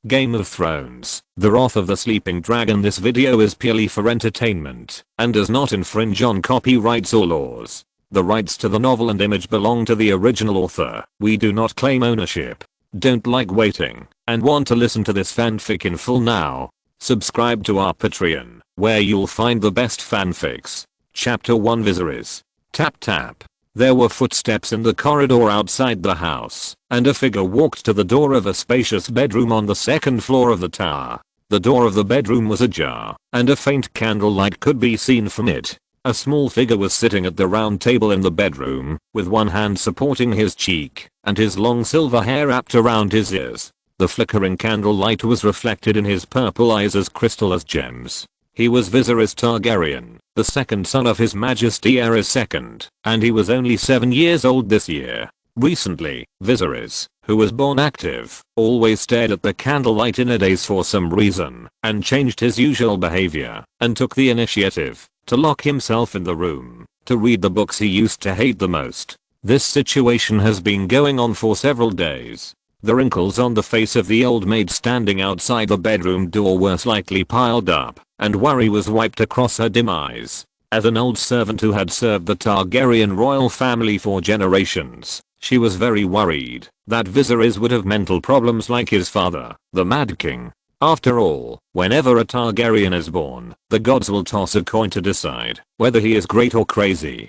Game of Thrones, The Wrath of the Sleeping Dragon. This video is purely for entertainment and does not infringe on copyrights or laws. The rights to the novel and image belong to the original author. We do not claim ownership. Don't like waiting and want to listen to this fanfic in full now? Subscribe to our Patreon, where you'll find the best fanfics. Chapter 1 Viserys. Tap tap. There were footsteps in the corridor outside the house, and a figure walked to the door of a spacious bedroom on the second floor of the tower. The door of the bedroom was ajar, and a faint candlelight could be seen from it. A small figure was sitting at the round table in the bedroom, with one hand supporting his cheek, and his long silver hair wrapped around his ears. The flickering candlelight was reflected in his purple eyes as crystal as gems. He was Viserys Targaryen, the second son of His Majesty Aerys II, and he was only 7 years old this year. Recently, Viserys, who was born active, always stared at the candlelight in a daze for some reason, and changed his usual behavior, and took the initiative to lock himself in the room, to read the books he used to hate the most. This situation has been going on for several days. The wrinkles on the face of the old maid standing outside the bedroom door were slightly piled up, and worry was wiped across her dim eyes. As an old servant who had served the Targaryen royal family for generations, she was very worried that Viserys would have mental problems like his father, the Mad King. After all, whenever a Targaryen is born, the gods will toss a coin to decide whether he is great or crazy.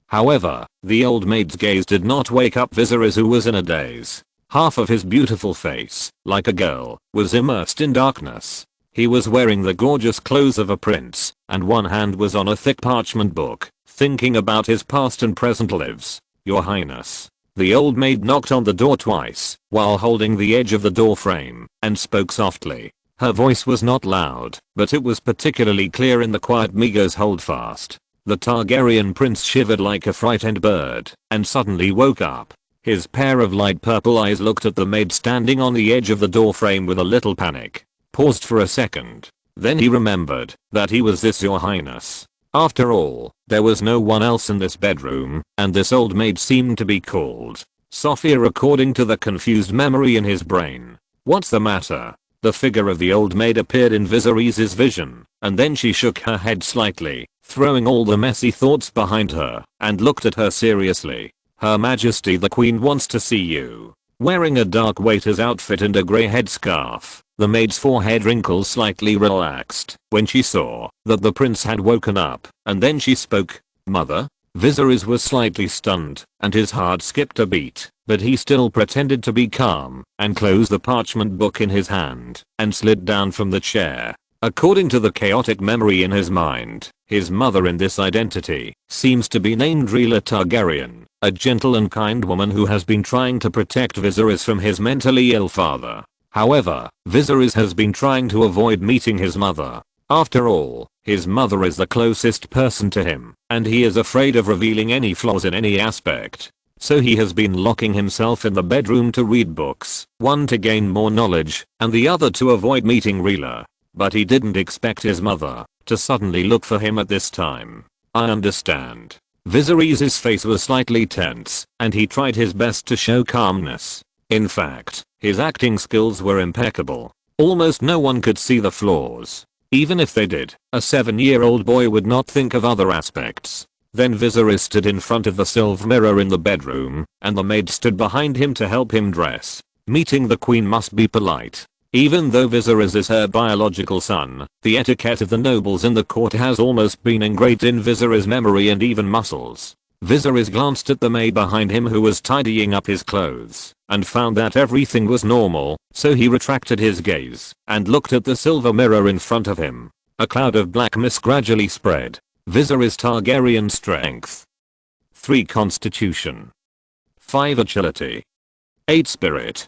However, the old maid's gaze did not wake up Viserys, who was in a daze. Half of his beautiful face, like a girl, was immersed in darkness. He was wearing the gorgeous clothes of a prince, and one hand was on a thick parchment book, thinking about his past and present lives. "Your Highness." The old maid knocked on the door twice, while holding the edge of the door frame, and spoke softly. Her voice was not loud, but it was particularly clear in the quiet meagre's holdfast. The Targaryen prince shivered like a frightened bird, and suddenly woke up. His pair of light purple eyes looked at the maid standing on the edge of the doorframe with a little panic. Paused for a second. Then he remembered that he was this Your Highness. After all, there was no one else in this bedroom, and this old maid seemed to be called Sophia according to the confused memory in his brain. "What's the matter?" The figure of the old maid appeared in Viserys' vision, and then she shook her head slightly, throwing all the messy thoughts behind her, and looked at her seriously. "Her Majesty the Queen wants to see you." Wearing a dark waiter's outfit and a grey headscarf, the maid's forehead wrinkles slightly relaxed when she saw that the prince had woken up, and then she spoke. "Mother?" Viserys was slightly stunned, and his heart skipped a beat, but he still pretended to be calm, and closed the parchment book in his hand, and slid down from the chair. According to the chaotic memory in his mind, his mother in this identity seems to be named Rhaela Targaryen, a gentle and kind woman who has been trying to protect Viserys from his mentally ill father. However, Viserys has been trying to avoid meeting his mother. After all, his mother is the closest person to him, and he is afraid of revealing any flaws in any aspect. So he has been locking himself in the bedroom to read books, one to gain more knowledge, and the other to avoid meeting Rhaela. But he didn't expect his mother to suddenly look for him at this time. "I understand." Viserys' face was slightly tense, and he tried his best to show calmness. In fact, his acting skills were impeccable. Almost no one could see the flaws. Even if they did, a 7-year-old boy would not think of other aspects. Then Viserys stood in front of the silver mirror in the bedroom, and the maid stood behind him to help him dress. Meeting the queen must be polite. Even though Viserys is her biological son, the etiquette of the nobles in the court has almost been ingrained in Viserys' memory and even muscles. Viserys glanced at the maid behind him who was tidying up his clothes, and found that everything was normal, so he retracted his gaze, and looked at the silver mirror in front of him. A cloud of black mist gradually spread. Viserys Targaryen strength. 3 constitution. 5 agility. 8 spirit.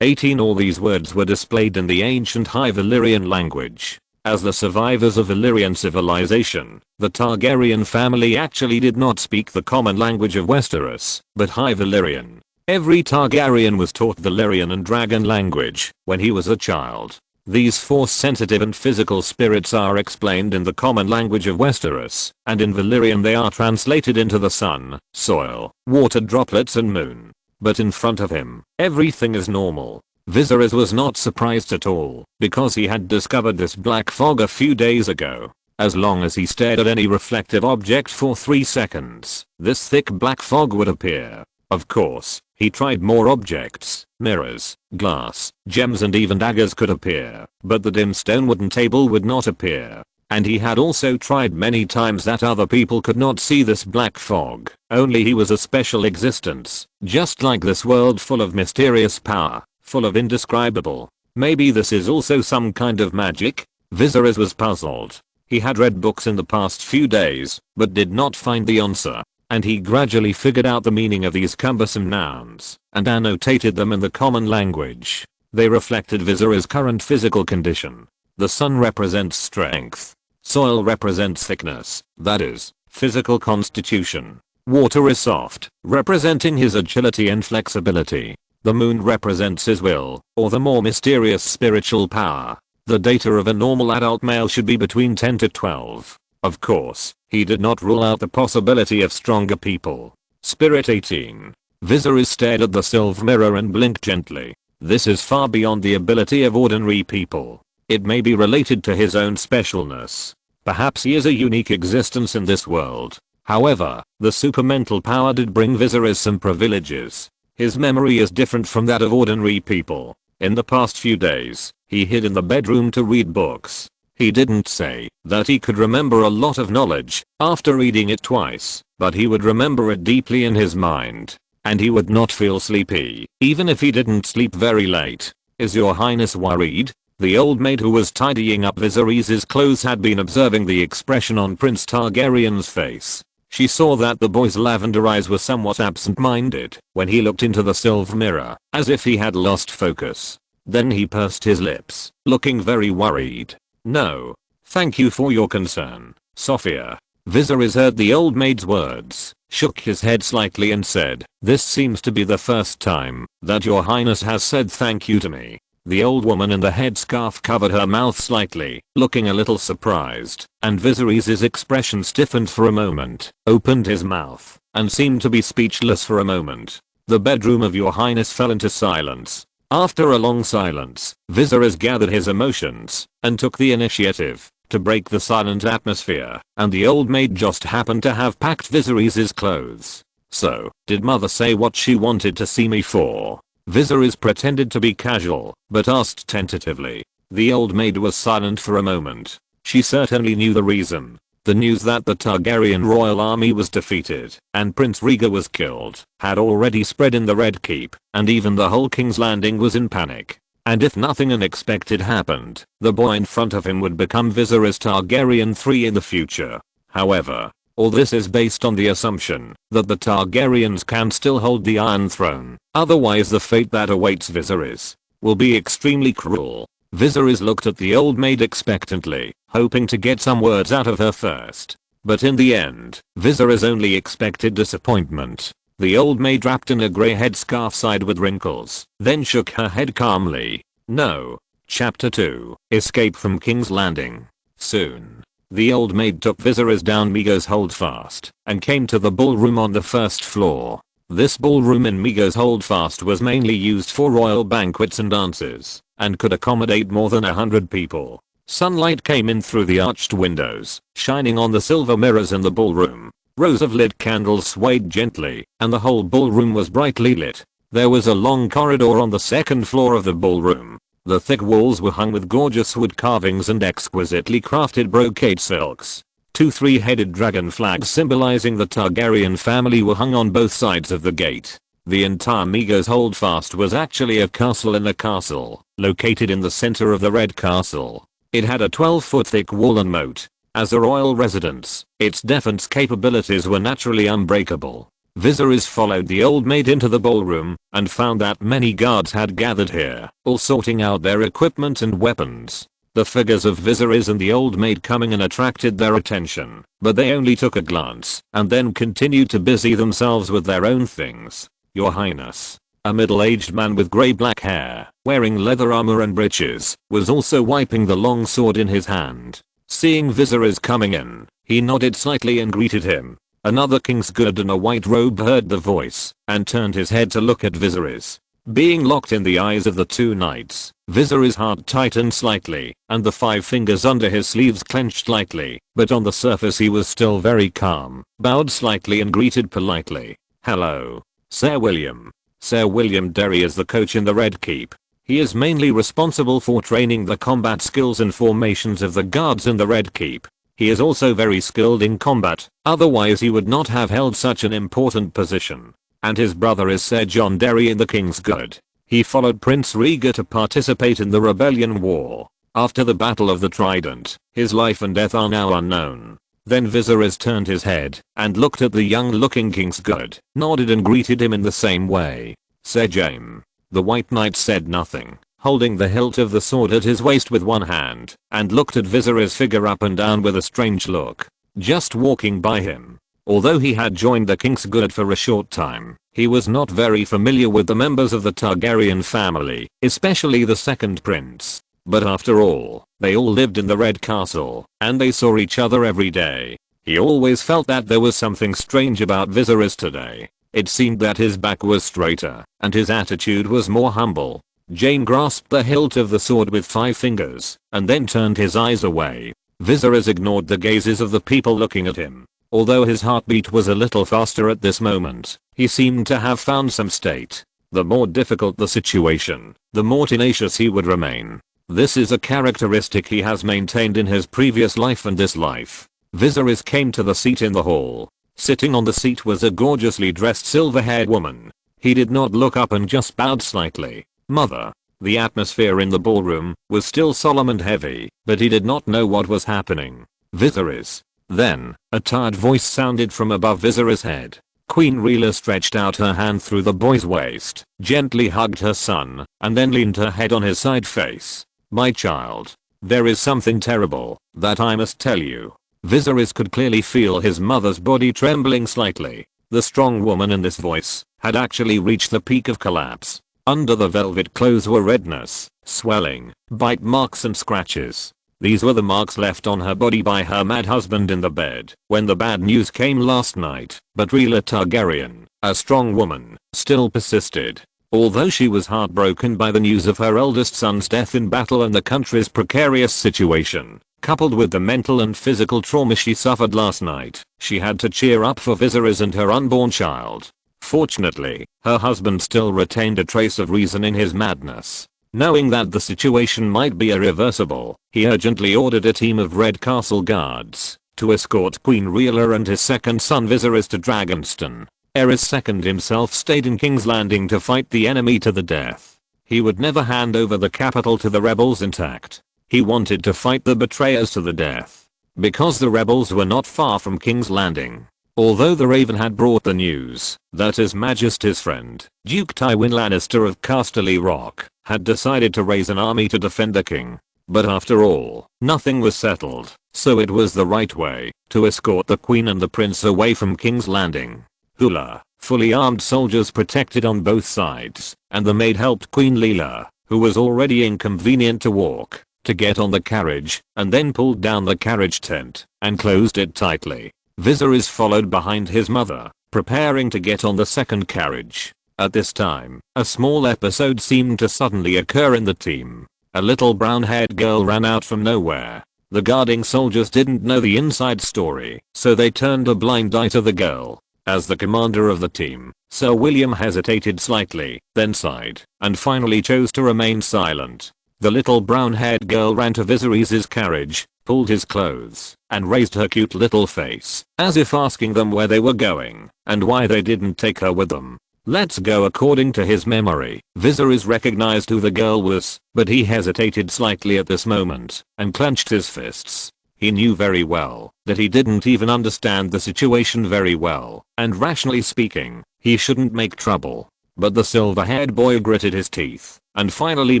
18. All these words were displayed in the ancient High Valyrian language. As the survivors of Valyrian civilization, the Targaryen family actually did not speak the common language of Westeros, but High Valyrian. Every Targaryen was taught Valyrian and Dragon language when he was a child. These force-sensitive and physical spirits are explained in the common language of Westeros, and in Valyrian they are translated into the sun, soil, water droplets and moon. But in front of him, everything is normal. Viserys was not surprised at all, because he had discovered this black fog a few days ago. As long as he stared at any reflective object for 3 seconds, this thick black fog would appear. Of course, he tried more objects, mirrors, glass, gems and even daggers could appear, but the dim stone wooden table would not appear. And he had also tried many times that other people could not see this black fog, only he was a special existence, just like this world full of mysterious power, full of indescribable. Maybe this is also some kind of magic? Viserys was puzzled. He had read books in the past few days, but did not find the answer. And he gradually figured out the meaning of these cumbersome nouns, and annotated them in the common language. They reflected Viserys' current physical condition. The sun represents strength. Soil represents thickness, that is, physical constitution. Water is soft, representing his agility and flexibility. The moon represents his will, or the more mysterious spiritual power. The data of a normal adult male should be between 10 to 12. Of course, he did not rule out the possibility of stronger people. Spirit 18. Viserys stared at the silver mirror and blinked gently. This is far beyond the ability of ordinary people. It may be related to his own specialness. Perhaps he is a unique existence in this world. However, the supermental power did bring Viserys some privileges. His memory is different from that of ordinary people. In the past few days, he hid in the bedroom to read books. He didn't say that he could remember a lot of knowledge after reading it twice, but he would remember it deeply in his mind. And he would not feel sleepy, even if he didn't sleep very late. Is your highness worried? The old maid who was tidying up Viserys' clothes had been observing the expression on Prince Targaryen's face. She saw that the boy's lavender eyes were somewhat absent-minded when he looked into the silver mirror, as if he had lost focus. Then he pursed his lips, looking very worried. No. Thank you for your concern, Sophia. Viserys heard the old maid's words, shook his head slightly and said, this seems to be the first time that your highness has said thank you to me. The old woman in the headscarf covered her mouth slightly, looking a little surprised, and Viserys' expression stiffened for a moment, opened his mouth, and seemed to be speechless for a moment. The bedroom of your highness fell into silence. After a long silence, Viserys gathered his emotions, and took the initiative to break the silent atmosphere, and the old maid just happened to have packed Viserys' clothes. So, did mother say what she wanted to see me for? Viserys pretended to be casual, but asked tentatively. The old maid was silent for a moment. She certainly knew the reason. The news that the Targaryen royal army was defeated, and Prince Rhaegar was killed, had already spread in the Red Keep, and even the whole King's Landing was in panic. And if nothing unexpected happened, the boy in front of him would become Viserys Targaryen III in the future. However, all this is based on the assumption that the Targaryens can still hold the Iron Throne, otherwise the fate that awaits Viserys will be extremely cruel. Viserys looked at the old maid expectantly, hoping to get some words out of her first. But in the end, Viserys only expected disappointment. The old maid wrapped in a grey headscarf sighed with wrinkles, then shook her head calmly. No. Chapter 2. Escape from King's Landing. Soon. The old maid took Viserys down Migos Holdfast and came to the ballroom on the first floor. This ballroom in Migos Holdfast was mainly used for royal banquets and dances, and could accommodate more than 100 people. Sunlight came in through the arched windows, shining on the silver mirrors in the ballroom. Rows of lit candles swayed gently, and the whole ballroom was brightly lit. There was a long corridor on the second floor of the ballroom. The thick walls were hung with gorgeous wood carvings and exquisitely crafted brocade silks. Two three-headed dragon flags symbolizing the Targaryen family were hung on both sides of the gate. The entire Migos Holdfast was actually a castle in a castle, located in the center of the Red Castle. It had a 12-foot thick wall and moat. As a royal residence, its defense capabilities were naturally unbreakable. Viserys followed the old maid into the ballroom and found that many guards had gathered here, all sorting out their equipment and weapons. The figures of Viserys and the old maid coming in attracted their attention, but they only took a glance and then continued to busy themselves with their own things. Your Highness. A middle-aged man with grey-black hair, wearing leather armor and breeches, was also wiping the long sword in his hand. Seeing Viserys coming in, he nodded slightly and greeted him. Another king's guard in a white robe heard the voice and turned his head to look at Viserys. Being locked in the eyes of the two knights, Vizir's heart tightened slightly, and the 5 fingers under his sleeves clenched slightly, but on the surface he was still very calm, bowed slightly and greeted politely. "Hello, Sir William." Sir William Derry is the coach in the Red Keep. He is mainly responsible for training the combat skills and formations of the guards in the Red Keep. He is also very skilled in combat, otherwise he would not have held such an important position. And his brother is Sir John Derry in the King's Good. He followed Prince Rhaegar to participate in the Rebellion War. After the Battle of the Trident, his life and death are now unknown. Then Viserys turned his head and looked at the young-looking King's Good, nodded and greeted him in the same way. "Sir Jaime." The White Knight said nothing, holding the hilt of the sword at his waist with one hand, and looked at Viserys' figure up and down with a strange look. Just walking by him. Although he had joined the King's Good for a short time, he was not very familiar with the members of the Targaryen family, especially the second prince. But after all, they all lived in the Red Castle, and they saw each other every day. He always felt that there was something strange about Viserys today. It seemed that his back was straighter, and his attitude was more humble. Jaime grasped the hilt of the sword with 5 fingers, and then turned his eyes away. Viserys ignored the gazes of the people looking at him. Although his heartbeat was a little faster at this moment, he seemed to have found some state. The more difficult the situation, the more tenacious he would remain. This is a characteristic he has maintained in his previous life and this life. Viserys came to the seat in the hall. Sitting on the seat was a gorgeously dressed silver-haired woman. He did not look up and just bowed slightly. "Mother." The atmosphere in the ballroom was still solemn and heavy, but he did not know what was happening. "Viserys." Then, a tired voice sounded from above Viserys' head. Queen Rhaegar stretched out her hand through the boy's waist, gently hugged her son, and then leaned her head on his side face. "My child, there is something terrible that I must tell you." Viserys could clearly feel his mother's body trembling slightly. The strong woman in this voice had actually reached the peak of collapse. Under the velvet clothes were redness, swelling, bite marks and scratches. These were the marks left on her body by her mad husband in the bed when the bad news came last night, but Rhaegar Targaryen, a strong woman, still persisted. Although she was heartbroken by the news of her eldest son's death in battle and the country's precarious situation, coupled with the mental and physical trauma she suffered last night, she had to cheer up for Viserys and her unborn child. Fortunately, her husband still retained a trace of reason in his madness. Knowing that the situation might be irreversible, he urgently ordered a team of Red Castle guards to escort Queen Rhaegar and his second son Viserys to Dragonstone. Aerys II himself stayed in King's Landing to fight the enemy to the death. He would never hand over the capital to the rebels intact. He wanted to fight the betrayers to the death. Because the rebels were not far from King's Landing. Although the Raven had brought the news that His Majesty's friend, Duke Tywin Lannister of Casterly Rock, had decided to raise an army to defend the king. But after all, nothing was settled, so it was the right way to escort the queen and the prince away from King's Landing. Hula, fully armed soldiers protected on both sides, and the maid helped Queen Leela, who was already inconvenient to walk, to get on the carriage, and then pulled down the carriage tent and closed it tightly. Viserys followed behind his mother, preparing to get on the second carriage. At this time, a small episode seemed to suddenly occur in the team. A little brown-haired girl ran out from nowhere. The guarding soldiers didn't know the inside story, so they turned a blind eye to the girl. As the commander of the team, Sir William hesitated slightly, then sighed, and finally chose to remain silent. The little brown-haired girl ran to Viserys' carriage, pulled his clothes, and raised her cute little face, as if asking them where they were going, and why they didn't take her with them. Let's go. According to his memory, Viserys recognized who the girl was, but he hesitated slightly at this moment, and clenched his fists. He knew very well that he didn't even understand the situation very well, and rationally speaking, he shouldn't make trouble. But the silver-haired boy gritted his teeth, and finally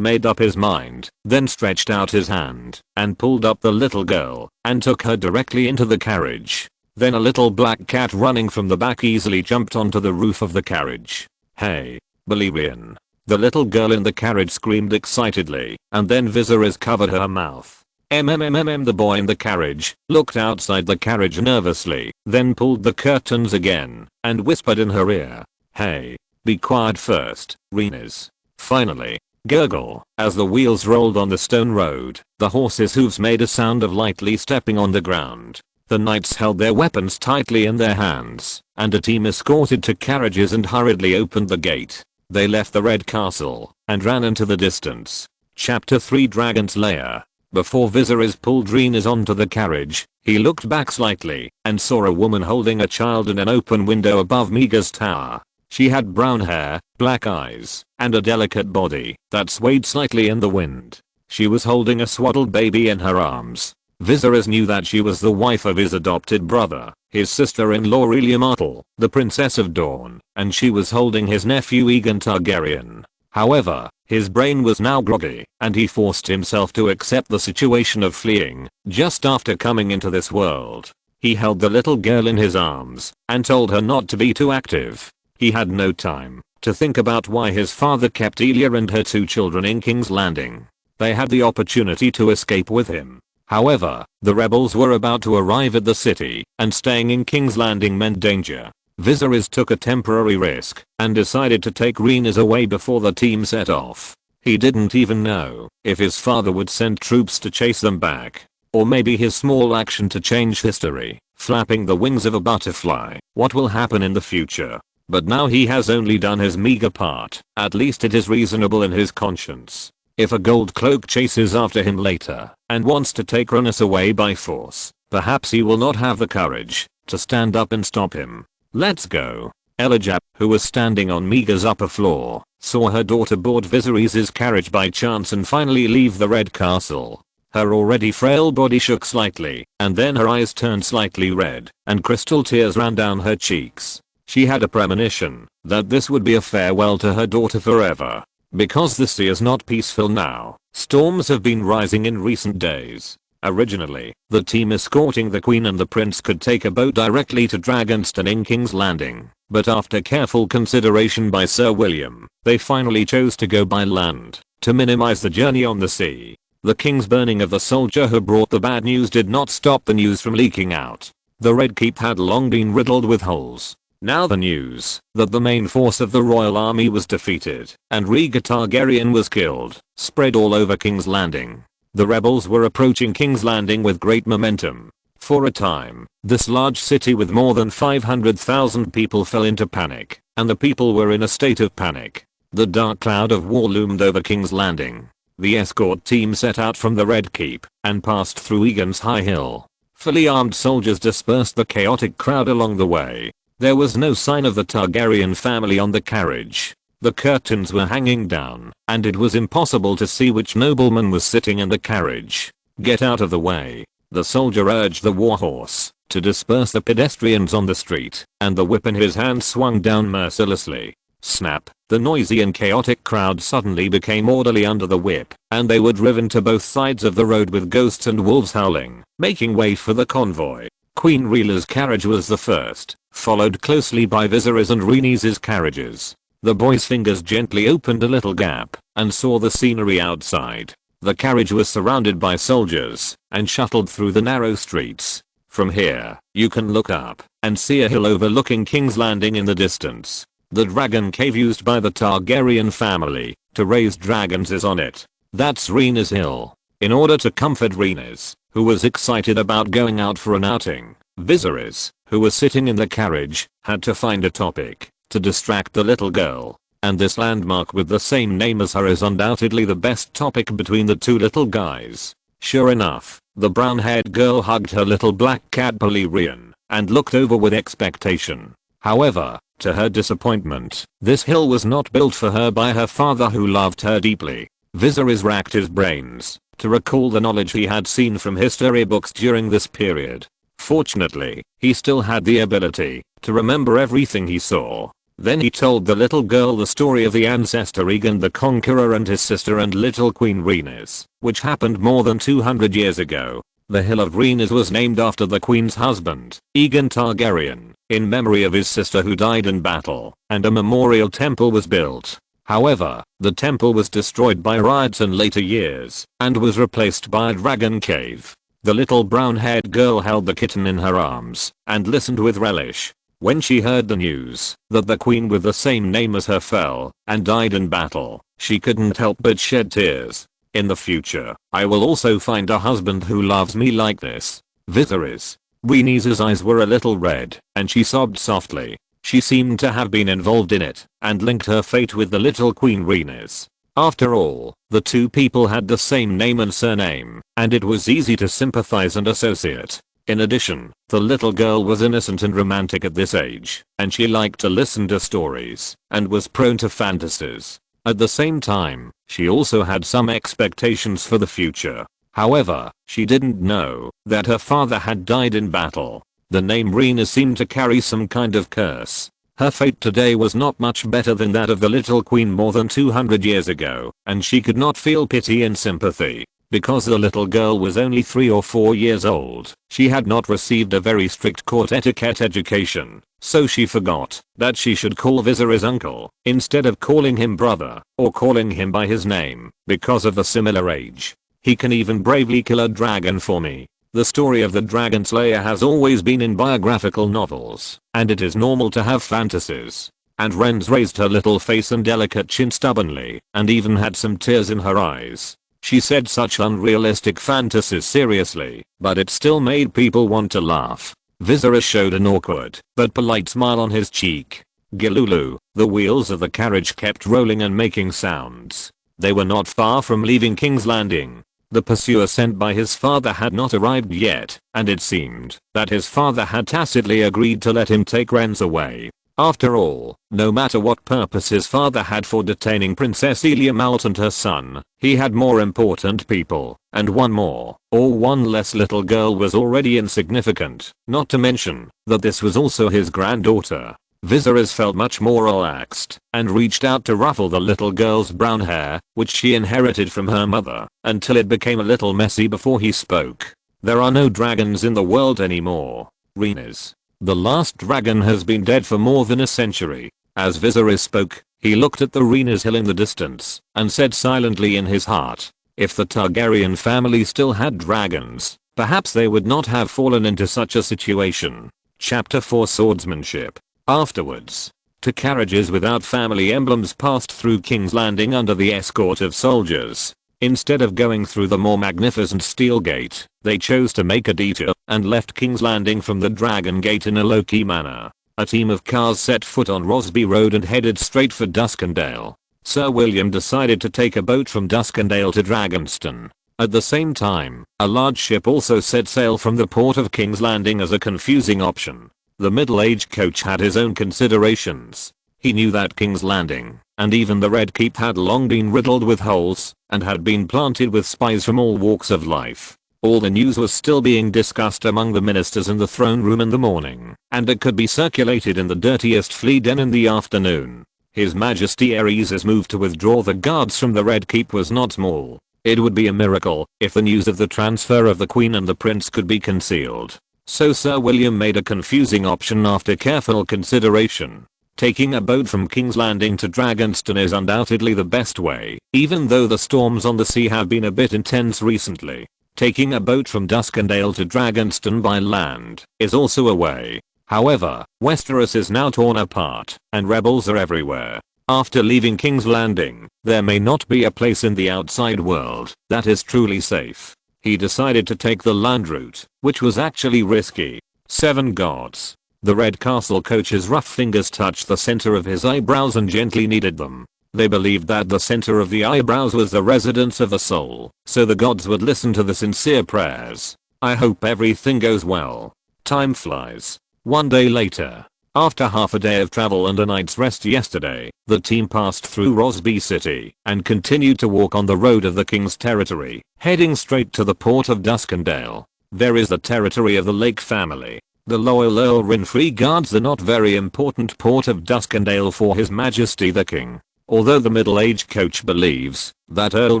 made up his mind, then stretched out his hand, and pulled up the little girl, and took her directly into the carriage. Then a little black cat running from the back easily jumped onto the roof of the carriage. "Hey, Balerion!" The little girl in the carriage screamed excitedly, and then Viserys covered her mouth. The boy in the carriage looked outside the carriage nervously, then pulled the curtains again, and whispered in her ear, "Hey, be quiet first, Rhaenys." Finally, gurgle, as the wheels rolled on the stone road, the horse's hooves made a sound of lightly stepping on the ground. The knights held their weapons tightly in their hands, and a team escorted to carriages and hurriedly opened the gate. They left the red castle, and ran into the distance. Chapter 3 Dragon's Lair. Before Viserys pulled Rhaenys onto the carriage, he looked back slightly, and saw a woman holding a child in an open window above Meaga's tower. She had brown hair, black eyes, and a delicate body that swayed slightly in the wind. She was holding a swaddled baby in her arms. Viserys knew that she was the wife of his adopted brother, his sister-in-law Rhaelia Martell, the Princess of Dawn, and she was holding his nephew Aegon Targaryen. However, his brain was now groggy, and he forced himself to accept the situation of fleeing, just after coming into this world. He held the little girl in his arms, and told her not to be too active. He had no time to think about why his father kept Elia and her 2 children in King's Landing. They had the opportunity to escape with him. However, the rebels were about to arrive at the city, and staying in King's Landing meant danger. Viserys took a temporary risk, and decided to take Rhaenys away before the team set off. He didn't even know if his father would send troops to chase them back. Or maybe his small action to change history, flapping the wings of a butterfly. What will happen in the future? But now he has only done his meager part. At least it is reasonable in his conscience. If a gold cloak chases after him later, and wants to take Rhaenys away by force, perhaps he will not have the courage to stand up and stop him. Let's go. Elijah, who was standing on Meaga's upper floor, saw her daughter board Viserys' carriage by chance and finally leave the red castle. Her already frail body shook slightly, and then her eyes turned slightly red, and crystal tears ran down her cheeks. She had a premonition that this would be a farewell to her daughter forever. Because the sea is not peaceful now, storms have been rising in recent days. Originally, the team escorting the queen and the prince could take a boat directly to Dragonstone in King's Landing, but after careful consideration by Sir William, they finally chose to go by land to minimize the journey on the sea. The king's burning of the soldier who brought the bad news did not stop the news from leaking out. The Red Keep had long been riddled with holes. Now the news that the main force of the royal army was defeated and Rhaegar Targaryen was killed spread all over King's Landing. The rebels were approaching King's Landing with great momentum. For a time, this large city with more than 500,000 people fell into panic, and the people were in a state of panic. The dark cloud of war loomed over King's Landing. The escort team set out from the Red Keep and passed through Aegon's High Hill. Fully armed soldiers dispersed the chaotic crowd along the way. There was no sign of the Targaryen family on the carriage. The curtains were hanging down, and it was impossible to see which nobleman was sitting in the carriage. Get out of the way. The soldier urged the warhorse to disperse the pedestrians on the street, and the whip in his hand swung down mercilessly. Snap! The noisy and chaotic crowd suddenly became orderly under the whip, and they were driven to both sides of the road with ghosts and wolves howling, making way for the convoy. Queen Rhaenyra's carriage was the first, followed closely by Viserys and Rhaenys' carriages. The boy's fingers gently opened a little gap and saw the scenery outside. The carriage was surrounded by soldiers and shuttled through the narrow streets. From here, you can look up and see a hill overlooking King's Landing in the distance. The dragon cave used by the Targaryen family to raise dragons is on it. That's Rhaenys Hill. In order to comfort Rhaenys, who was excited about going out for an outing, Viserys, who was sitting in the carriage, had to find a topic to distract the little girl. And this landmark with the same name as her is undoubtedly the best topic between the two little guys. Sure enough, the brown-haired girl hugged her little black cat Balerion and looked over with expectation. However, to her disappointment, this hill was not built for her by her father who loved her deeply. Viserys racked his brains to recall the knowledge he had seen from history books during this period. Fortunately, he still had the ability to remember everything he saw. Then he told the little girl the story of the ancestor Aegon the Conqueror and his sister and little Queen Rhaenys, which happened more than 200 years ago. The Hill of Rhaenys was named after the queen's husband, Aegon Targaryen, in memory of his sister who died in battle, and a memorial temple was built. However, the temple was destroyed by riots in later years, and was replaced by a dragon cave. The little brown-haired girl held the kitten in her arms, and listened with relish. When she heard the news that the queen with the same name as her fell and died in battle, She couldn't help but shed tears. In the future, I will also find a husband who loves me like this. Viserys. Rhaenys' eyes were a little red, and she sobbed softly. She seemed to have been involved in it, and linked her fate with the little Queen Rhaenys. After all, the two people had the same name and surname, and it was easy to sympathize and associate. In addition, the little girl was innocent and romantic at this age, and she liked to listen to stories, and was prone to fantasies. At the same time, she also had some expectations for the future. However, she didn't know that her father had died in battle. The name Rhaenys seemed to carry some kind of curse. Her fate today was not much better than that of the little queen more than 200 years ago, and she could not feel pity and sympathy. Because the little girl was only 3 or 4 years old, she had not received a very strict court etiquette education, so she forgot that she should call Viserys uncle instead of calling him brother or calling him by his name because of the similar age. He can even bravely kill a dragon for me. The story of the Dragon Slayer has always been in biographical novels, and it is normal to have fantasies. And Rhaenys raised her little face and delicate chin stubbornly, and even had some tears in her eyes. She said such unrealistic fantasies seriously, but it still made people want to laugh. Viserys showed an awkward but polite smile on his cheek. Gilulu, the wheels of the carriage kept rolling and making sounds. They were not far from leaving King's Landing. The pursuer sent by his father had not arrived yet, and it seemed that his father had tacitly agreed to let him take Rhaenys away. After all, no matter what purpose his father had for detaining Princess Elia Malt and her son, he had more important people, and one more, or one less little girl was already insignificant, not to mention that this was also his granddaughter. Viserys felt much more relaxed, and reached out to ruffle the little girl's brown hair, which she inherited from her mother, until it became a little messy before he spoke. There are no dragons in the world anymore. Rhaenys. The last dragon has been dead for more than a century. As Viserys spoke, he looked at the Rhaenys hill in the distance, and said silently in his heart, if the Targaryen family still had dragons, perhaps they would not have fallen into such a situation. Chapter 4 Swordsmanship. Afterwards, two carriages without family emblems passed through King's Landing under the escort of soldiers. Instead of going through the more magnificent steel gate, they chose to make a detour and left King's Landing from the Dragon Gate in a low-key manner. A team of cars set foot on Rosby Road and headed straight for Duskendale. Sir William decided to take a boat from Duskendale to Dragonstone. At the same time, a large ship also set sail from the port of King's Landing as a confusing option. The middle-aged coach had his own considerations. He knew that King's Landing, and even the Red Keep had long been riddled with holes, and had been planted with spies from all walks of life. All the news was still being discussed among the ministers in the throne room in the morning, and it could be circulated in the dirtiest flea den in the afternoon. His Majesty Aerys' move to withdraw the guards from the Red Keep was not small. It would be a miracle if the news of the transfer of the Queen and the Prince could be concealed. So Sir William made a confusing option after careful consideration. Taking a boat from King's Landing to Dragonstone is undoubtedly the best way, even though the storms on the sea have been a bit intense recently. Taking a boat from Duskendale to Dragonstone by land is also a way. However, Westeros is now torn apart, and rebels are everywhere. After leaving King's Landing, there may not be a place in the outside world that is truly safe. He decided to take the land route, which was actually risky. 7 gods. The Red Castle coach's rough fingers touched the center of his eyebrows and gently kneaded them. They believed that the center of the eyebrows was the residence of the soul, so the gods would listen to the sincere prayers. I hope everything goes well. Time flies. One day later. After half a day of travel and a night's rest yesterday, the team passed through Rosby City and continued to walk on the road of the King's territory, heading straight to the port of Duskendale. There is the territory of the Lake family. The loyal Earl Renfrey guards the not very important port of Duskendale for His Majesty the King. Although the middle-aged coach believes that Earl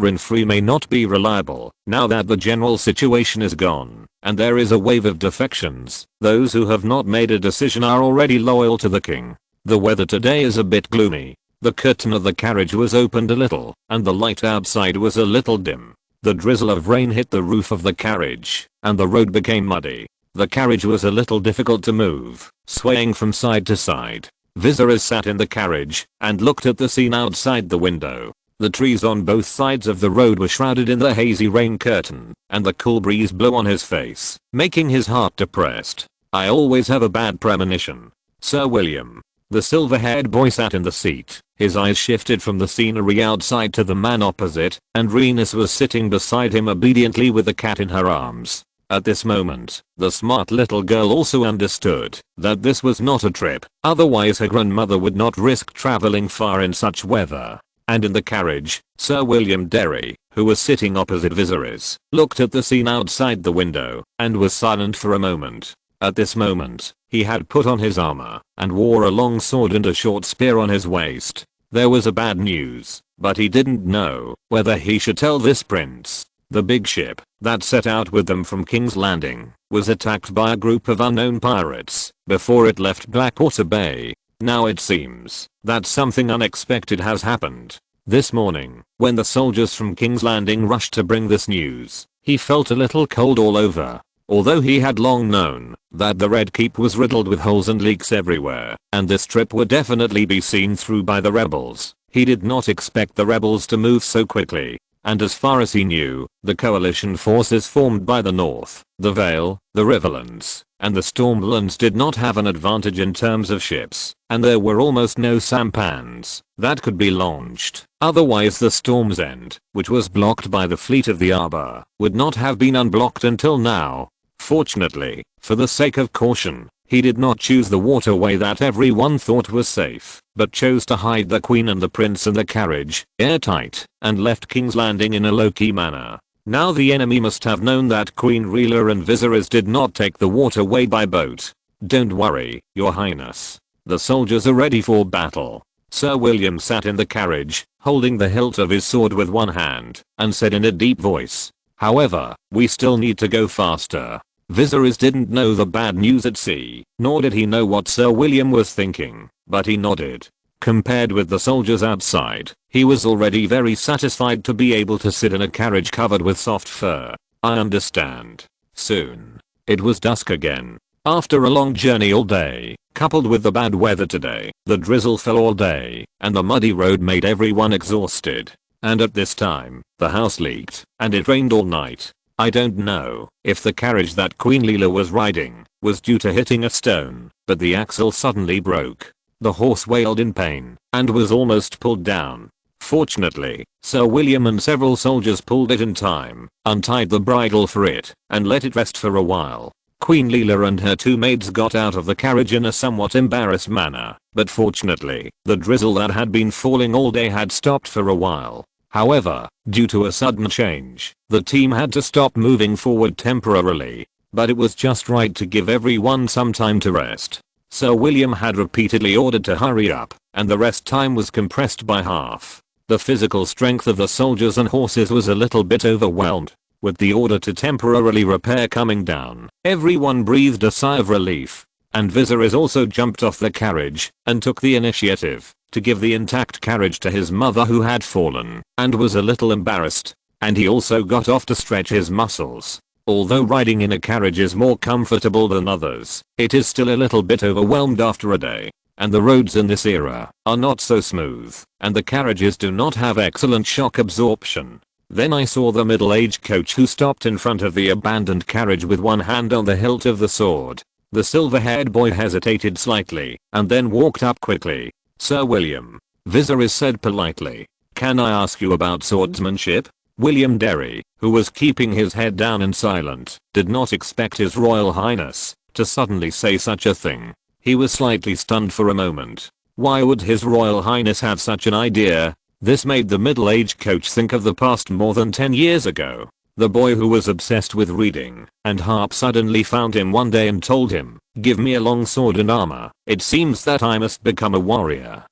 Renfrey may not be reliable now that the general situation is gone, and there is a wave of defections, those who have not made a decision are already loyal to the king. The weather today is a bit gloomy. The curtain of the carriage was opened a little, and the light outside was a little dim. The drizzle of rain hit the roof of the carriage, and the road became muddy. The carriage was a little difficult to move, swaying from side to side. Viserys sat in the carriage and looked at the scene outside the window. The trees on both sides of the road were shrouded in the hazy rain curtain, and the cool breeze blew on his face, making his heart depressed. I always have a bad premonition. Sir William. The silver-haired boy sat in the seat. His eyes shifted from the scenery outside to the man opposite, and Renus was sitting beside him obediently with the cat in her arms. At this moment, the smart little girl also understood that this was not a trip, otherwise her grandmother would not risk traveling far in such weather. And in the carriage, Sir William Derry, who was sitting opposite Viserys, looked at the scene outside the window, and was silent for a moment. At this moment, he had put on his armor, and wore a long sword and a short spear on his waist. There was a bad news, but he didn't know whether he should tell this prince. The big ship that set out with them from King's Landing was attacked by a group of unknown pirates before it left Blackwater Bay. Now it seems that something unexpected has happened. This morning, when the soldiers from King's Landing rushed to bring this news, he felt a little cold all over. Although he had long known that the Red Keep was riddled with holes and leaks everywhere, and this trip would definitely be seen through by the rebels, he did not expect the rebels to move so quickly. And as far as he knew, the coalition forces formed by the North, the Vale, the Riverlands, and the Stormlands did not have an advantage in terms of ships, and there were almost no sampans that could be launched. Otherwise the Storm's End, which was blocked by the fleet of the Arbor, would not have been unblocked until now. Fortunately, for the sake of caution, he did not choose the waterway that everyone thought was safe, but chose to hide the queen and the prince in the carriage, airtight, and left King's Landing in a low-key manner. Now the enemy must have known that Queen Rhaella and Viserys did not take the waterway by boat. Don't worry, your highness. The soldiers are ready for battle. Sir William sat in the carriage, holding the hilt of his sword with one hand, and said in a deep voice, "However, we still need to go faster." Viserys didn't know the bad news at sea, nor did he know what Sir William was thinking, but he nodded. Compared with the soldiers outside, he was already very satisfied to be able to sit in a carriage covered with soft fur. I understand. Soon. It was dusk again. After a long journey all day, coupled with the bad weather today, the drizzle fell all day, and the muddy road made everyone exhausted. And at this time, the house leaked, and it rained all night. I don't know if the carriage that Queen Rhaella was riding was due to hitting a stone, but the axle suddenly broke. The horse wailed in pain and was almost pulled down. Fortunately, Sir William and several soldiers pulled it in time, untied the bridle for it, and let it rest for a while. Queen Rhaella and her two maids got out of the carriage in a somewhat embarrassed manner, but fortunately, the drizzle that had been falling all day had stopped for a while. However, due to a sudden change, the team had to stop moving forward temporarily, but it was just right to give everyone some time to rest. Sir William had repeatedly ordered to hurry up, and the rest time was compressed by half. The physical strength of the soldiers and horses was a little bit overwhelmed. With the order to temporarily repair coming down, everyone breathed a sigh of relief, and Viserys also jumped off the carriage and took the initiative to give the intact carriage to his mother who had fallen and was a little embarrassed, and he also got off to stretch his muscles. Although riding in a carriage is more comfortable than others, it is still a little bit overwhelmed after a day, and the roads in this era are not so smooth, and the carriages do not have excellent shock absorption. Then I saw the middle-aged coach who stopped in front of the abandoned carriage with one hand on the hilt of the sword. The silver-haired boy hesitated slightly, and then walked up quickly. "Sir William," Viserys said politely, "can I ask you about swordsmanship?" William Derry, who was keeping his head down and silent, did not expect his Royal Highness to suddenly say such a thing. He was slightly stunned for a moment. Why would his Royal Highness have such an idea? This made the middle-aged coach think of the past more than 10 years ago. The boy who was obsessed with reading and harp suddenly found him one day and told him, "Give me a long sword and armor. It seems that I must become a warrior."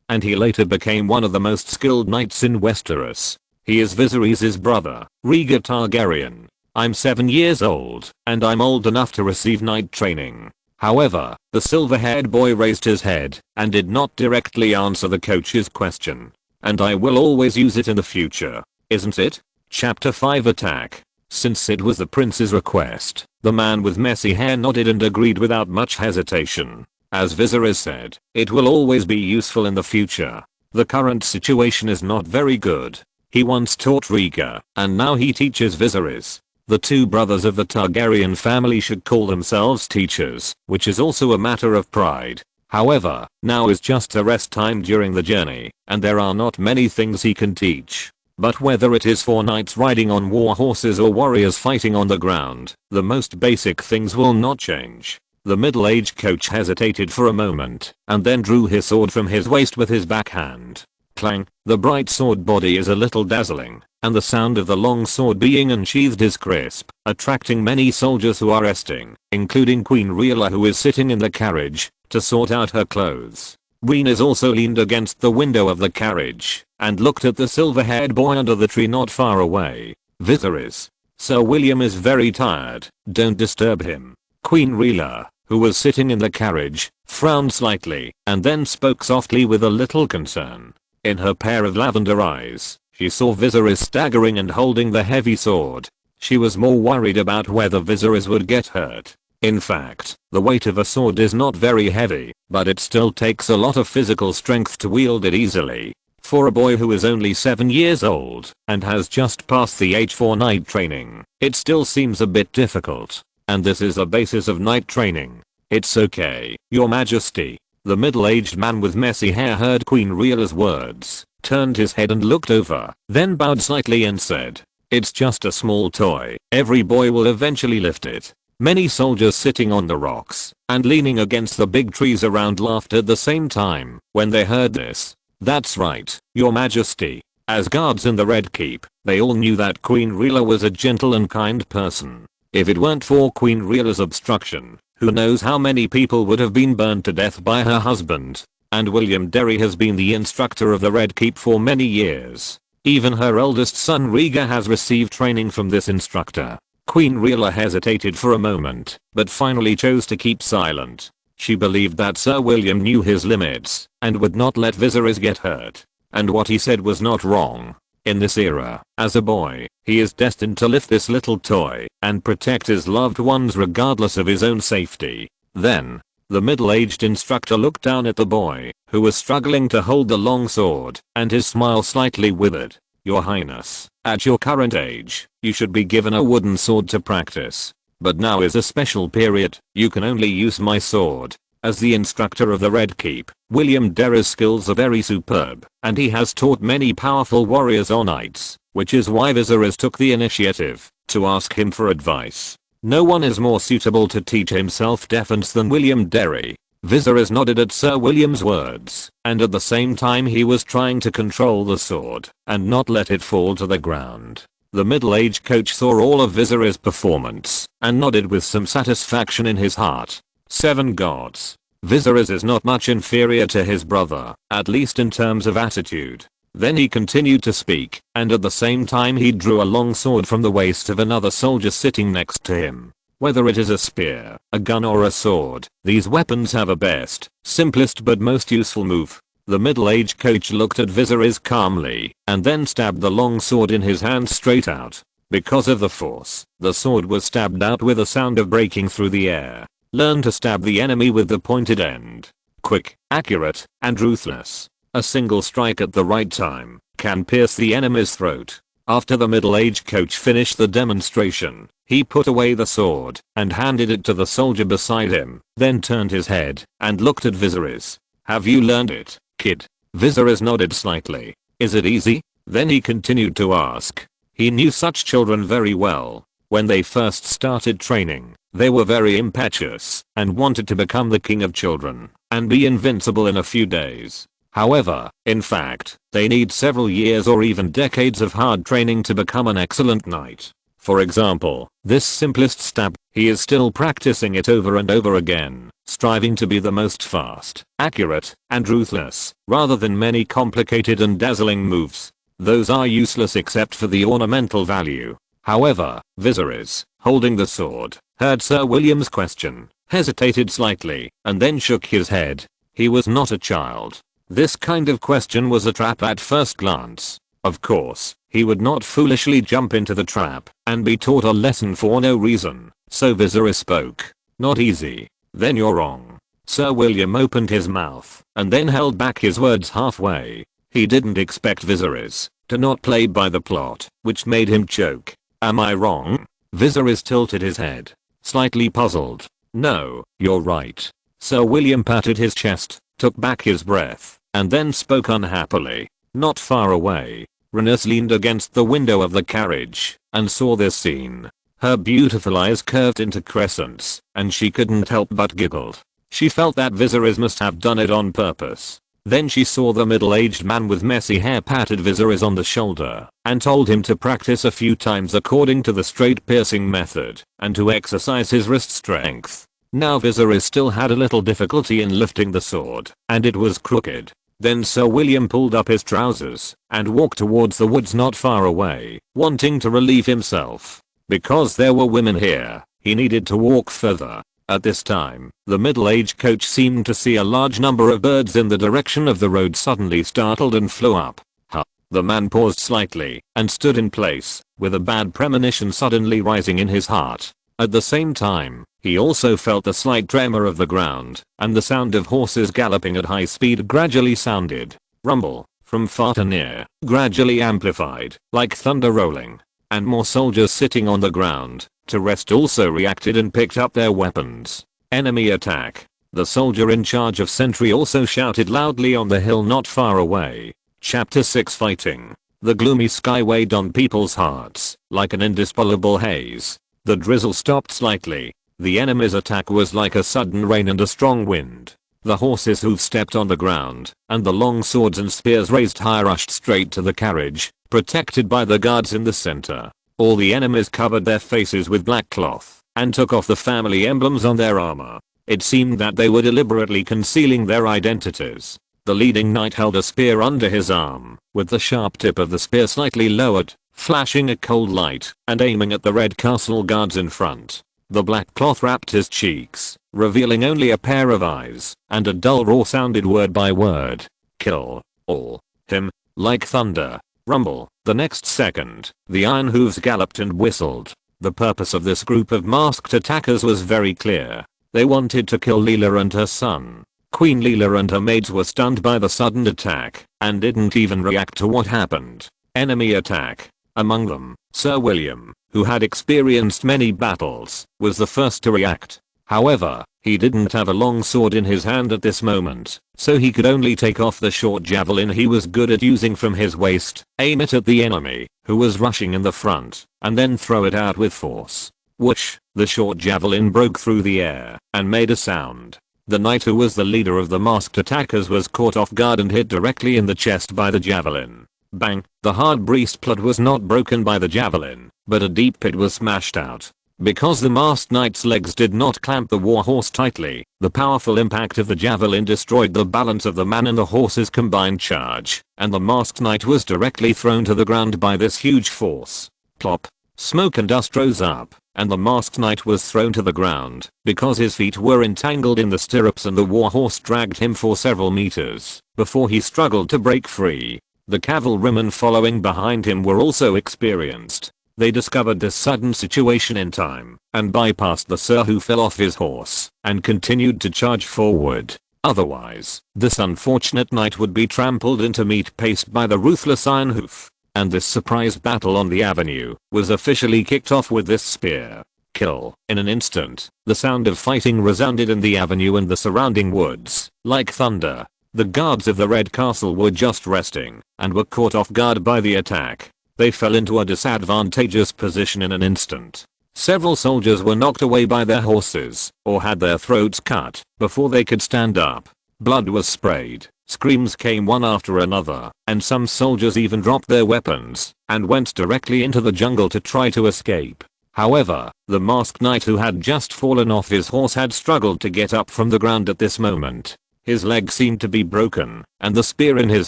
And he later became one of the most skilled knights in Westeros. He is Viserys' brother, Rhaegar Targaryen. I'm 7 years old, and I'm old enough to receive knight training. However, the silver-haired boy raised his head and did not directly answer the coach's question. "And I will always use it in the future, isn't it?" Chapter 5 Attack. Since it was the prince's request, the man with messy hair nodded and agreed without much hesitation. As Viserys said, it will always be useful in the future. The current situation is not very good. He once taught Riga, and now he teaches Viserys. The two brothers of the Targaryen family should call themselves teachers, which is also a matter of pride. However, now is just a rest time during the journey, and there are not many things he can teach. But whether it is for knights riding on war horses or warriors fighting on the ground, the most basic things will not change. The middle-aged coach hesitated for a moment, and then drew his sword from his waist with his backhand. Clang, the bright sword body is a little dazzling, and the sound of the long sword being unsheathed is crisp, attracting many soldiers who are resting, including Queen Rhaella, who is sitting in the carriage to sort out her clothes. Rhaenys also leaned against the window of the carriage and looked at the silver-haired boy under the tree not far away. Viserys. Sir William is very tired, don't disturb him. Queen Rhaella, who was sitting in the carriage, frowned slightly and then spoke softly with a little concern. In her pair of lavender eyes, she saw Viserys staggering and holding the heavy sword. She was more worried about whether Viserys would get hurt. In fact, the weight of a sword is not very heavy, but it still takes a lot of physical strength to wield it easily. For a boy who is only 7 years old and has just passed the H4 knight training, it still seems a bit difficult. And this is the basis of knight training. It's okay, Your Majesty. The middle-aged man with messy hair heard Queen Rhaella's words, turned his head and looked over, then bowed slightly and said, "It's just a small toy. Every boy will eventually lift it." Many soldiers sitting on the rocks and leaning against the big trees around laughed at the same time when they heard this. "That's right, Your Majesty." As guards in the Red Keep, they all knew that Queen Rhaella was a gentle and kind person. If it weren't for Queen Rhaella's obstruction, who knows how many people would have been burned to death by her husband. And William Derry has been the instructor of the Red Keep for many years. Even her eldest son Rhaegar has received training from this instructor. Queen Rhaella hesitated for a moment, but finally chose to keep silent. She believed that Sir William knew his limits and would not let Viserys get hurt. And what he said was not wrong. In this era, as a boy, he is destined to lift this little toy and protect his loved ones regardless of his own safety. Then, the middle-aged instructor looked down at the boy, who was struggling to hold the long sword, and his smile slightly withered. "Your Highness, at your current age, you should be given a wooden sword to practice. But now is a special period, you can only use my sword." As the instructor of the Red Keep, William Derry's skills are very superb, and he has taught many powerful warriors or knights, which is why Viserys took the initiative to ask him for advice. No one is more suitable to teach him self-defense than William Derry. Viserys nodded at Sir William's words, and at the same time he was trying to control the sword and not let it fall to the ground. The middle-aged coach saw all of Viserys' performance and nodded with some satisfaction in his heart. 7 gods. Viserys is not much inferior to his brother, at least in terms of attitude. Then he continued to speak, and at the same time he drew a long sword from the waist of another soldier sitting next to him. Whether it is a spear, a gun or a sword, these weapons have a best, simplest but most useful move. The middle-aged coach looked at Viserys calmly, and then stabbed the long sword in his hand straight out. Because of the force, the sword was stabbed out with a sound of breaking through the air. Learn to stab the enemy with the pointed end. Quick, accurate, and ruthless. A single strike at the right time can pierce the enemy's throat. After the middle-aged coach finished the demonstration, he put away the sword and handed it to the soldier beside him, then turned his head and looked at Viserys. "Have you learned it, kid?" Viserys nodded slightly. "Is it easy?" Then he continued to ask. He knew such children very well. When they first started training, they were very impetuous and wanted to become the king of children and be invincible in a few days. However, in fact, they need several years or even decades of hard training to become an excellent knight. For example, this simplest stab, he is still practicing it over and over again, striving to be the most fast, accurate, and ruthless, rather than many complicated and dazzling moves. Those are useless except for the ornamental value. However, Viserys, holding the sword, heard Sir William's question, hesitated slightly, and then shook his head. He was not a child. This kind of question was a trap at first glance. Of course, he would not foolishly jump into the trap and be taught a lesson for no reason, so Viserys spoke. "Not easy." "Then you're wrong." Sir William opened his mouth and then held back his words halfway. He didn't expect Viserys to not play by the plot, which made him choke. Am I wrong? Viserys tilted his head, slightly puzzled. No, you're right. Sir William patted his chest, took back his breath, and then spoke unhappily. Not far away, Rhaenys leaned against the window of the carriage and saw this scene. Her beautiful eyes curved into crescents, and she couldn't help but giggle. She felt that Viserys must have done it on purpose. Then she saw the middle-aged man with messy hair patted Viserys on the shoulder and told him to practice a few times according to the straight piercing method and to exercise his wrist strength. Now Viserys still had a little difficulty in lifting the sword, and it was crooked. Then Sir William pulled up his trousers and walked towards the woods not far away, wanting to relieve himself. Because there were women here, he needed to walk further. At this time, the middle-aged coach seemed to see a large number of birds in the direction of the road, suddenly startled and flew up. Huh. The man paused slightly and stood in place, with a bad premonition suddenly rising in his heart. At the same time, he also felt the slight tremor of the ground, and the sound of horses galloping at high speed gradually sounded. Rumble, from far to near, gradually amplified, like thunder rolling. And more soldiers sitting on the ground to rest also reacted and picked up their weapons. Enemy attack. The soldier in charge of sentry also shouted loudly on the hill not far away. Chapter 6 Fighting. The gloomy sky weighed on people's hearts like an indescribable haze. The drizzle stopped slightly. The enemy's attack was like a sudden rain and a strong wind. The horses' hooves stepped on the ground, and the long swords and spears raised high rushed straight to the carriage, protected by the guards in the center. All the enemies covered their faces with black cloth and took off the family emblems on their armor. It seemed that they were deliberately concealing their identities. The leading knight held a spear under his arm, with the sharp tip of the spear slightly lowered, flashing a cold light and aiming at the red castle guards in front. The black cloth wrapped his cheeks, revealing only a pair of eyes, and a dull roar sounded word by word. Kill all. Him. Like thunder. Rumble. The next second, the iron hooves galloped and whistled. The purpose of this group of masked attackers was very clear. They wanted to kill Leela and her son. Queen Leela and her maids were stunned by the sudden attack and didn't even react to what happened. Enemy attack. Among them, Sir William, who had experienced many battles, was the first to react. However, he didn't have a long sword in his hand at this moment, so he could only take off the short javelin he was good at using from his waist, aim it at the enemy, who was rushing in the front, and then throw it out with force. Whoosh! The short javelin broke through the air and made a sound. The knight who was the leader of the masked attackers was caught off guard and hit directly in the chest by the javelin. Bang! The hard breastplate was not broken by the javelin, but a deep pit was smashed out. Because the masked knight's legs did not clamp the warhorse tightly, the powerful impact of the javelin destroyed the balance of the man in the horse's combined charge, and the masked knight was directly thrown to the ground by this huge force. Plop! Smoke and dust rose up, and the masked knight was thrown to the ground because his feet were entangled in the stirrups and the warhorse dragged him for several meters before he struggled to break free. The cavalrymen following behind him were also experienced. They discovered this sudden situation in time and bypassed the sir who fell off his horse and continued to charge forward. Otherwise, this unfortunate knight would be trampled into meat paste by the ruthless iron hoof. And this surprise battle on the avenue was officially kicked off with this spear. Kill. In an instant, the sound of fighting resounded in the avenue and the surrounding woods, like thunder. The guards of the Red Castle were just resting and were caught off guard by the attack. They fell into a disadvantageous position in an instant. Several soldiers were knocked away by their horses or had their throats cut before they could stand up. Blood was sprayed, screams came one after another, and some soldiers even dropped their weapons and went directly into the jungle to try to escape. However, the masked knight who had just fallen off his horse had struggled to get up from the ground at this moment. His leg seemed to be broken, and the spear in his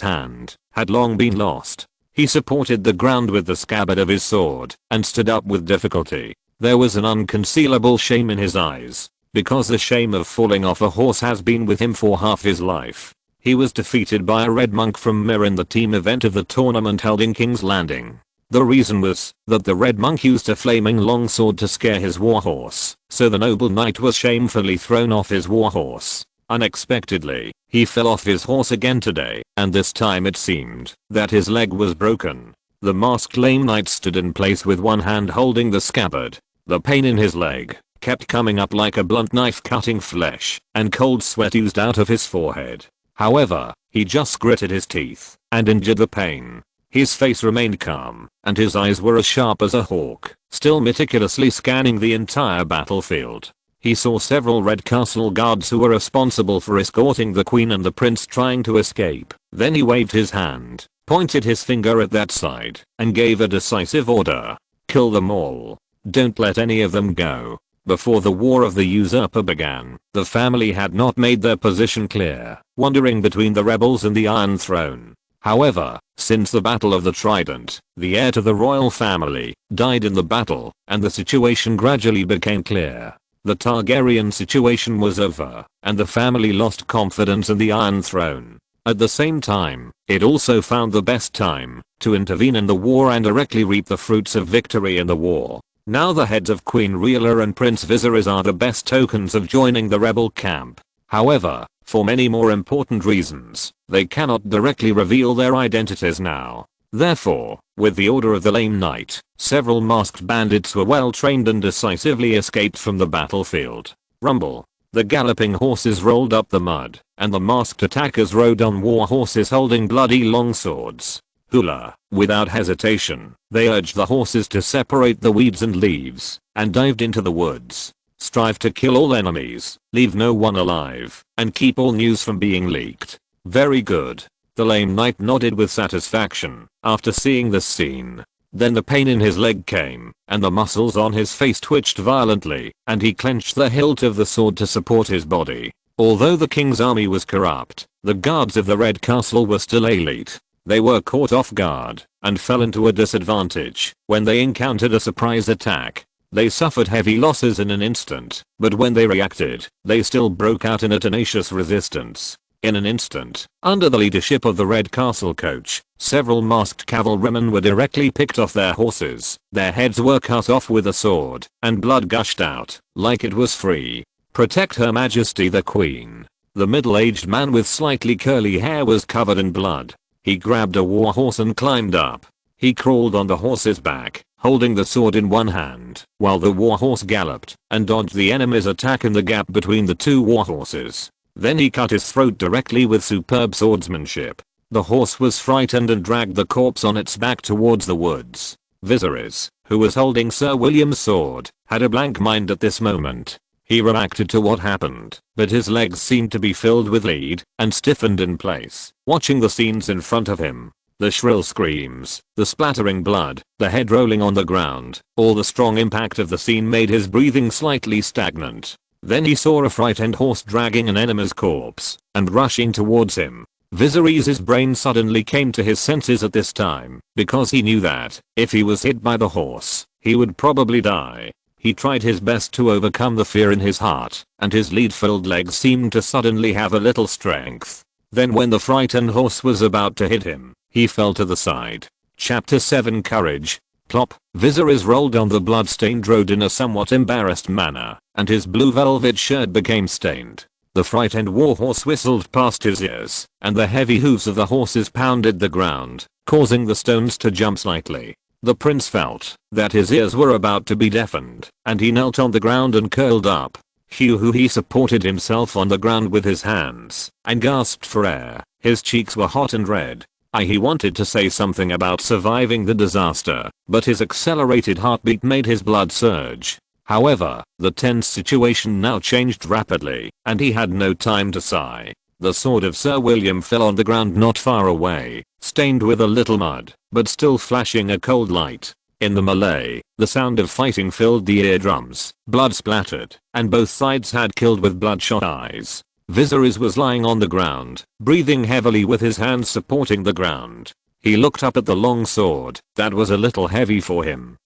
hand had long been lost. He supported the ground with the scabbard of his sword and stood up with difficulty. There was an unconcealable shame in his eyes, because the shame of falling off a horse has been with him for half his life. He was defeated by a red monk from Mir in the team event of the tournament held in King's Landing. The reason was that the red monk used a flaming longsword to scare his warhorse, so the noble knight was shamefully thrown off his warhorse. Unexpectedly, he fell off his horse again today, and this time it seemed that his leg was broken. The masked lame knight stood in place with one hand holding the scabbard. The pain in his leg kept coming up like a blunt knife cutting flesh, and cold sweat oozed out of his forehead. However, he just gritted his teeth and endured the pain. His face remained calm, and his eyes were as sharp as a hawk, still meticulously scanning the entire battlefield. He saw several Red Castle guards who were responsible for escorting the queen and the prince trying to escape. Then he waved his hand, pointed his finger at that side, and gave a decisive order. Kill them all. Don't let any of them go. Before the War of the Usurper began, the family had not made their position clear, wandering between the rebels and the Iron Throne. However, since the Battle of the Trident, the heir to the royal family died in the battle, and the situation gradually became clear. The Targaryen situation was over, and the family lost confidence in the Iron Throne. At the same time, it also found the best time to intervene in the war and directly reap the fruits of victory in the war. Now the heads of Queen Rhaenyra and Prince Viserys are the best tokens of joining the rebel camp. However, for many more important reasons, they cannot directly reveal their identities now. Therefore, with the order of the Lame Knight, several masked bandits were well trained and decisively escaped from the battlefield. Rumble. The galloping horses rolled up the mud, and the masked attackers rode on war horses holding bloody long swords. Hula. Without hesitation, they urged the horses to separate the weeds and leaves, and dived into the woods. Strive to kill all enemies, leave no one alive, and keep all news from being leaked. Very good. The Lame Knight nodded with satisfaction after seeing this scene. Then the pain in his leg came, and the muscles on his face twitched violently, and he clenched the hilt of the sword to support his body. Although the king's army was corrupt, the guards of the Red Castle were still elite. They were caught off guard, and fell into a disadvantage when they encountered a surprise attack. They suffered heavy losses in an instant, but when they reacted, they still broke out in a tenacious resistance. In an instant, under the leadership of the Red Castle coach, several masked cavalrymen were directly picked off their horses. Their heads were cut off with a sword, and blood gushed out, like it was free. Protect Her Majesty the Queen. The middle-aged man with slightly curly hair was covered in blood. He grabbed a war horse and climbed up. He crawled on the horse's back, holding the sword in one hand, while the war horse galloped and dodged the enemy's attack in the gap between the two war horses. Then he cut his throat directly with superb swordsmanship. The horse was frightened and dragged the corpse on its back towards the woods. Viserys, who was holding Sir William's sword, had a blank mind at this moment. He reacted to what happened, but his legs seemed to be filled with lead and stiffened in place, watching the scenes in front of him. The shrill screams, the splattering blood, the head rolling on the ground, all the strong impact of the scene made his breathing slightly stagnant. Then he saw a frightened horse dragging an enemy's corpse and rushing towards him. Viserys' brain suddenly came to his senses at this time, because he knew that if he was hit by the horse, he would probably die. He tried his best to overcome the fear in his heart, and his lead-filled legs seemed to suddenly have a little strength. Then when the frightened horse was about to hit him, he fell to the side. Chapter 7 Courage. Plop. Viserys rolled on the blood-stained road in a somewhat embarrassed manner, and his blue velvet shirt became stained. The frightened warhorse whistled past his ears, and the heavy hooves of the horses pounded the ground, causing the stones to jump slightly. The prince felt that his ears were about to be deafened, and he knelt on the ground and curled up. He supported himself on the ground with his hands, and gasped for air. His cheeks were hot and red. He wanted to say something about surviving the disaster, but his accelerated heartbeat made his blood surge. However, the tense situation now changed rapidly, and he had no time to sigh. The sword of Sir William fell on the ground not far away, stained with a little mud, but still flashing a cold light. In the melee, the sound of fighting filled the eardrums, blood splattered, and both sides had killed with bloodshot eyes. Viserys was lying on the ground, breathing heavily with his hands supporting the ground. He looked up at the long sword that was a little heavy for him.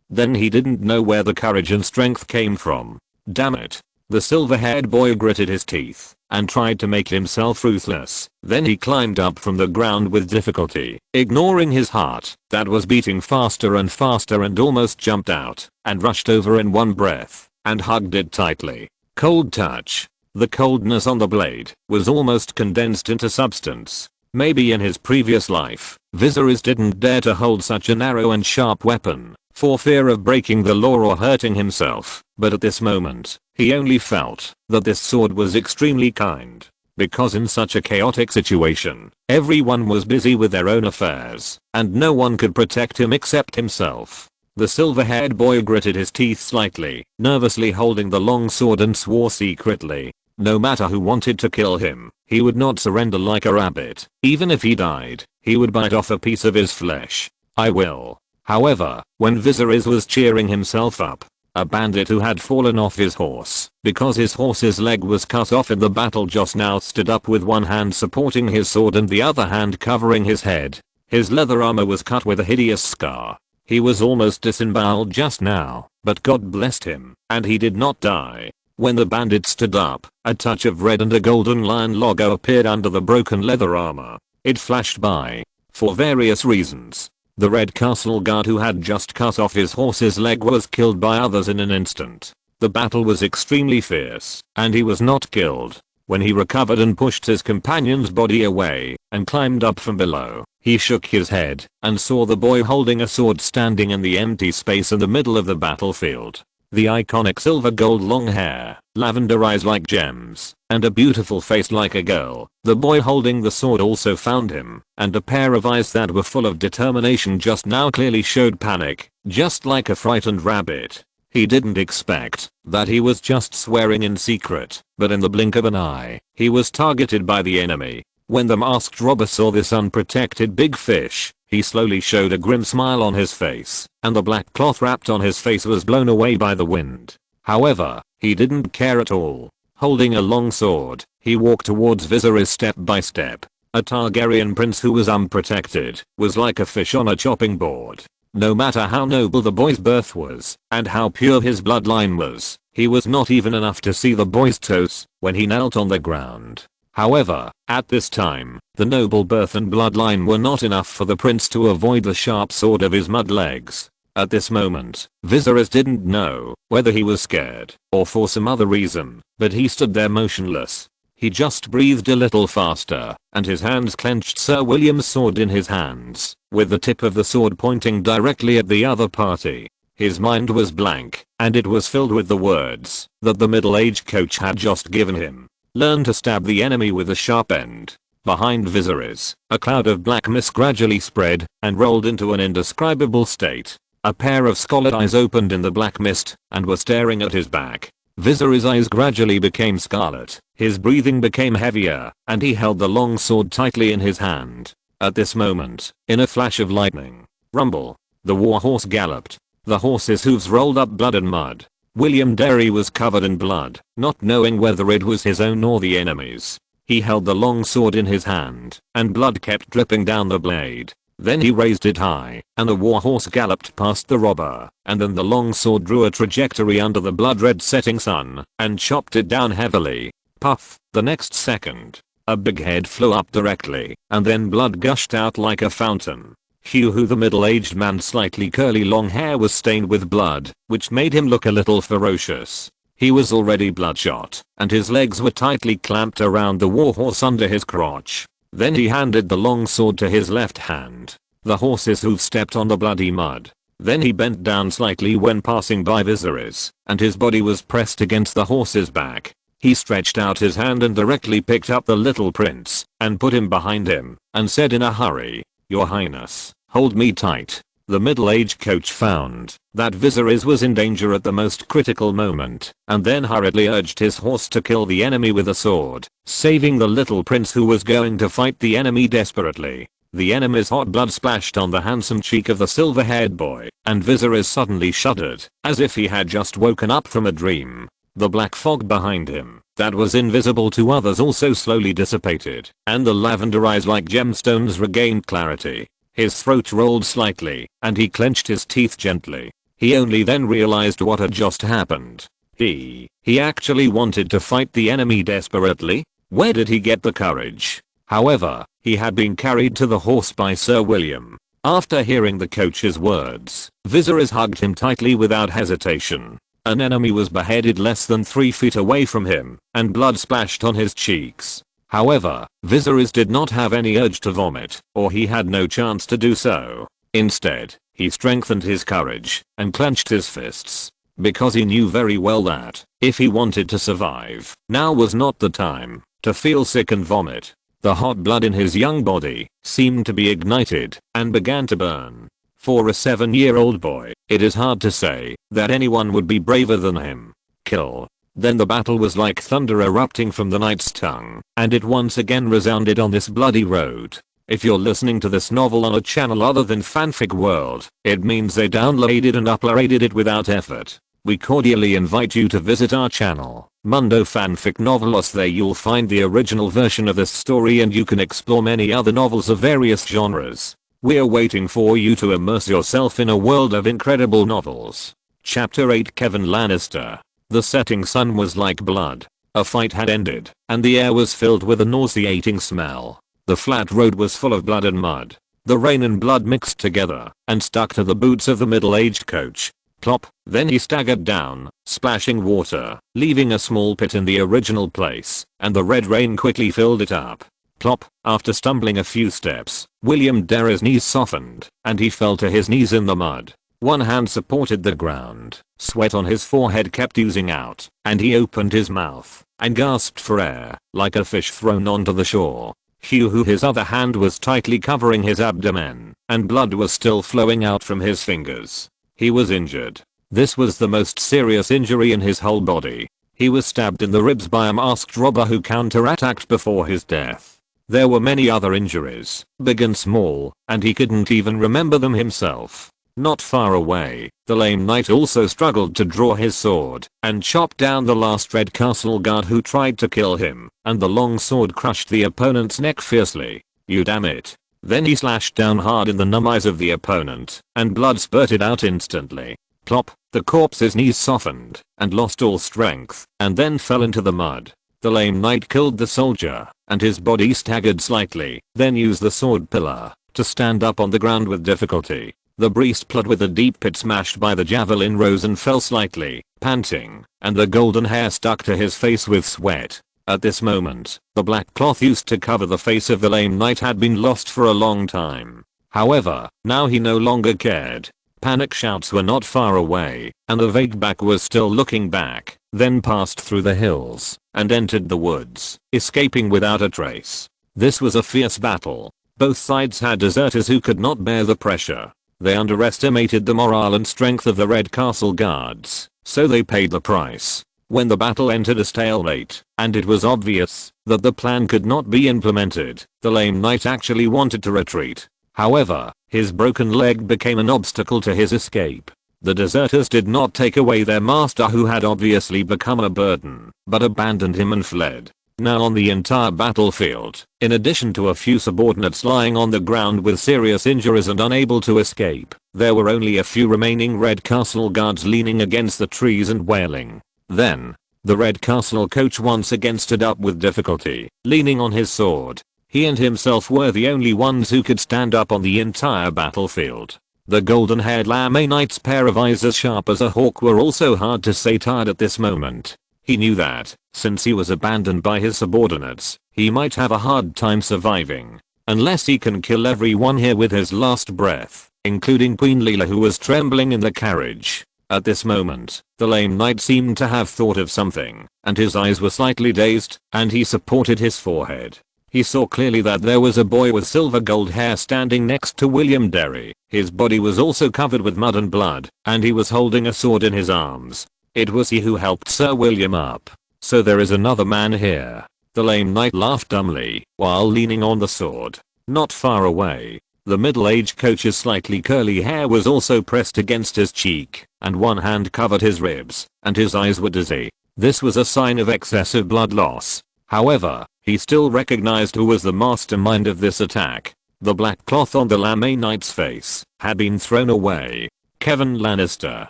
Then he didn't know where the courage and strength came from. Damn it. The silver-haired boy gritted his teeth and tried to make himself ruthless. Then he climbed up from the ground with difficulty, ignoring his heart that was beating faster and faster, and almost jumped out and rushed over in one breath and hugged it tightly. Cold touch. The coldness on the blade was almost condensed into substance. Maybe in his previous life, Viserys didn't dare to hold such a narrow and sharp weapon, for fear of breaking the law or hurting himself, but at this moment, he only felt that this sword was extremely kind. Because in such a chaotic situation, everyone was busy with their own affairs, and no one could protect him except himself. The silver-haired boy gritted his teeth slightly, nervously holding the long sword, and swore secretly. No matter who wanted to kill him, he would not surrender like a rabbit. Even if he died, he would bite off a piece of his flesh. I will. However, when Viserys was cheering himself up, a bandit who had fallen off his horse because his horse's leg was cut off in the battle just now stood up with one hand supporting his sword and the other hand covering his head. His leather armor was cut with a hideous scar. He was almost disemboweled just now, but God blessed him, and he did not die. When the bandit stood up, a touch of red and a golden lion logo appeared under the broken leather armor. It flashed by. For various reasons, the red castle guard who had just cut off his horse's leg was killed by others in an instant. The battle was extremely fierce, and he was not killed. When he recovered and pushed his companion's body away and climbed up from below, he shook his head and saw the boy holding a sword standing in the empty space in the middle of the battlefield. The iconic silver gold long hair, lavender eyes like gems, and a beautiful face like a girl. The boy holding the sword also found him, and a pair of eyes that were full of determination just now clearly showed panic, just like a frightened rabbit. He didn't expect that he was just swearing in secret, but in the blink of an eye, he was targeted by the enemy. When the masked robber saw this unprotected big fish, he slowly showed a grim smile on his face, and the black cloth wrapped on his face was blown away by the wind. However, he didn't care at all. Holding a long sword, he walked towards Viserys step by step. A Targaryen prince who was unprotected was like a fish on a chopping board. No matter how noble the boy's birth was, and how pure his bloodline was, he was not even enough to see the boy's toes when he knelt on the ground. However, at this time, the noble birth and bloodline were not enough for the prince to avoid the sharp sword of his mud legs. At this moment, Viserys didn't know whether he was scared or for some other reason, but he stood there motionless. He just breathed a little faster, and his hands clenched Sir William's sword in his hands, with the tip of the sword pointing directly at the other party. His mind was blank, and it was filled with the words that the middle-aged coach had just given him. Learn to stab the enemy with a sharp end. Behind Viserys, a cloud of black mist gradually spread and rolled into an indescribable state. A pair of scarlet eyes opened in the black mist and were staring at his back. Viserys' eyes gradually became scarlet, his breathing became heavier, and he held the long sword tightly in his hand. At this moment, in a flash of lightning, rumble, the warhorse galloped. The horse's hooves rolled up blood and mud. William Derry was covered in blood, not knowing whether it was his own or the enemy's. He held the long sword in his hand, and blood kept dripping down the blade. Then he raised it high, and the warhorse galloped past the robber, and then the long sword drew a trajectory under the blood-red setting sun, and chopped it down heavily. Puff, the next second, a big head flew up directly, and then blood gushed out like a fountain. Hugh, the middle-aged man's slightly curly long hair was stained with blood, which made him look a little ferocious. He was already bloodshot, and his legs were tightly clamped around the warhorse under his crotch. Then he handed the long sword to his left hand. The horse's hooves stepped on the bloody mud. Then he bent down slightly when passing by Viserys, and his body was pressed against the horse's back. He stretched out his hand and directly picked up the little prince, and put him behind him, and said in a hurry, "Your Highness, hold me tight." The middle-aged coach found that Viserys was in danger at the most critical moment, and then hurriedly urged his horse to kill the enemy with a sword, saving the little prince who was going to fight the enemy desperately. The enemy's hot blood splashed on the handsome cheek of the silver-haired boy, and Viserys suddenly shuddered, as if he had just woken up from a dream. The black fog behind him, that was invisible to others, also slowly dissipated, and the lavender eyes like gemstones regained clarity. His throat rolled slightly, and he clenched his teeth gently. He only then realized what had just happened. He actually wanted to fight the enemy desperately? Where did he get the courage? However, he had been carried to the horse by Sir William. After hearing the coach's words, Viserys hugged him tightly without hesitation. An enemy was beheaded less than 3 feet away from him, and blood splashed on his cheeks. However, Viserys did not have any urge to vomit, or he had no chance to do so. Instead, he strengthened his courage and clenched his fists, because he knew very well that, if he wanted to survive, now was not the time to feel sick and vomit. The hot blood in his young body seemed to be ignited and began to burn. For a 7-year-old boy, it is hard to say that anyone would be braver than him. Kill. Then the battle was like thunder erupting from the knight's tongue, and it once again resounded on this bloody road. If you're listening to this novel on a channel other than Fanfic World, it means they downloaded and uploaded it without effort. We cordially invite you to visit our channel, Mundo Fanfic Novelos. There you'll find the original version of this story and you can explore many other novels of various genres. We're waiting for you to immerse yourself in a world of incredible novels. Chapter 8 Kevin Lannister. The setting sun was like blood. A fight had ended, and the air was filled with a nauseating smell. The flat road was full of blood and mud. The rain and blood mixed together and stuck to the boots of the middle-aged coach. Plop, then he staggered down, splashing water, leaving a small pit in the original place, and the red rain quickly filled it up. Plop, after stumbling a few steps, William Derry's knees softened, and he fell to his knees in the mud. One hand supported the ground, sweat on his forehead kept oozing out, and he opened his mouth and gasped for air, like a fish thrown onto the shore. His other hand was tightly covering his abdomen, and blood was still flowing out from his fingers. He was injured. This was the most serious injury in his whole body. He was stabbed in the ribs by a masked robber who counterattacked before his death. There were many other injuries, big and small, and he couldn't even remember them himself. Not far away, the lame knight also struggled to draw his sword and chop down the last red castle guard who tried to kill him, and the long sword crushed the opponent's neck fiercely. You damn it. Then he slashed down hard in the numb eyes of the opponent, and blood spurted out instantly. Plop, the corpse's knees softened and lost all strength, and then fell into the mud. The lame knight killed the soldier, and his body staggered slightly, then used the sword pillar to stand up on the ground with difficulty. The breastplate with the deep pit smashed by the javelin rose and fell slightly, panting, and the golden hair stuck to his face with sweat. At this moment, the black cloth used to cover the face of the lame knight had been lost for a long time. However, now he no longer cared. Panic shouts were not far away, and the vague back was still looking back, then passed through the hills, and entered the woods, escaping without a trace. This was a fierce battle. Both sides had deserters who could not bear the pressure. They underestimated the morale and strength of the Red Castle guards, so they paid the price. When the battle entered a stalemate, and it was obvious that the plan could not be implemented, the lame knight actually wanted to retreat. However, his broken leg became an obstacle to his escape. The deserters did not take away their master who had obviously become a burden, but abandoned him and fled. Now on the entire battlefield, in addition to a few subordinates lying on the ground with serious injuries and unable to escape, there were only a few remaining Red Castle guards leaning against the trees and wailing. Then, the Red Castle coach once again stood up with difficulty, leaning on his sword. He and himself were the only ones who could stand up on the entire battlefield. The golden-haired Lame Knight's pair of eyes as sharp as a hawk were also hard to say tired at this moment. He knew that, since he was abandoned by his subordinates, he might have a hard time surviving. Unless he can kill everyone here with his last breath, including Queen Leela who was trembling in the carriage. At this moment, the lame knight seemed to have thought of something, and his eyes were slightly dazed, and he supported his forehead. He saw clearly that there was a boy with silver gold hair standing next to William Derry. His body was also covered with mud and blood, and he was holding a sword in his arms. It was he who helped Sir William up. So there is another man here. The lame knight laughed dumbly, while leaning on the sword. Not far away, the middle-aged coach's slightly curly hair was also pressed against his cheek, and one hand covered his ribs, and his eyes were dizzy. This was a sign of excessive blood loss. However, he still recognized who was the mastermind of this attack. The black cloth on the Lame Knight's face had been thrown away. Kevin Lannister.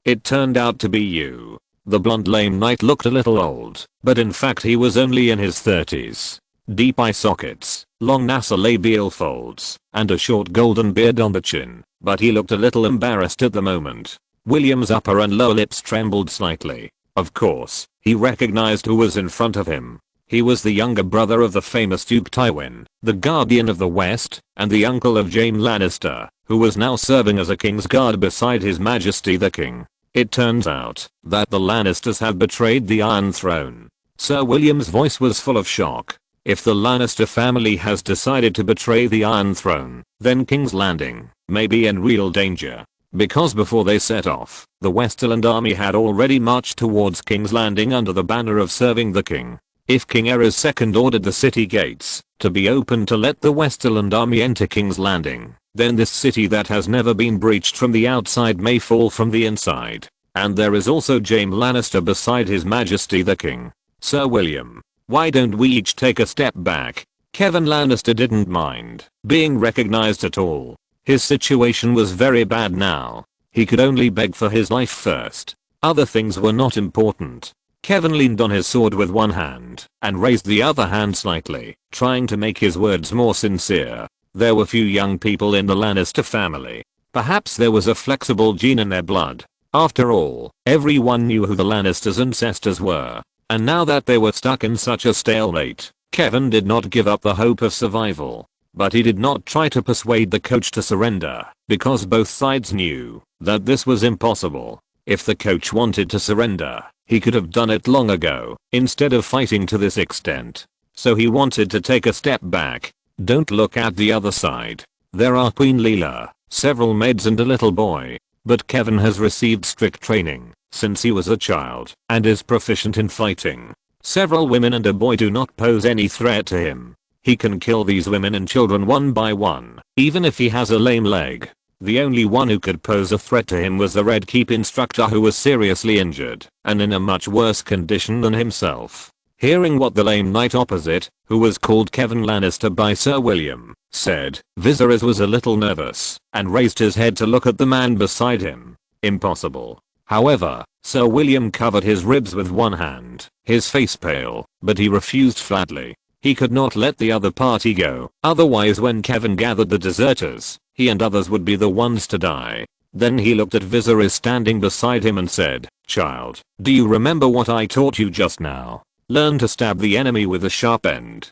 It turned out to be you. The blonde lame knight looked a little old, but in fact he was only in his 30s. Deep eye sockets, long nasolabial folds, and a short golden beard on the chin, but he looked a little embarrassed at the moment. William's upper and lower lips trembled slightly. Of course, he recognized who was in front of him. He was the younger brother of the famous Duke Tywin, the Guardian of the West, and the uncle of Jaime Lannister, who was now serving as a king's guard beside His Majesty the King. It turns out that the Lannisters had betrayed the Iron Throne. Sir William's voice was full of shock. If the Lannister family has decided to betray the Iron Throne, then King's Landing may be in real danger. Because before they set off, the Westerland army had already marched towards King's Landing under the banner of serving the king. If King Aerys II ordered the city gates to be open to let the Westerland army enter King's Landing, then this city that has never been breached from the outside may fall from the inside. And there is also Jaime Lannister beside His Majesty the King. Sir William, why don't we each take a step back? Kevin Lannister didn't mind being recognized at all. His situation was very bad now. He could only beg for his life first. Other things were not important. Kevin leaned on his sword with one hand and raised the other hand slightly, trying to make his words more sincere. There were few young people in the Lannister family. Perhaps there was a flexible gene in their blood. After all, everyone knew who the Lannisters' ancestors were. And now that they were stuck in such a stalemate, Kevin did not give up the hope of survival. But he did not try to persuade the coach to surrender, because both sides knew that this was impossible. If the coach wanted to surrender, he could have done it long ago, instead of fighting to this extent. So he wanted to take a step back. Don't look at the other side. There are Queen Leela, several maids and a little boy. But Kevin has received strict training since he was a child and is proficient in fighting. Several women and a boy do not pose any threat to him. He can kill these women and children one by one, even if he has a lame leg. The only one who could pose a threat to him was the Red Keep instructor, who was seriously injured and in a much worse condition than himself. Hearing what the lame knight opposite, who was called Kevin Lannister by Sir William, said, Viserys was a little nervous and raised his head to look at the man beside him. Impossible. However, Sir William covered his ribs with one hand, his face pale, but he refused flatly. He could not let the other party go, otherwise when Kevin gathered the deserters, he and others would be the ones to die. Then he looked at Viserys standing beside him and said, Child, do you remember what I taught you just now? Learn to stab the enemy with a sharp end.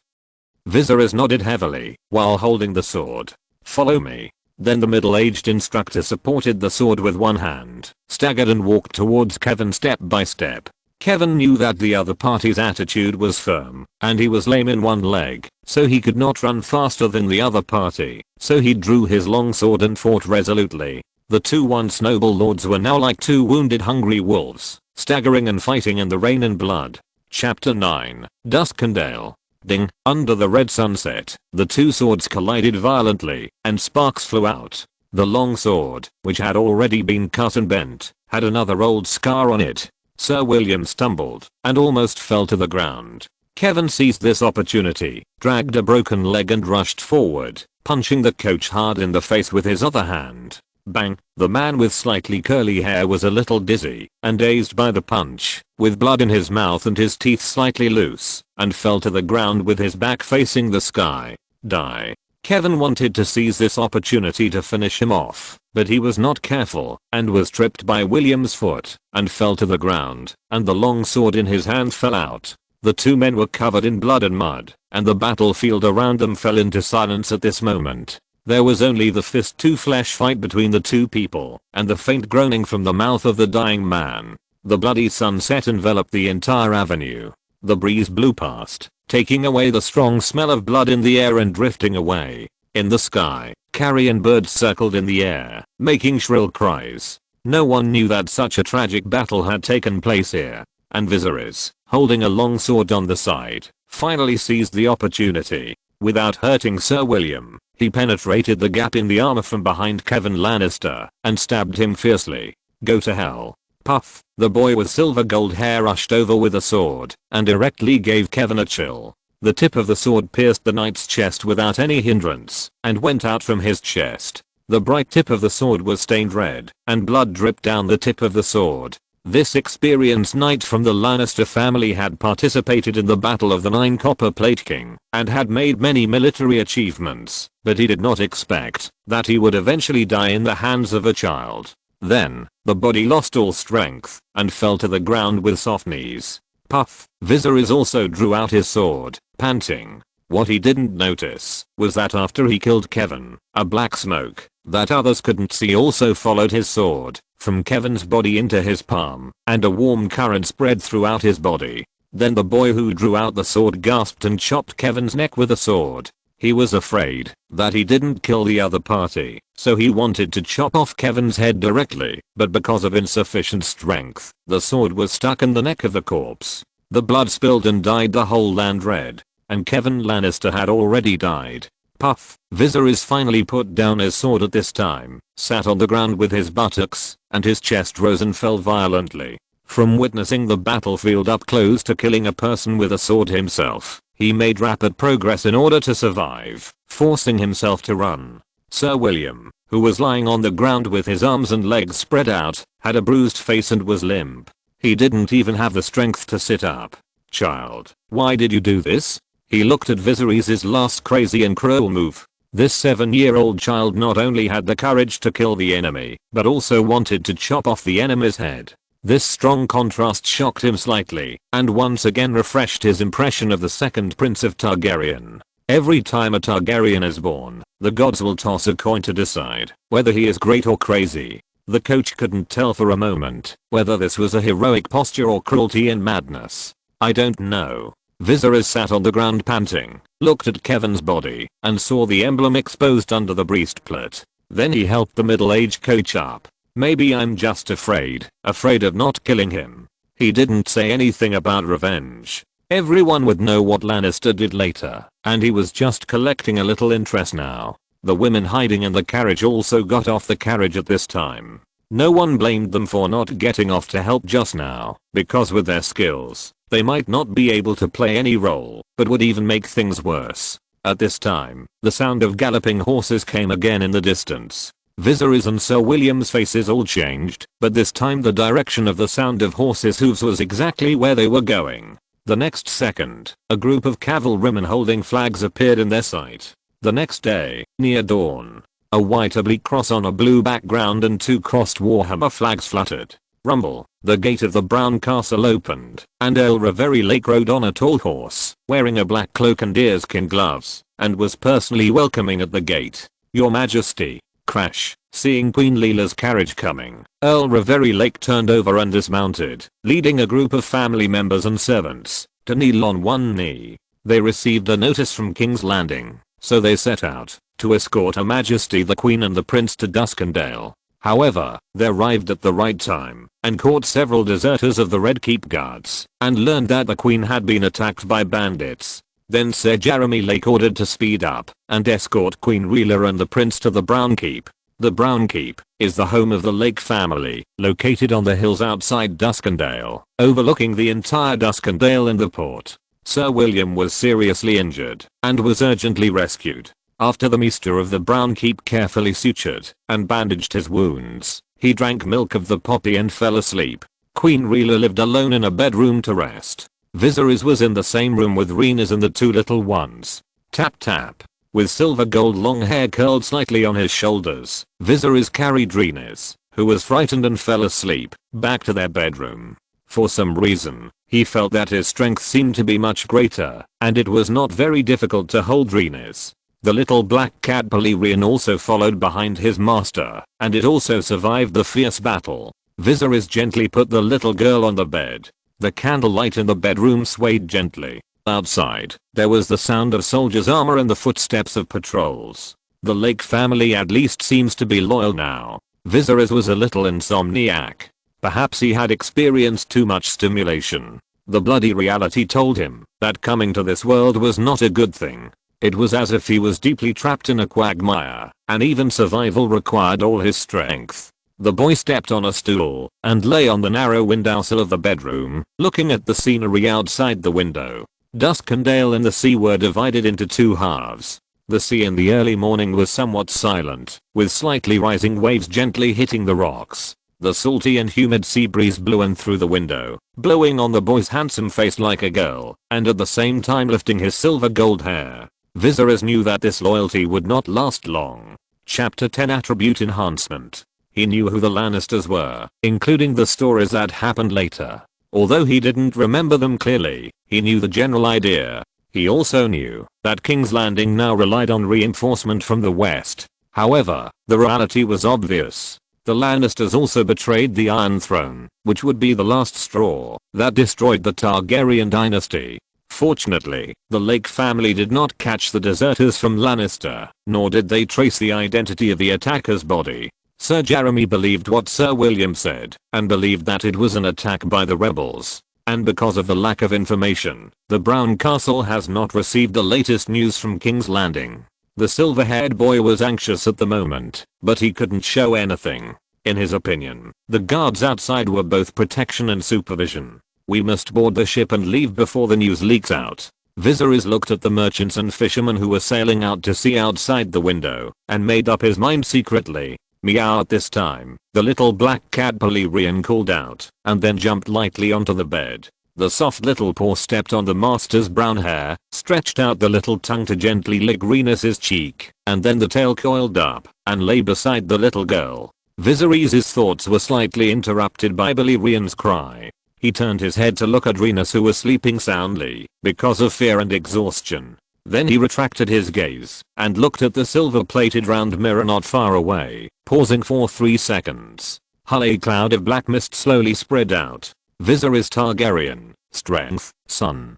Viserys nodded heavily while holding the sword. Follow me. Then the middle-aged instructor supported the sword with one hand, staggered and walked towards Kevin step by step. Kevin knew that the other party's attitude was firm, and he was lame in one leg, so he could not run faster than the other party, so he drew his long sword and fought resolutely. The two once noble lords were now like two wounded hungry wolves, staggering and fighting in the rain and blood. Chapter 9, Duskendale. Ding, under the red sunset, the two swords collided violently, and sparks flew out. The long sword, which had already been cut and bent, had another old scar on it. Sir William stumbled and almost fell to the ground. Kevin seized this opportunity, dragged a broken leg and rushed forward, punching the coach hard in the face with his other hand. Bang! The man with slightly curly hair was a little dizzy and dazed by the punch, with blood in his mouth and his teeth slightly loose, and fell to the ground with his back facing the sky. Die. Kevin wanted to seize this opportunity to finish him off, but he was not careful and was tripped by William's foot and fell to the ground, and the long sword in his hand fell out. The two men were covered in blood and mud, and the battlefield around them fell into silence at this moment. There was only the fist-to-flesh fight between the two people, and the faint groaning from the mouth of the dying man. The bloody sunset enveloped the entire avenue. The breeze blew past, taking away the strong smell of blood in the air and drifting away. In the sky, carrion birds circled in the air, making shrill cries. No one knew that such a tragic battle had taken place here, and Viserys, holding a long sword on the side, finally seized the opportunity. Without hurting Sir William, he penetrated the gap in the armor from behind Kevin Lannister and stabbed him fiercely. Go to hell. Puff. The boy with silver gold hair rushed over with a sword and directly gave Kevin a chill. The tip of the sword pierced the knight's chest without any hindrance and went out from his chest. The bright tip of the sword was stained red and blood dripped down the tip of the sword. This experienced knight from the Lannister family had participated in the Battle of the Nine Copper Plate King and had made many military achievements, but he did not expect that he would eventually die in the hands of a child. Then, the body lost all strength and fell to the ground with soft knees. Puff. Viserys also drew out his sword, panting. What he didn't notice was that after he killed Kevin, a black smoke that others couldn't see also followed his sword from Kevin's body into his palm, and a warm current spread throughout his body. Then the boy who drew out the sword gasped and chopped Kevin's neck with the sword. He was afraid that he didn't kill the other party, so he wanted to chop off Kevin's head directly, but because of insufficient strength, the sword was stuck in the neck of the corpse. The blood spilled and dyed the whole land red, and Kevin Lannister had already died. Puff. Viserys finally put down his sword at this time, sat on the ground with his buttocks, and his chest rose and fell violently. From witnessing the battlefield up close to killing a person with a sword himself, he made rapid progress in order to survive, forcing himself to run. Sir William, who was lying on the ground with his arms and legs spread out, had a bruised face and was limp. He didn't even have the strength to sit up. Child, why did you do this? He looked at Viserys' last crazy and cruel move. This 7-year-old child not only had the courage to kill the enemy, but also wanted to chop off the enemy's head. This strong contrast shocked him slightly, and once again refreshed his impression of the second Prince of Targaryen. Every time a Targaryen is born, the gods will toss a coin to decide whether he is great or crazy. The coach couldn't tell for a moment whether this was a heroic posture or cruelty and madness. I don't know. Viserys sat on the ground panting, looked at Kevin's body, and saw the emblem exposed under the breastplate. Then he helped the middle-aged coach up. Maybe I'm just afraid of not killing him. He didn't say anything about revenge. Everyone would know what Lannister did later, and he was just collecting a little interest now. The women hiding in the carriage also got off the carriage at this time. No one blamed them for not getting off to help just now, because with their skills, they might not be able to play any role, but would even make things worse. At this time, the sound of galloping horses came again in the distance. Viserys and Sir William's faces all changed, but this time the direction of the sound of horses' hooves was exactly where they were going. The next second, a group of cavalrymen holding flags appeared in their sight. The next day, near dawn, a white oblique cross on a blue background and 2 crossed Warhammer flags fluttered. Rumble. The gate of the Brown Castle opened, and Elra Very Lake rode on a tall horse, wearing a black cloak and deerskin gloves, and was personally welcoming at the gate. Your Majesty. Crash. Seeing Queen Leela's carriage coming, Elra Very Lake turned over and dismounted, leading a group of family members and servants to kneel on one knee. They received a notice from King's Landing, so they set out to escort Her Majesty the Queen and the Prince to Duskendale. However, they arrived at the right time and caught several deserters of the Red Keep guards and learned that the Queen had been attacked by bandits. Then Sir Jeremy Lake ordered to speed up and escort Queen Rhaella and the Prince to the Brown Keep. The Brown Keep is the home of the Lake family, located on the hills outside Duskendale, overlooking the entire Duskendale and the port. Sir William was seriously injured and was urgently rescued. After the maester of the Brown Keep carefully sutured and bandaged his wounds, he drank milk of the poppy and fell asleep. Queen Rhaella lived alone in a bedroom to rest. Viserys was in the same room with Rhaenys and the 2 little ones. Tap tap. With silver gold long hair curled slightly on his shoulders, Viserys carried Rhaenys, who was frightened and fell asleep, back to their bedroom. For some reason, he felt that his strength seemed to be much greater, and it was not very difficult to hold Rhaenys. The little black cat Balerion also followed behind his master, and it also survived the fierce battle. Viserys gently put the little girl on the bed. The candlelight in the bedroom swayed gently. Outside, there was the sound of soldiers' armor and the footsteps of patrols. The Lake family at least seems to be loyal now. Viserys was a little insomniac. Perhaps he had experienced too much stimulation. The bloody reality told him that coming to this world was not a good thing. It was as if he was deeply trapped in a quagmire, and even survival required all his strength. The boy stepped on a stool and lay on the narrow windowsill of the bedroom, looking at the scenery outside the window. Duskendale and the sea were divided into 2 halves. The sea in the early morning was somewhat silent, with slightly rising waves gently hitting the rocks. The salty and humid sea breeze blew in through the window, blowing on the boy's handsome face like a girl, and at the same time lifting his silver gold hair. Viserys knew that this loyalty would not last long. Chapter 10 Attribute Enhancement. He knew who the Lannisters were, including the stories that happened later. Although he didn't remember them clearly, he knew the general idea. He also knew that King's Landing now relied on reinforcement from the west. However, the reality was obvious. The Lannisters also betrayed the Iron Throne, which would be the last straw that destroyed the Targaryen dynasty. Fortunately, the Lake family did not catch the deserters from Lannister, nor did they trace the identity of the attacker's body. Sir Jeremy believed what Sir William said, and believed that it was an attack by the rebels. And because of the lack of information, the Brown Castle has not received the latest news from King's Landing. The silver-haired boy was anxious at the moment, but he couldn't show anything. In his opinion, the guards outside were both protection and supervision. We must board the ship and leave before the news leaks out. Viserys looked at the merchants and fishermen who were sailing out to sea outside the window, and made up his mind secretly. Meow. At this time, the little black cat Balerion called out, and then jumped lightly onto the bed. The soft little paw stepped on the master's brown hair, stretched out the little tongue to gently lick Rhaenys's cheek, and then the tail coiled up, and lay beside the little girl. Viserys' thoughts were slightly interrupted by Balerion's cry. He turned his head to look at Rhaenys, who was sleeping soundly, because of fear and exhaustion. Then he retracted his gaze, and looked at the silver-plated round mirror not far away, pausing for 3 seconds. A cloud of black mist slowly spread out. Viserys Targaryen, Strength, Sun.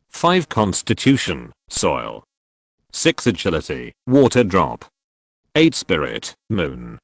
5 Constitution, Soil. 6 Agility, Water Drop. 8 Spirit, Moon.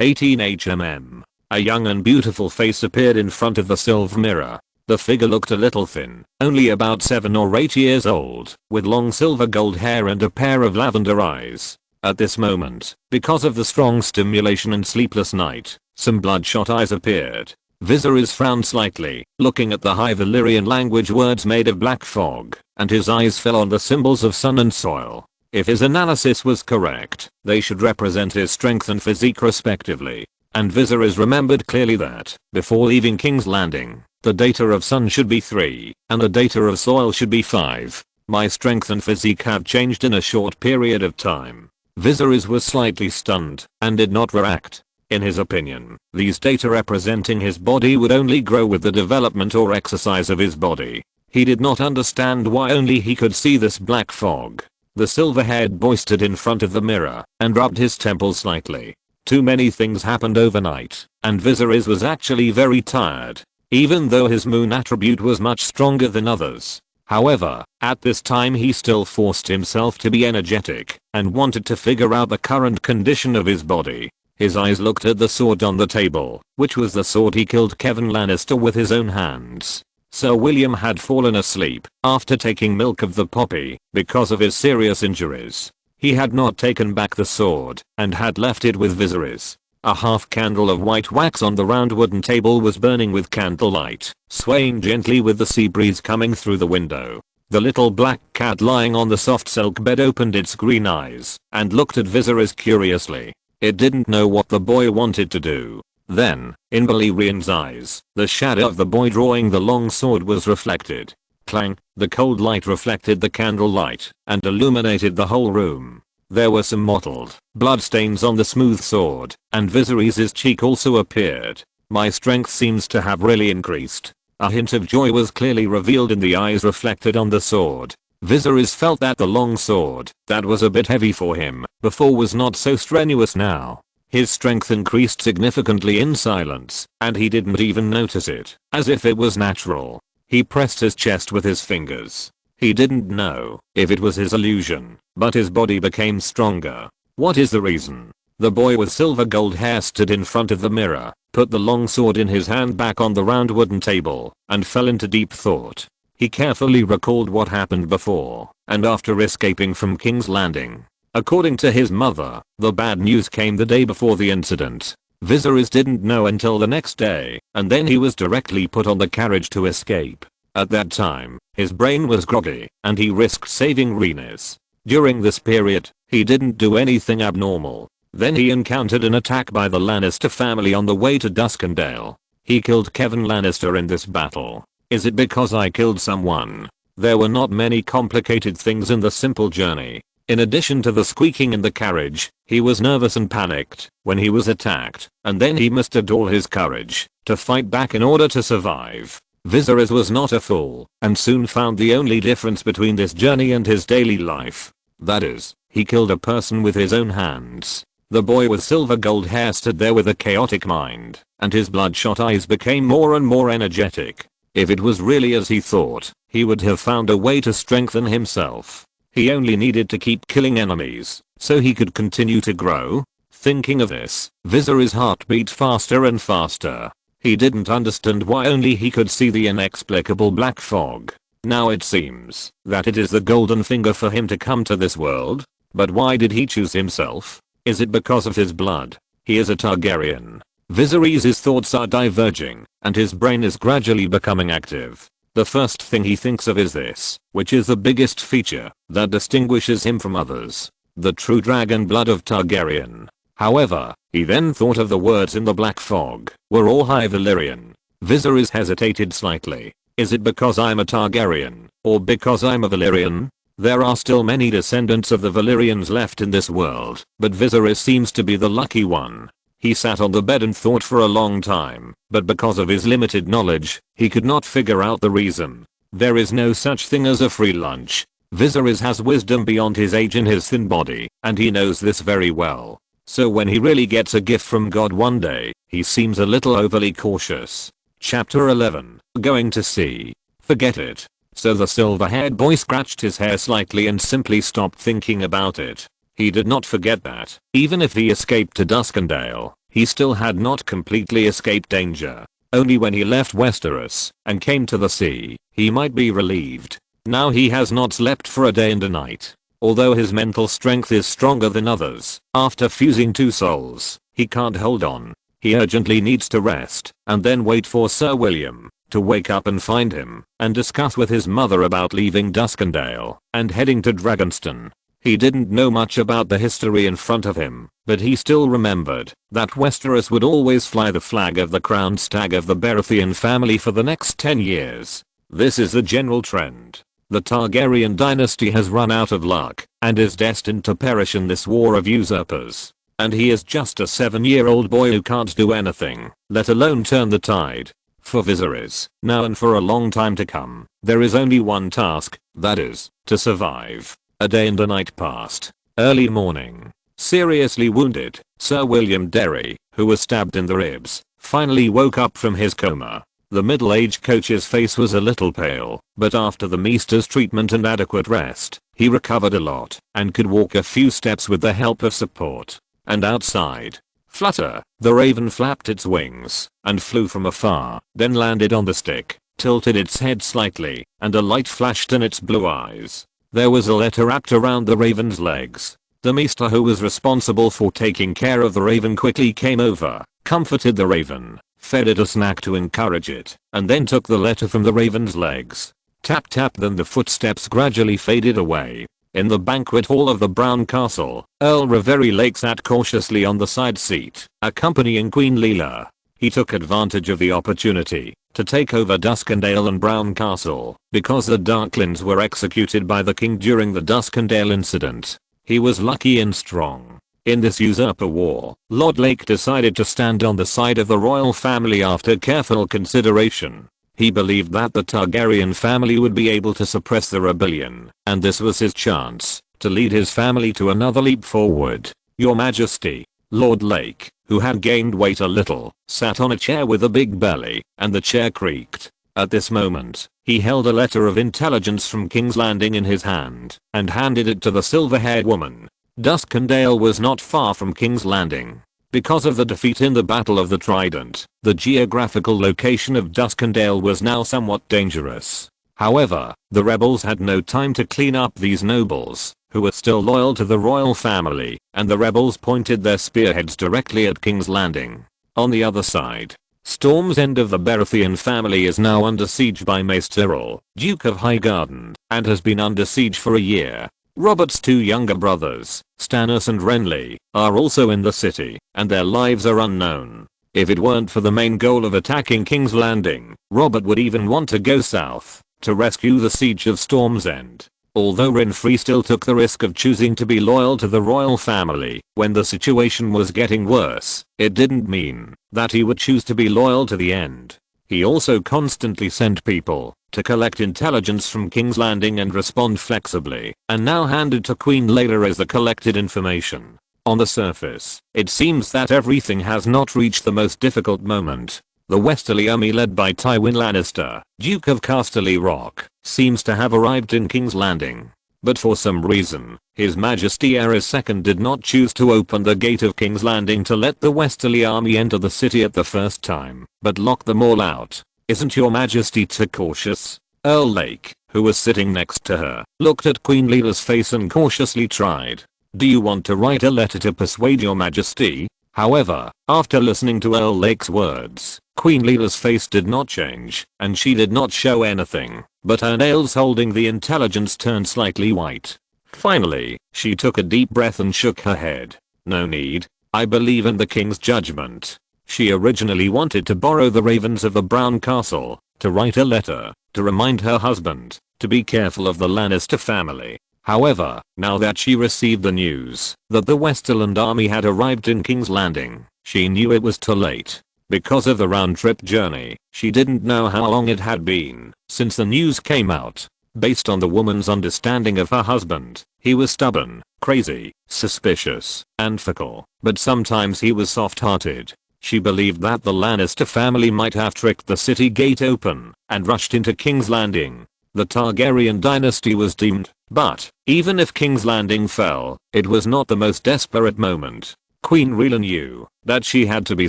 18 HMM. A young and beautiful face appeared in front of the silver mirror. The figure looked a little thin, only about 7 or 8 years old, with long silver gold hair and a pair of lavender eyes. At this moment, because of the strong stimulation and sleepless night, some bloodshot eyes appeared. Viserys frowned slightly, looking at the high Valyrian language words made of black fog, and his eyes fell on the symbols of sun and soil. If his analysis was correct, they should represent his strength and physique respectively. And Viserys remembered clearly that, before leaving King's Landing, the data of sun should be 3, and the data of soil should be 5. My strength and physique have changed in a short period of time. Viserys was slightly stunned, and did not react. In his opinion, these data representing his body would only grow with the development or exercise of his body. He did not understand why only he could see this black fog. The silver-haired boy stood in front of the mirror, and rubbed his temples slightly. Too many things happened overnight, and Viserys was actually very tired, even though his moon attribute was much stronger than others. However, at this time he still forced himself to be energetic, and wanted to figure out the current condition of his body. His eyes looked at the sword on the table, which was the sword he killed Kevan Lannister with his own hands. Sir William had fallen asleep after taking milk of the poppy because of his serious injuries. He had not taken back the sword and had left it with Viserys. A half candle of white wax on the round wooden table was burning with candlelight, swaying gently with the sea breeze coming through the window. The little black cat lying on the soft silk bed opened its green eyes and looked at Viserys curiously. It didn't know what the boy wanted to do. Then, in Balerion's eyes, the shadow of the boy drawing the long sword was reflected. Clang, the cold light reflected the candlelight and illuminated the whole room. There were some mottled bloodstains on the smooth sword, and Viserys' cheek also appeared. My strength seems to have really increased. A hint of joy was clearly revealed in the eyes reflected on the sword. Viserys felt that the long sword, that was a bit heavy for him, before was not so strenuous now. His strength increased significantly in silence, and he didn't even notice it, as if it was natural. He pressed his chest with his fingers. He didn't know if it was his illusion, but his body became stronger. What is the reason? The boy with silver gold hair stood in front of the mirror, put the long sword in his hand back on the round wooden table, and fell into deep thought. He carefully recalled what happened before and after escaping from King's Landing. According to his mother, the bad news came the day before the incident. Viserys didn't know until the next day, and then he was directly put on the carriage to escape. At that time, his brain was groggy, and he risked saving Rhaenys. During this period, he didn't do anything abnormal. Then he encountered an attack by the Lannister family on the way to Duskendale. He killed Kevan Lannister in this battle. Is it because I killed someone? There were not many complicated things in the simple journey. In addition to the squeaking in the carriage, he was nervous and panicked when he was attacked, and then he mustered all his courage to fight back in order to survive. Viserys was not a fool and soon found the only difference between this journey and his daily life. That is, he killed a person with his own hands. The boy with silver gold hair stood there with a chaotic mind, and his bloodshot eyes became more and more energetic. If it was really as he thought, he would have found a way to strengthen himself. He only needed to keep killing enemies, so he could continue to grow. Thinking of this, Viserys' heart beat faster and faster. He didn't understand why only he could see the inexplicable black fog. Now it seems that it is the golden finger for him to come to this world. But why did he choose himself? Is it because of his blood? He is a Targaryen. Viserys' thoughts are diverging, and his brain is gradually becoming active. The first thing he thinks of is this, which is the biggest feature that distinguishes him from others: the true dragon blood of Targaryen. However, he then thought of the words in the black fog, were all High Valyrian. Viserys hesitated slightly. Is it because I'm a Targaryen, or because I'm a Valyrian? There are still many descendants of the Valyrians left in this world, but Viserys seems to be the lucky one. He sat on the bed and thought for a long time, but because of his limited knowledge, he could not figure out the reason. There is no such thing as a free lunch. Viserys has wisdom beyond his age in his thin body, and he knows this very well. So when he really gets a gift from God one day, he seems a little overly cautious. Chapter 11. Going to sea. Forget it. So the silver-haired boy scratched his hair slightly and simply stopped thinking about it. He did not forget that, even if he escaped to Duskendale, he still had not completely escaped danger. Only when he left Westeros and came to the sea, he might be relieved. Now he has not slept for a day and a night. Although his mental strength is stronger than others, after fusing two souls, he can't hold on. He urgently needs to rest, and then wait for Sir William to wake up and find him, and discuss with his mother about leaving Duskendale and heading to Dragonstone. He didn't know much about the history in front of him, but he still remembered that Westeros would always fly the flag of the crowned stag of the Baratheon family for the next 10 years. This is the general trend. The Targaryen dynasty has run out of luck and is destined to perish in this war of usurpers. And he is just a 7-year-old boy who can't do anything, let alone turn the tide. For Viserys, now and for a long time to come, there is only one task, that is, to survive. A day and a night passed. Early morning. Seriously wounded, Sir William Derry, who was stabbed in the ribs, finally woke up from his coma. The middle-aged coach's face was a little pale, but after the Maester's treatment and adequate rest, he recovered a lot and could walk a few steps with the help of support. And outside, Flutter, the raven flapped its wings and flew from afar, then landed on the stick, tilted its head slightly, and a light flashed in its blue eyes. There was a letter wrapped around the raven's legs. The Maester, who was responsible for taking care of the raven, quickly came over, comforted the raven, fed it a snack to encourage it, and then took the letter from the raven's legs. Tap tap, then the footsteps gradually faded away. In the banquet hall of the Brown Castle, Earl Reverie Lake sat cautiously on the side seat, accompanying Queen Leela. He took advantage of the opportunity to take over Duskendale and Brown Castle, because the Darklings were executed by the king during the Duskendale incident. He was lucky and strong. In this usurper war, Lord Lake decided to stand on the side of the royal family after careful consideration. He believed that the Targaryen family would be able to suppress the rebellion, and this was his chance to lead his family to another leap forward. Your Majesty. Lord Lake, who had gained weight a little, sat on a chair with a big belly, and the chair creaked. At this moment, he held a letter of intelligence from King's Landing in his hand, and handed it to the silver-haired woman. Duskendale was not far from King's Landing. Because of the defeat in the Battle of the Trident, the geographical location of Duskendale was now somewhat dangerous. However, the rebels had no time to clean up these nobles, who were still loyal to the royal family, and the rebels pointed their spearheads directly at King's Landing. On the other side, Storm's End of the Baratheon family is now under siege by Maester Tyrell, Duke of Highgarden, and has been under siege for a year. Robert's two younger brothers, Stannis and Renly, are also in the city, and their lives are unknown. If it weren't for the main goal of attacking King's Landing, Robert would even want to go south to rescue the siege of Storm's End. Although Renfrey still took the risk of choosing to be loyal to the royal family when the situation was getting worse, it didn't mean that he would choose to be loyal to the end. He also constantly sent people to collect intelligence from King's Landing and respond flexibly, and now handed to Queen Layla as the collected information. On the surface, it seems that everything has not reached the most difficult moment. The Westerly army led by Tywin Lannister, Duke of Casterly Rock, seems to have arrived in King's Landing. But for some reason, His Majesty Aerys II did not choose to open the gate of King's Landing to let the Westerly army enter the city at the first time, but lock them all out. Isn't your Majesty too cautious? Earl Lake, who was sitting next to her, looked at Queen Leela's face and cautiously tried. Do you want to write a letter to persuade your Majesty? However, after listening to Earl Lake's words, Queen Leela's face did not change, and she did not show anything, but her nails holding the intelligence turned slightly white. Finally, she took a deep breath and shook her head. No need. I believe in the king's judgment. She originally wanted to borrow the ravens of the Brown Castle, to write a letter, to remind her husband, to be careful of the Lannister family. However, now that she received the news that the Westerland army had arrived in King's Landing, she knew it was too late. Because of the round-trip journey, she didn't know how long it had been since the news came out. Based on the woman's understanding of her husband, he was stubborn, crazy, suspicious, and fickle, but sometimes he was soft-hearted. She believed that the Lannister family might have tricked the city gate open and rushed into King's Landing. The Targaryen dynasty was doomed, but even if King's Landing fell, it was not the most desperate moment. Queen Rhaella knew that she had to be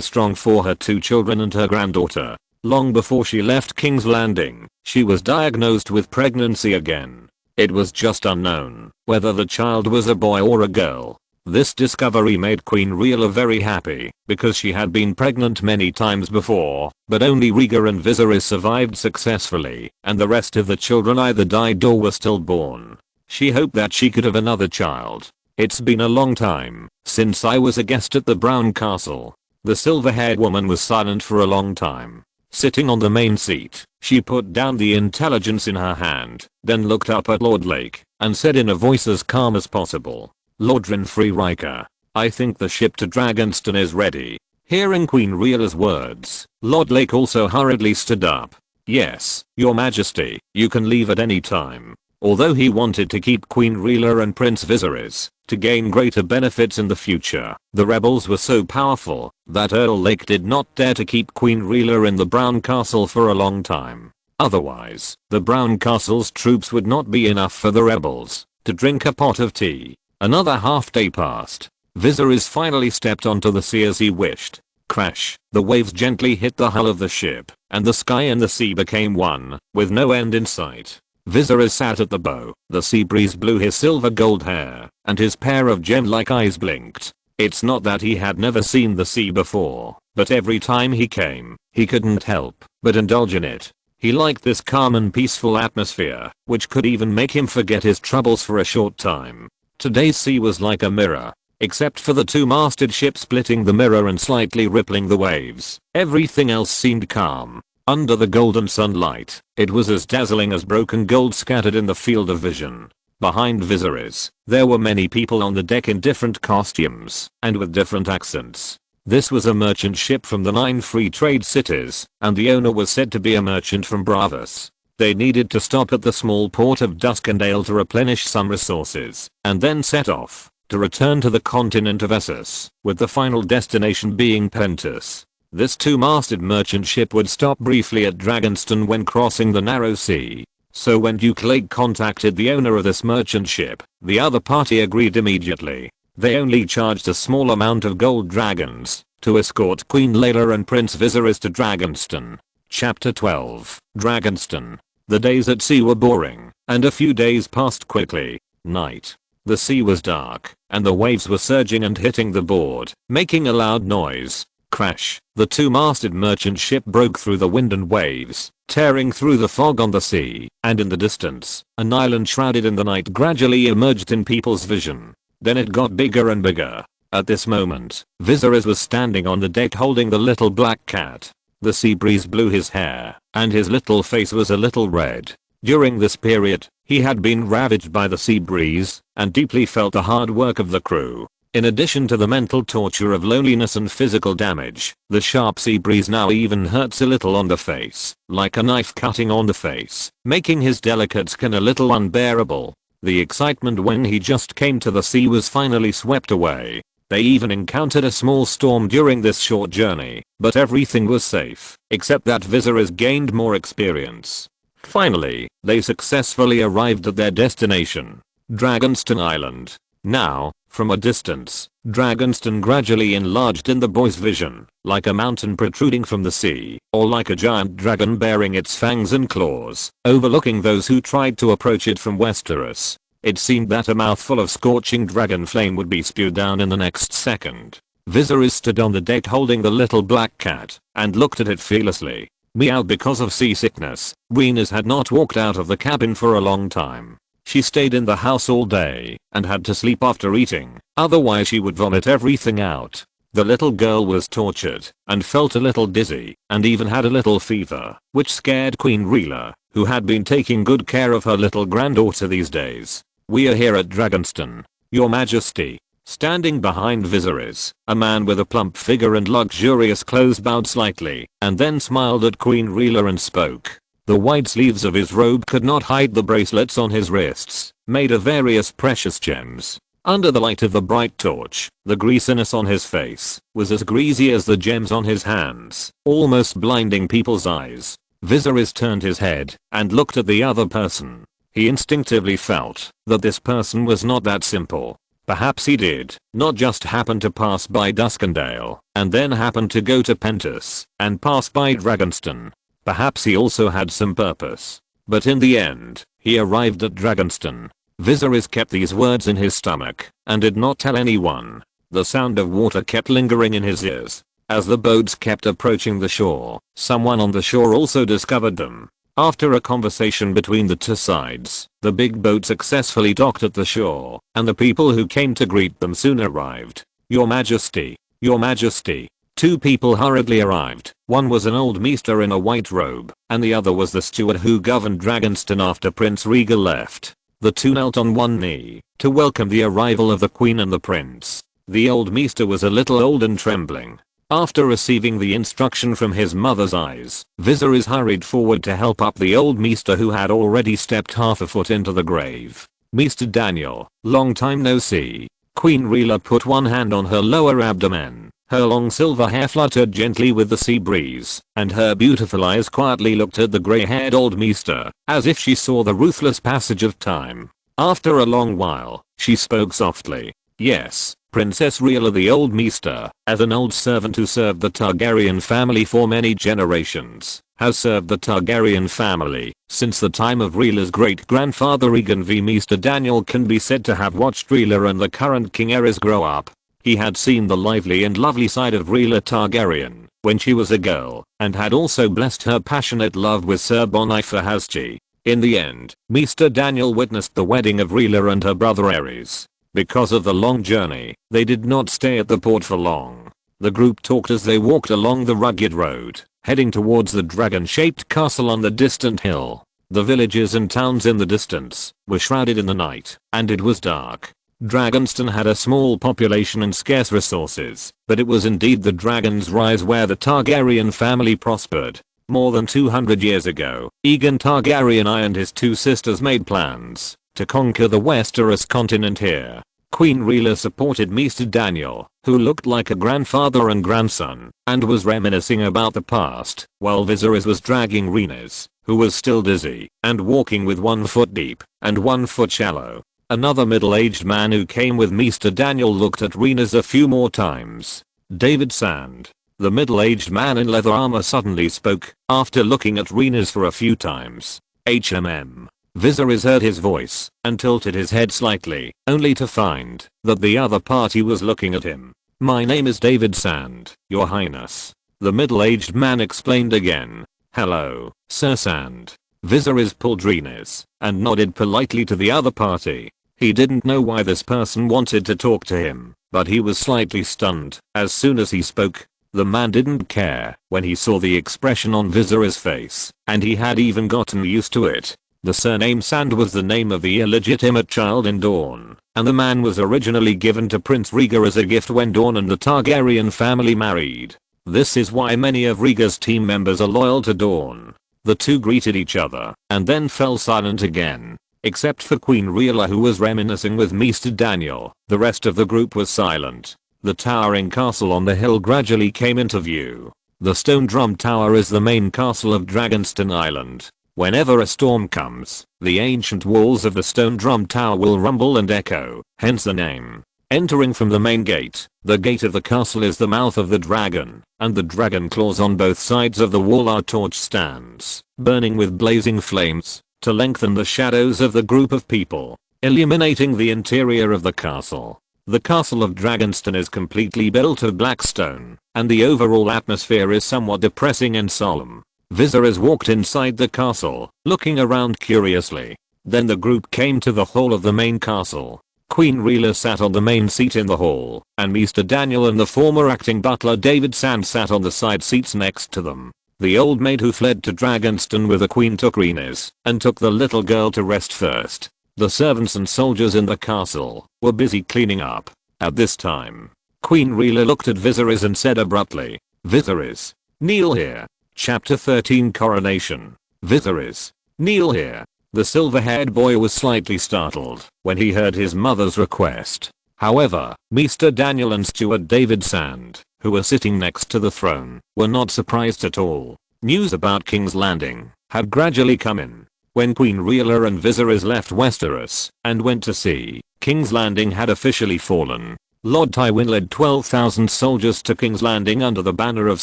strong for her 2 children and her granddaughter. Long before she left King's Landing, she was diagnosed with pregnancy again. It was just unknown whether the child was a boy or a girl. This discovery made Queen Rhaella very happy, because she had been pregnant many times before, but only Rhaegar and Viserys survived successfully, and the rest of the children either died or were stillborn. She hoped that she could have another child. It's been a long time since I was a guest at the Brown Castle. The silver-haired woman was silent for a long time. Sitting on the main seat, she put down the intelligence in her hand, then looked up at Lord Lake, and said in a voice as calm as possible, Lord Renfrey Riker, I think the ship to Dragonstone is ready. Hearing Queen Rhaella's words, Lord Lake also hurriedly stood up. Yes, your Majesty, you can leave at any time. Although he wanted to keep Queen Rhaella and Prince Viserys to gain greater benefits in the future, the rebels were so powerful that Earl Lake did not dare to keep Queen Rhaella in the Brown Castle for a long time. Otherwise, the Brown Castle's troops would not be enough for the rebels to drink a pot of tea. Another half day passed. Viserys finally stepped onto the sea as he wished. Crash, the waves gently hit the hull of the ship, and the sky and the sea became one, with no end in sight. Viserys sat at the bow, the sea breeze blew his silver gold hair, and his pair of gem-like eyes blinked. It's not that he had never seen the sea before, but every time he came, he couldn't help but indulge in it. He liked this calm and peaceful atmosphere, which could even make him forget his troubles for a short time. Today's sea was like a mirror. Except for the 2-masted ship splitting the mirror and slightly rippling the waves, everything else seemed calm. Under the golden sunlight, it was as dazzling as broken gold scattered in the field of vision. Behind Viserys, there were many people on the deck in different costumes and with different accents. This was a merchant ship from the 9 free trade cities, and the owner was said to be a merchant from Bravos. They needed to stop at the small port of Duskendale to replenish some resources, and then set off to return to the continent of Essos, with the final destination being Pentos. This 2-masted merchant ship would stop briefly at Dragonstone when crossing the narrow sea. So when Duke Lake contacted the owner of this merchant ship, the other party agreed immediately. They only charged a small amount of gold dragons to escort Queen Layla and Prince Viserys to Dragonstone. Chapter 12, Dragonstone. The days at sea were boring, and a few days passed quickly. Night. The sea was dark, and the waves were surging and hitting the board, making a loud noise. Crash. The 2-masted merchant ship broke through the wind and waves, tearing through the fog on the sea, and in the distance, an island shrouded in the night gradually emerged in people's vision. Then it got bigger and bigger. At this moment, Viserys was standing on the deck holding the little black cat. The sea breeze blew his hair, and his little face was a little red. During this period, He had been ravaged by the sea breeze and deeply felt the hard work of the crew. In addition to the mental torture of loneliness and physical damage, the sharp sea breeze now even hurts a little on the face, like a knife cutting on the face, making his delicate skin a little unbearable. The excitement when he just came to the sea was finally swept away. They even encountered a small storm during this short journey, but everything was safe, except that Viserys gained more experience. Finally, they successfully arrived at their destination, Dragonstone Island. Now, from a distance, Dragonstone gradually enlarged in the boy's vision, like a mountain protruding from the sea, or like a giant dragon bearing its fangs and claws, overlooking those who tried to approach it from Westeros. It seemed that a mouthful of scorching dragon flame would be spewed down in the next second. Viserys stood on the deck holding the little black cat, and looked at it fearlessly. Meow. Because of seasickness, Rhaenys had not walked out of the cabin for a long time. She stayed in the house all day and had to sleep after eating, otherwise she would vomit everything out. The little girl was tortured and felt a little dizzy and even had a little fever, which scared Queen Rhaela, who had been taking good care of her little granddaughter these days. "We are here at Dragonstone, Your Majesty." Standing behind Viserys, a man with a plump figure and luxurious clothes bowed slightly and then smiled at Queen Rhaela and spoke. The wide sleeves of his robe could not hide the bracelets on his wrists, made of various precious gems. Under the light of the bright torch, the greasiness on his face was as greasy as the gems on his hands, almost blinding people's eyes. Viserys turned his head and looked at the other person. He instinctively felt that this person was not that simple. Perhaps he did not just happen to pass by Duskendale and then happen to go to Pentos and pass by Dragonstone. Perhaps he also had some purpose. But in the end, he arrived at Dragonstone. Viserys kept these words in his stomach and did not tell anyone. The sound of water kept lingering in his ears. As the boats kept approaching the shore, someone on the shore also discovered them. After a conversation between the two sides, the big boat successfully docked at the shore, and the people who came to greet them soon arrived. "Your Majesty, Your Majesty." Two people hurriedly arrived. One was an old maester in a white robe, and the other was the steward who governed Dragonstone after Prince Rhaegal left. The two knelt on one knee to welcome the arrival of the queen and the prince. The old maester was a little old and trembling. After receiving the instruction from his mother's eyes, Viserys hurried forward to help up the old maester who had already stepped half a foot into the grave. "Maester Daniel, long time no see." Queen Rhaela put one hand on her lower abdomen. Her long silver hair fluttered gently with the sea breeze, and her beautiful eyes quietly looked at the grey-haired old maester, as if she saw the ruthless passage of time. After a long while, she spoke softly. "Yes, Princess Rhaela." The old maester, as an old servant who served the Targaryen family for many generations, has served the Targaryen family since the time of Rhaela's great-grandfather Aegon V. Maester Daniel can be said to have watched Rhaela and the current King Aerys grow up. He had seen the lively and lovely side of Rhaela Targaryen when she was a girl, and had also blessed her passionate love with Sir Boniface Hasji. In the end, Maester Daniel witnessed the wedding of Rhaela and her brother Aerys. Because of the long journey, they did not stay at the port for long. The group talked as they walked along the rugged road, heading towards the dragon-shaped castle on the distant hill. The villages and towns in the distance were shrouded in the night, and it was dark. Dragonstone had a small population and scarce resources, but it was indeed the Dragon's Rise where the Targaryen family prospered. More than 200 years ago, Aegon Targaryen I and his two sisters made plans to conquer the Westeros continent here. Queen Rhaela supported Maester Daniel, who looked like a grandfather and grandson, and was reminiscing about the past, while Viserys was dragging Rhaenys, who was still dizzy, and walking with 1 foot deep and 1 foot shallow. Another middle-aged man who came with Maester Daniel looked at Rhaenys a few more times. David Sand. The middle-aged man in leather armor suddenly spoke, after looking at Rhaenys for a few times. "HMM. Viserys heard his voice and tilted his head slightly, only to find that the other party was looking at him. "My name is David Sand, Your Highness." The middle-aged man explained again. "Hello, Sir Sand." Viserys pulled Rhaenys and nodded politely to the other party. He didn't know why this person wanted to talk to him, but he was slightly stunned as soon as he spoke. The man didn't care when he saw the expression on Viserys' face, and he had even gotten used to it. The surname Sand was the name of the illegitimate child in Dawn, and the man was originally given to Prince Rhaegar as a gift when Dawn and the Targaryen family married. This is why many of Rhaegar's team members are loyal to Dawn. The two greeted each other and then fell silent again. Except for Queen Rhaegar, who was reminiscing with Mr. Daniel, the rest of the group was silent. The towering castle on the hill gradually came into view. The Stone Drum Tower is the main castle of Dragonstone Island. Whenever a storm comes, the ancient walls of the Stone Drum Tower will rumble and echo, hence the name. Entering from the main gate, the gate of the castle is the mouth of the dragon, and the dragon claws on both sides of the wall are torch stands, burning with blazing flames, to lengthen the shadows of the group of people, illuminating the interior of the castle. The castle of Dragonstone is completely built of black stone, and the overall atmosphere is somewhat depressing and solemn. Visitors walked inside the castle, looking around curiously. Then the group came to the hall of the main castle. Queen Rhaegar sat on the main seat in the hall, and Mr. Daniel and the former acting butler David Sand sat on the side seats next to them. The old maid who fled to Dragonstone with the queen took Rhaenys, and took the little girl to rest first. The servants and soldiers in the castle were busy cleaning up. At this time, Queen Rhaegar looked at Viserys and said abruptly, "Viserys, kneel here." Chapter 13 Coronation. Viserys, kneel here. The silver-haired boy was slightly startled when he heard his mother's request. However, Mr. Daniel and Steward David Sand, who were sitting next to the throne, were not surprised at all. News about King's Landing had gradually come in. When Queen Rhaegar and Viserys left Westeros and went to sea, King's Landing had officially fallen. Lord Tywin led 12,000 soldiers to King's Landing under the banner of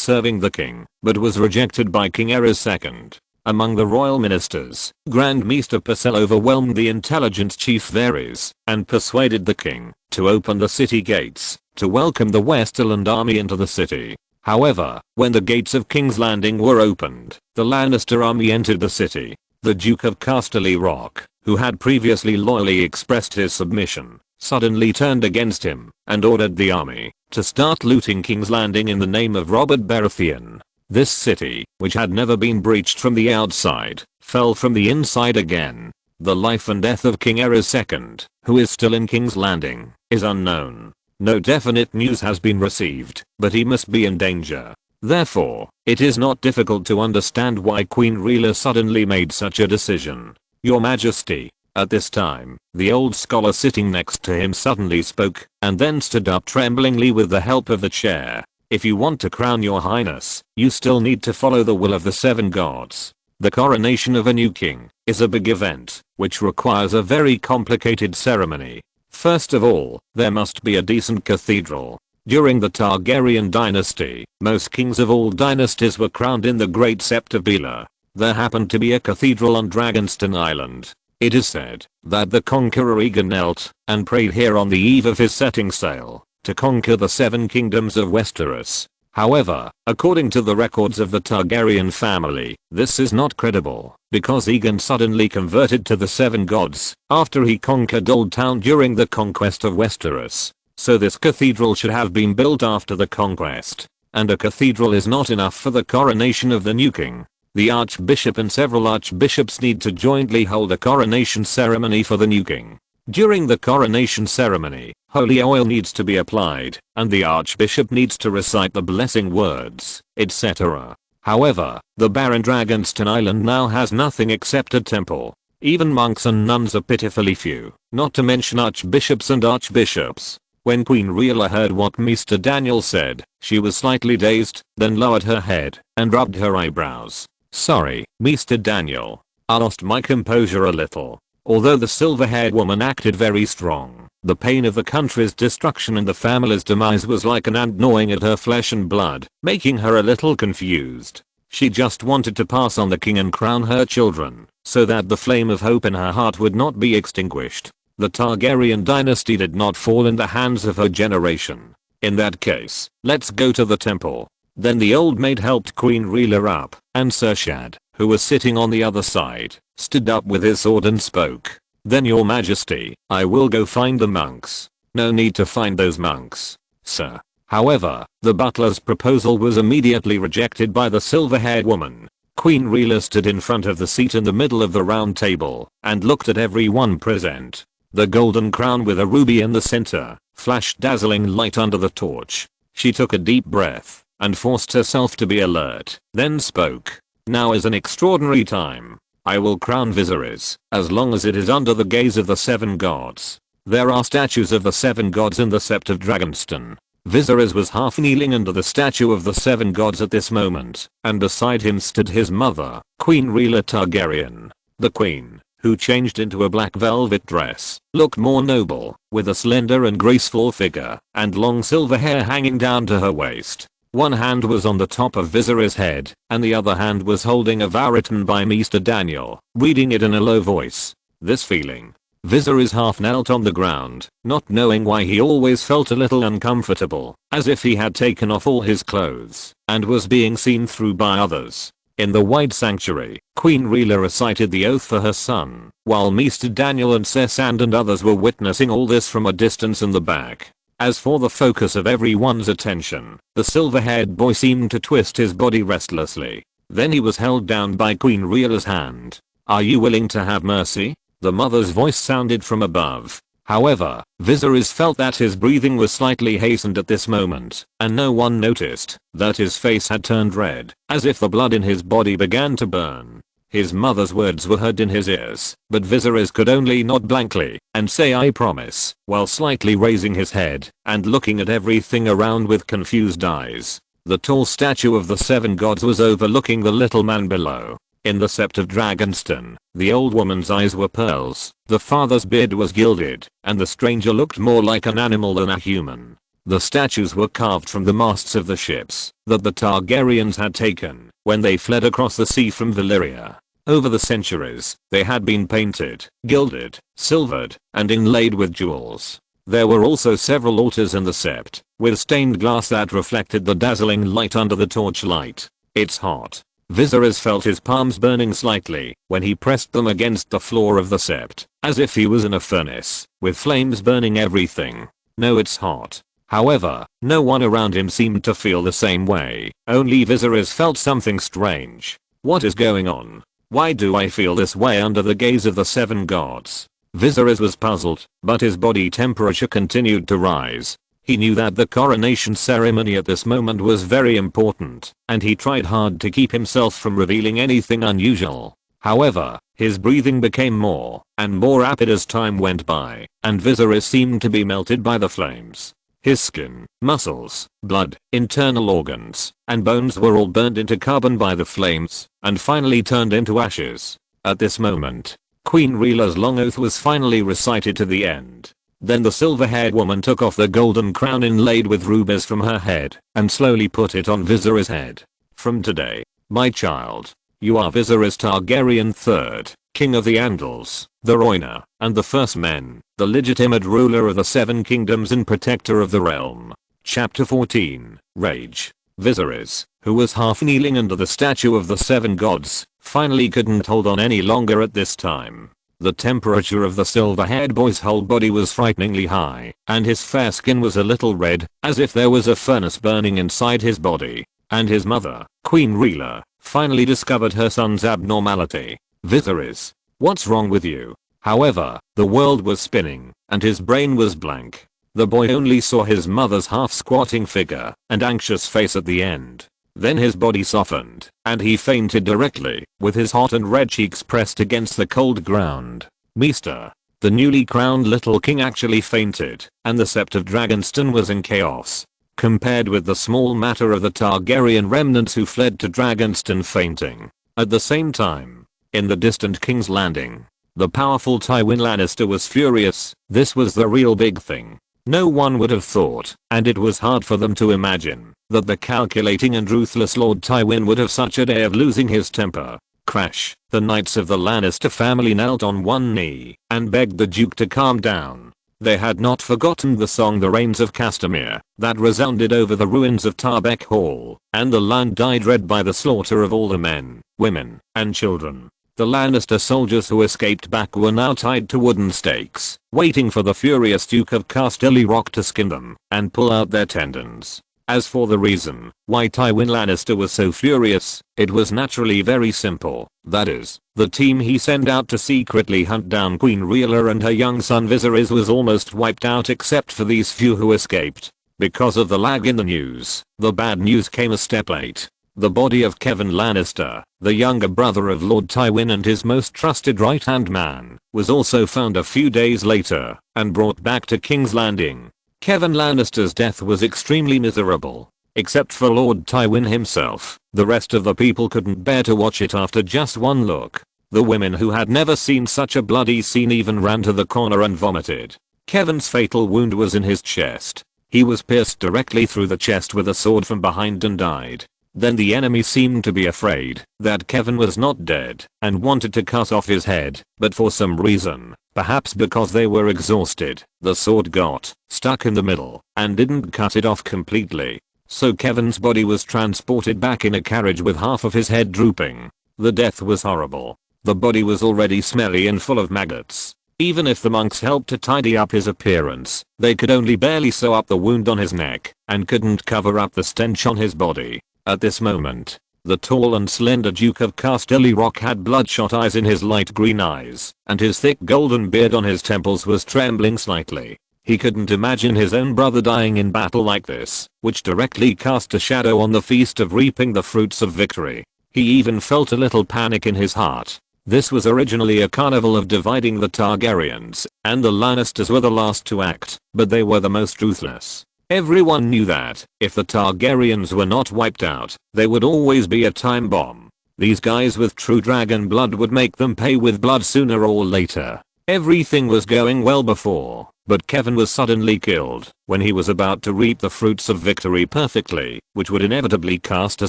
serving the king, but was rejected by King Aerys II. Among the royal ministers, Grand Maester Pycelle overwhelmed the intelligence chief Varys and persuaded the king to open the city gates to welcome the Westerland army into the city. However, when the gates of King's Landing were opened, the Lannister army entered the city. The Duke of Casterly Rock, who had previously loyally expressed his submission, suddenly turned against him and ordered the army to start looting King's Landing in the name of Robert Baratheon. This city, which had never been breached from the outside, fell from the inside again. The life and death of King Aerys II, who is still in King's Landing, is unknown. No definite news has been received, but he must be in danger. Therefore, it is not difficult to understand why Queen Rhaegar suddenly made such a decision. Your Majesty. At this time, the old scholar sitting next to him suddenly spoke, and then stood up tremblingly with the help of the chair. If you want to crown your highness, you still need to follow the will of the seven gods. The coronation of a new king is a big event, which requires a very complicated ceremony. First of all, there must be a decent cathedral. During the Targaryen dynasty, most kings of all dynasties were crowned in the Great Sept of Baelor. There happened to be a cathedral on Dragonstone Island. It is said that the conqueror Rhaegar knelt and prayed here on the eve of his setting sail to conquer the seven kingdoms of Westeros. However, according to the records of the Targaryen family, this is not credible, because Aegon suddenly converted to the seven gods after he conquered Old Town during the conquest of Westeros. So this cathedral should have been built after the conquest. And a cathedral is not enough for the coronation of the new king. The archbishop and several archbishops need to jointly hold a coronation ceremony for the new king. During the coronation ceremony, holy oil needs to be applied, and the archbishop needs to recite the blessing words, etc. However, the barren Dragonstone Island now has nothing except a temple. Even monks and nuns are pitifully few, not to mention archbishops and archbishops. When Queen Rhaegar heard what Mr. Daniel said, she was slightly dazed, then lowered her head and rubbed her eyebrows. Sorry, Mr. Daniel. I lost my composure a little. Although the silver-haired woman acted very strong, the pain of the country's destruction and the family's demise was like an ant gnawing at her flesh and blood, making her a little confused. She just wanted to pass on the king and crown her children, so that the flame of hope in her heart would not be extinguished. The Targaryen dynasty did not fall in the hands of her generation. In that case, let's go to the temple. Then the old maid helped Queen Rhaegar up, and Ser Shad, who was sitting on the other side, stood up with his sword and spoke. Then your majesty, I will go find the monks. No need to find those monks, sir. However, the butler's proposal was immediately rejected by the silver-haired woman. Queen Rila stood in front of the seat in the middle of the round table and looked at everyone present. The golden crown with a ruby in the center flashed dazzling light under the torch. She took a deep breath and forced herself to be alert, then spoke. Now is an extraordinary time. I will crown Viserys, as long as it is under the gaze of the 7 gods. There are statues of the 7 gods in the Sept of Dragonstone. Viserys was half kneeling under the statue of the 7 gods at this moment, and beside him stood his mother, Queen Rhaella Targaryen. The queen, who changed into a black velvet dress, looked more noble, with a slender and graceful figure, and long silver hair hanging down to her waist. One hand was on the top of Viserys' head, and the other hand was holding a vow written by Maester Daniel, reading it in a low voice. This feeling. Viserys half knelt on the ground, not knowing why he always felt a little uncomfortable, as if he had taken off all his clothes, and was being seen through by others. In the wide sanctuary, Queen Rhaella recited the oath for her son, while Maester Daniel and Cesand and others were witnessing all this from a distance in the back. As for the focus of everyone's attention, the silver-haired boy seemed to twist his body restlessly. Then he was held down by Queen Rhaella's hand. "Are you willing to have mercy?" The mother's voice sounded from above. However, Viserys felt that his breathing was slightly hastened at this moment, and no one noticed that his face had turned red, as if the blood in his body began to burn. His mother's words were heard in his ears, but Viserys could only nod blankly and say "I promise," while slightly raising his head and looking at everything around with confused eyes. The tall statue of the 7 gods was overlooking the little man below. In the Sept of Dragonstone, the old woman's eyes were pearls, the father's beard was gilded, and the stranger looked more like an animal than a human. The statues were carved from the masts of the ships that the Targaryens had taken when they fled across the sea from Valyria. Over the centuries, they had been painted, gilded, silvered, and inlaid with jewels. There were also several altars in the Sept, with stained glass that reflected the dazzling light under the torchlight. "It's hot." Viserys felt his palms burning slightly when he pressed them against the floor of the Sept, as if he was in a furnace, with flames burning everything. "No, it's hot." However, no one around him seemed to feel the same way. Only Viserys felt something strange. What is going on? Why do I feel this way under the gaze of the 7 gods? Viserys was puzzled, but his body temperature continued to rise. He knew that the coronation ceremony at this moment was very important, and he tried hard to keep himself from revealing anything unusual. However, his breathing became more and more rapid as time went by, and Viserys seemed to be melted by the flames. His skin, muscles, blood, internal organs, and bones were all burned into carbon by the flames, and finally turned into ashes. At this moment, Queen Rhaella's long oath was finally recited to the end. Then the silver-haired woman took off the golden crown inlaid with rubies from her head and slowly put it on Viserys' head. "From today, my child, you are Viserys Targaryen III, King of the Andals, the Rhoynar, and the First Men, the legitimate ruler of the 7 kingdoms and protector of the realm." Chapter 14, Rage. Viserys, who was half kneeling under the statue of the 7 gods, finally couldn't hold on any longer at this time. The temperature of the silver-haired boy's whole body was frighteningly high, and his fair skin was a little red, as if there was a furnace burning inside his body. And his mother, Queen Rhaella, finally discovered her son's abnormality. "Viserys, what's wrong with you?" However, the world was spinning, and his brain was blank. The boy only saw his mother's half-squatting figure and anxious face at the end. Then his body softened, and he fainted directly, with his hot and red cheeks pressed against the cold ground. Maester, the newly crowned little king, actually fainted, and the Sept of Dragonstone was in chaos. Compared with the small matter of the Targaryen remnants who fled to Dragonstone fainting. At the same time, in the distant King's Landing, the powerful Tywin Lannister was furious. This was the real big thing. No one would have thought, and it was hard for them to imagine, that the calculating and ruthless Lord Tywin would have such a day of losing his temper. Crash. The knights of the Lannister family knelt on one knee and begged the Duke to calm down. They had not forgotten the song "The Rains of Castamere" that resounded over the ruins of Tarbeck Hall, and the land died read by the slaughter of all the men, women, and children. The Lannister soldiers who escaped back were now tied to wooden stakes, waiting for the furious Duke of Casterly Rock to skin them and pull out their tendons. As for the reason why Tywin Lannister was so furious, it was naturally very simple. That is, the team he sent out to secretly hunt down Queen Rhaenyra and her young son Viserys was almost wiped out except for these few who escaped. Because of the lag in the news, the bad news came a step late. The body of Kevan Lannister, the younger brother of Lord Tywin and his most trusted right-hand man, was also found a few days later and brought back to King's Landing. Kevan Lannister's death was extremely miserable. Except for Lord Tywin himself, the rest of the people couldn't bear to watch it after just one look. The women who had never seen such a bloody scene even ran to the corner and vomited. Kevan's fatal wound was in his chest. He was pierced directly through the chest with a sword from behind and died. Then the enemy seemed to be afraid that Kevan was not dead and wanted to cut off his head, but for some reason, perhaps because they were exhausted, the sword got stuck in the middle and didn't cut it off completely. So Kevan's body was transported back in a carriage with half of his head drooping. The death was horrible. The body was already smelly and full of maggots. Even if the monks helped to tidy up his appearance, they could only barely sew up the wound on his neck and couldn't cover up the stench on his body. At this moment, the tall and slender Duke of Casterly Rock had bloodshot eyes in his light green eyes, and his thick golden beard on his temples was trembling slightly. He couldn't imagine his own brother dying in battle like this, which directly cast a shadow on the feast of reaping the fruits of victory. He even felt a little panic in his heart. This was originally a carnival of dividing the Targaryens, and the Lannisters were the last to act, but they were the most ruthless. Everyone knew that, if the Targaryens were not wiped out, there would always be a time bomb. These guys with true dragon blood would make them pay with blood sooner or later. Everything was going well before, but Kevan was suddenly killed when he was about to reap the fruits of victory perfectly, which would inevitably cast a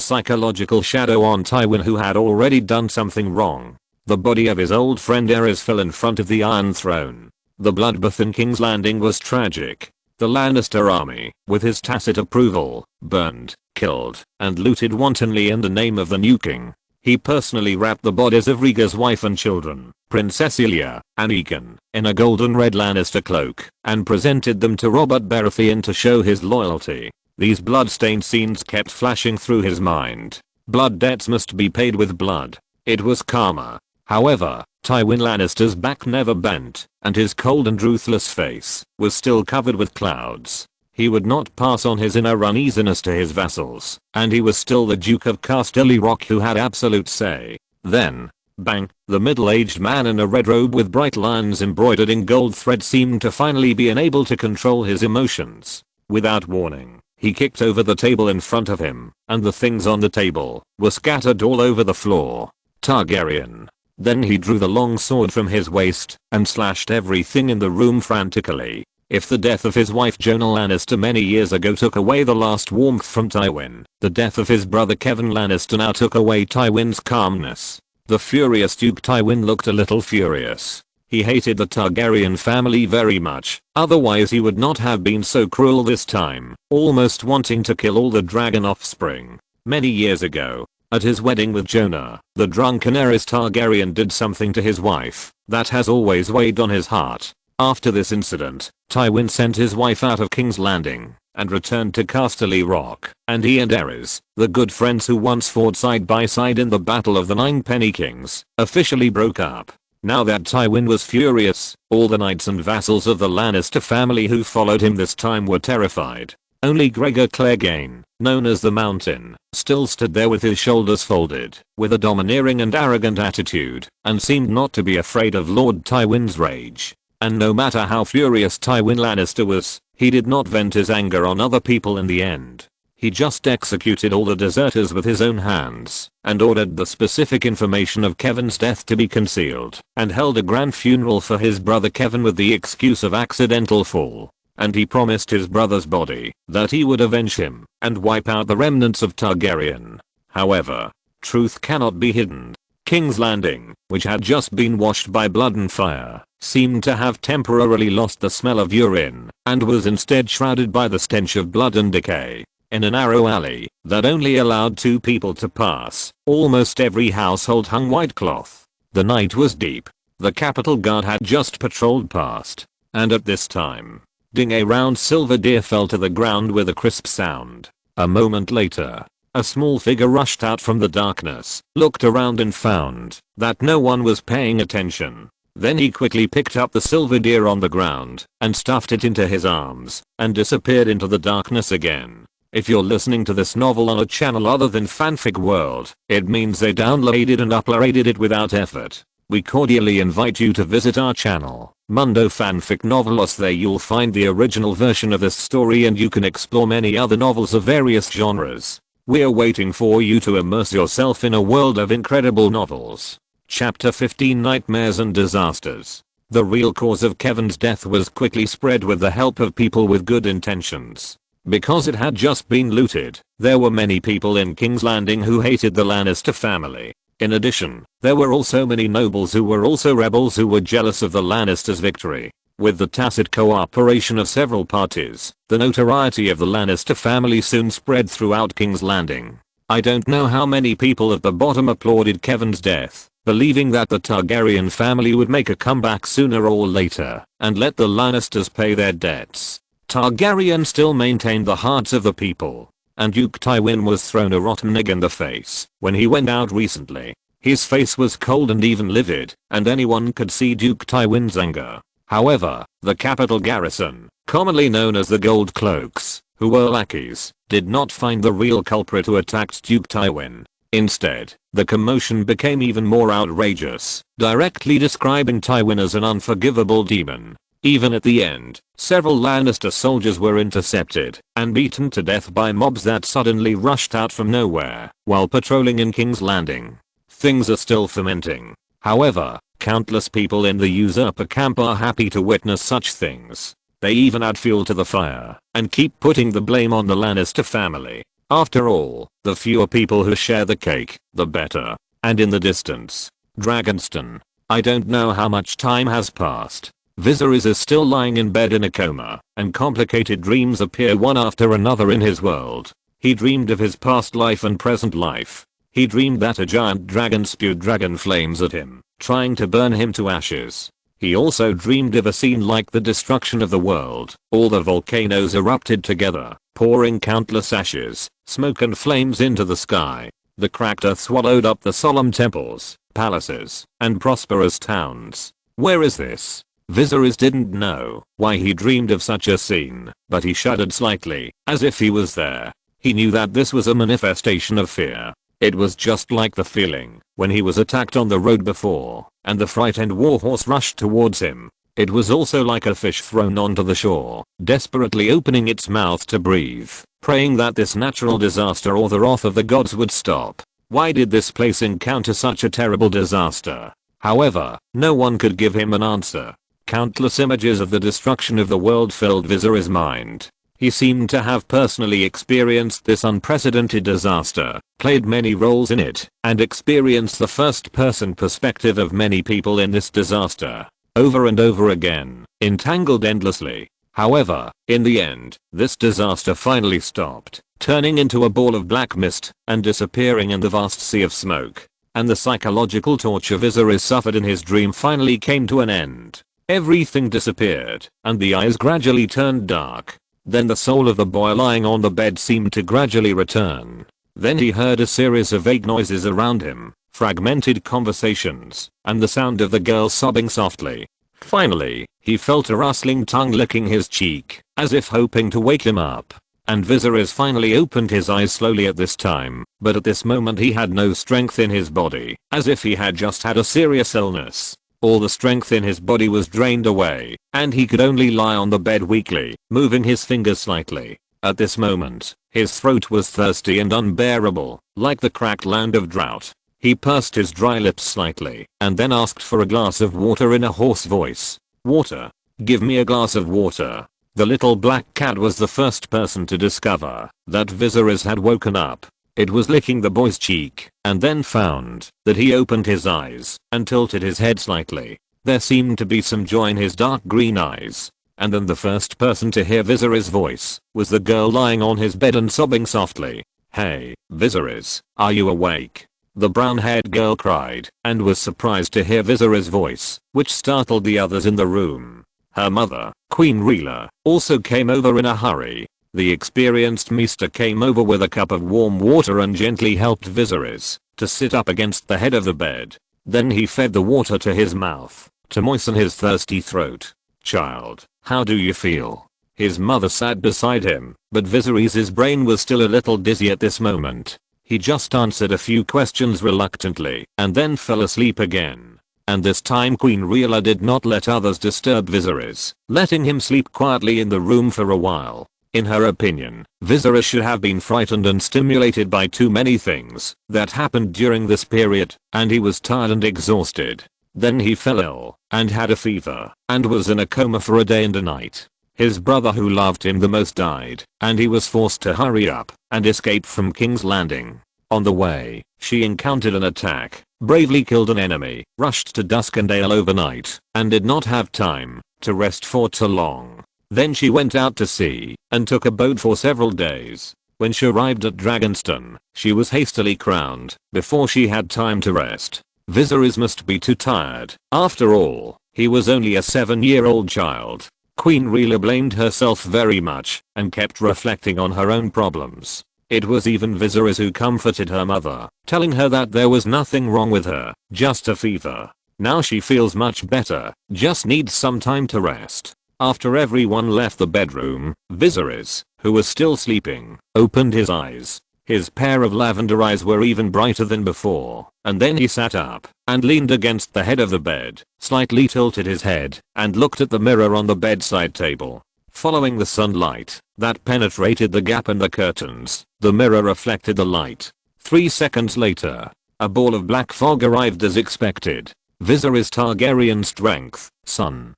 psychological shadow on Tywin who had already done something wrong. The body of his old friend Aerys fell in front of the Iron Throne. The bloodbath in King's Landing was tragic. The Lannister army, with his tacit approval, burned, killed, and looted wantonly in the name of the new king. He personally wrapped the bodies of Rhaegar's wife and children, Princess Elia and Aegon, in a golden red Lannister cloak, and presented them to Robert Baratheon to show his loyalty. These blood-stained scenes kept flashing through his mind. Blood debts must be paid with blood. It was karma. However, Tywin Lannister's back never bent, and his cold and ruthless face was still covered with clouds. He would not pass on his inner uneasiness to his vassals, and he was still the Duke of Casterly Rock who had absolute say. Then, bang, the middle-aged man in a red robe with bright lions embroidered in gold thread seemed to finally be unable to control his emotions. Without warning, he kicked over the table in front of him, and the things on the table were scattered all over the floor. Targaryen. Then he drew the long sword from his waist and slashed everything in the room frantically. If the death of his wife Jaina Lannister many years ago took away the last warmth from Tywin, the death of his brother Kevan Lannister now took away Tywin's calmness. The furious Duke Tywin looked a little furious. He hated the Targaryen family very much, otherwise he would not have been so cruel this time, almost wanting to kill all the dragon offspring. Many years ago, at his wedding with Jaina, the drunken Aerys Targaryen did something to his wife that has always weighed on his heart. After this incident, Tywin sent his wife out of King's Landing and returned to Casterly Rock, and he and Aerys, the good friends who once fought side by side in the Battle of the Nine Penny Kings, officially broke up. Now that Tywin was furious, all the knights and vassals of the Lannister family who followed him this time were terrified. Only Gregor Clegane, known as the Mountain, still stood there with his shoulders folded, with a domineering and arrogant attitude, and seemed not to be afraid of Lord Tywin's rage. And no matter how furious Tywin Lannister was, he did not vent his anger on other people in the end. He just executed all the deserters with his own hands, and ordered the specific information of Kevan's death to be concealed, and held a grand funeral for his brother Kevan with the excuse of accidental fall. And he promised his brother's body that he would avenge him and wipe out the remnants of Targaryen. However, truth cannot be hidden. King's Landing, which had just been washed by blood and fire, seemed to have temporarily lost the smell of urine and was instead shrouded by the stench of blood and decay. In a narrow alley that only allowed 2 people to pass, almost every household hung white cloth. The night was deep. The Capitol Guard had just patrolled past, and at this time, ding, a round silver deer fell to the ground with a crisp sound. A moment later, a small figure rushed out from the darkness, looked around and found that no one was paying attention. Then he quickly picked up the silver deer on the ground and stuffed it into his arms and disappeared into the darkness again. If you're listening to this novel on a channel other than Fanfic World, it means they downloaded and uploaded it without effort. We cordially invite you to visit our channel, Mundo Fanfic Novelos. There you'll find the original version of this story and you can explore many other novels of various genres. We're waiting for you to immerse yourself in a world of incredible novels. Chapter 15 Nightmares and Disasters. The real cause of Kevin's death was quickly spread with the help of people with good intentions. Because it had just been looted, there were many people in King's Landing who hated the Lannister family. In addition, there were also many nobles who were also rebels who were jealous of the Lannisters' victory. With the tacit cooperation of several parties, the notoriety of the Lannister family soon spread throughout King's Landing. I don't know how many people at the bottom applauded Kevin's death, believing that the Targaryen family would make a comeback sooner or later and let the Lannisters pay their debts. Targaryen still maintained the hearts of the people, and Duke Tywin was thrown a rotten egg in the face when he went out recently. His face was cold and even livid, and anyone could see Duke Tywin's anger. However, the capital garrison, commonly known as the Gold Cloaks, who were lackeys, did not find the real culprit who attacked Duke Tywin. Instead, the commotion became even more outrageous, directly describing Tywin as an unforgivable demon. Even at the end, several Lannister soldiers were intercepted and beaten to death by mobs that suddenly rushed out from nowhere while patrolling in King's Landing. Things are still fermenting. However, countless people in the usurper camp are happy to witness such things. They even add fuel to the fire and keep putting the blame on the Lannister family. After all, the fewer people who share the cake, the better. And in the distance, Dragonstone. I don't know how much time has passed. Viserys is still lying in bed in a coma, and complicated dreams appear one after another in his world. He dreamed of his past life and present life. He dreamed that a giant dragon spewed dragon flames at him, trying to burn him to ashes. He also dreamed of a scene like the destruction of the world. All the volcanoes erupted together, pouring countless ashes, smoke and flames into the sky. The cracked earth swallowed up the solemn temples, palaces, and prosperous towns. Where is this? Viserys didn't know why he dreamed of such a scene, but he shuddered slightly, as if he was there. He knew that this was a manifestation of fear. It was just like the feeling when he was attacked on the road before, and the frightened warhorse rushed towards him. It was also like a fish thrown onto the shore, desperately opening its mouth to breathe, praying that this natural disaster or the wrath of the gods would stop. Why did this place encounter such a terrible disaster? However, no one could give him an answer. Countless images of the destruction of the world filled Viserys' mind. He seemed to have personally experienced this unprecedented disaster, played many roles in it, and experienced the first-person perspective of many people in this disaster, over and over again, entangled endlessly. However, in the end, this disaster finally stopped, turning into a ball of black mist and disappearing in the vast sea of smoke. And the psychological torture Viserys suffered in his dream finally came to an end. Everything disappeared, and the eyes gradually turned dark. Then the soul of the boy lying on the bed seemed to gradually return. Then he heard a series of vague noises around him, fragmented conversations, and the sound of the girl sobbing softly. Finally, he felt a rustling tongue licking his cheek, as if hoping to wake him up. And Viserys finally opened his eyes slowly at this time, but at this moment he had no strength in his body, as if he had just had a serious illness. All the strength in his body was drained away, and he could only lie on the bed weakly, moving his fingers slightly. At this moment, his throat was thirsty and unbearable, like the cracked land of drought. He pursed his dry lips slightly, and then asked for a glass of water in a hoarse voice. Water? Give me a glass of water. The little black cat was the first person to discover that Viserys had woken up. It was licking the boy's cheek, and then found that he opened his eyes and tilted his head slightly. There seemed to be some joy in his dark green eyes. And then the first person to hear Viserys' voice was the girl lying on his bed and sobbing softly. Hey, Viserys, are you awake? The brown-haired girl cried, and was surprised to hear Viserys' voice, which startled the others in the room. Her mother, Queen Rhaela, also came over in a hurry. The experienced Meester came over with a cup of warm water and gently helped Viserys to sit up against the head of the bed. Then he fed the water to his mouth to moisten his thirsty throat. "Child, how do you feel?" His mother sat beside him, but Viserys' brain was still a little dizzy at this moment. He just answered a few questions reluctantly and then fell asleep again. And this time Queen Rhaella did not let others disturb Viserys, letting him sleep quietly in the room for a while. In her opinion, Viserys should have been frightened and stimulated by too many things that happened during this period, and he was tired and exhausted. Then he fell ill, and had a fever, and was in a coma for a day and a night. His brother who loved him the most died, and he was forced to hurry up and escape from King's Landing. On the way, she encountered an attack, bravely killed an enemy, rushed to Duskendale overnight, and did not have time to rest for too long. Then she went out to sea and took a boat for several days. When she arrived at Dragonstone, she was hastily crowned before she had time to rest. Viserys must be too tired. After all, he was only a 7-year-old child. Queen Rhaella blamed herself very much and kept reflecting on her own problems. It was even Viserys who comforted her mother, telling her that there was nothing wrong with her, just a fever. Now she feels much better, just needs some time to rest. After everyone left the bedroom, Viserys, who was still sleeping, opened his eyes. His pair of lavender eyes were even brighter than before, and then he sat up and leaned against the head of the bed, slightly tilted his head, and looked at the mirror on the bedside table. Following the sunlight that penetrated the gap in the curtains, the mirror reflected the light. 3 seconds later, a ball of black fog arrived as expected. Viserys Targaryen strength, sun.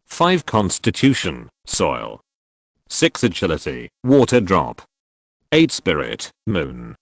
5 constitution, soil. 6 agility, water drop. 8 spirit, moon.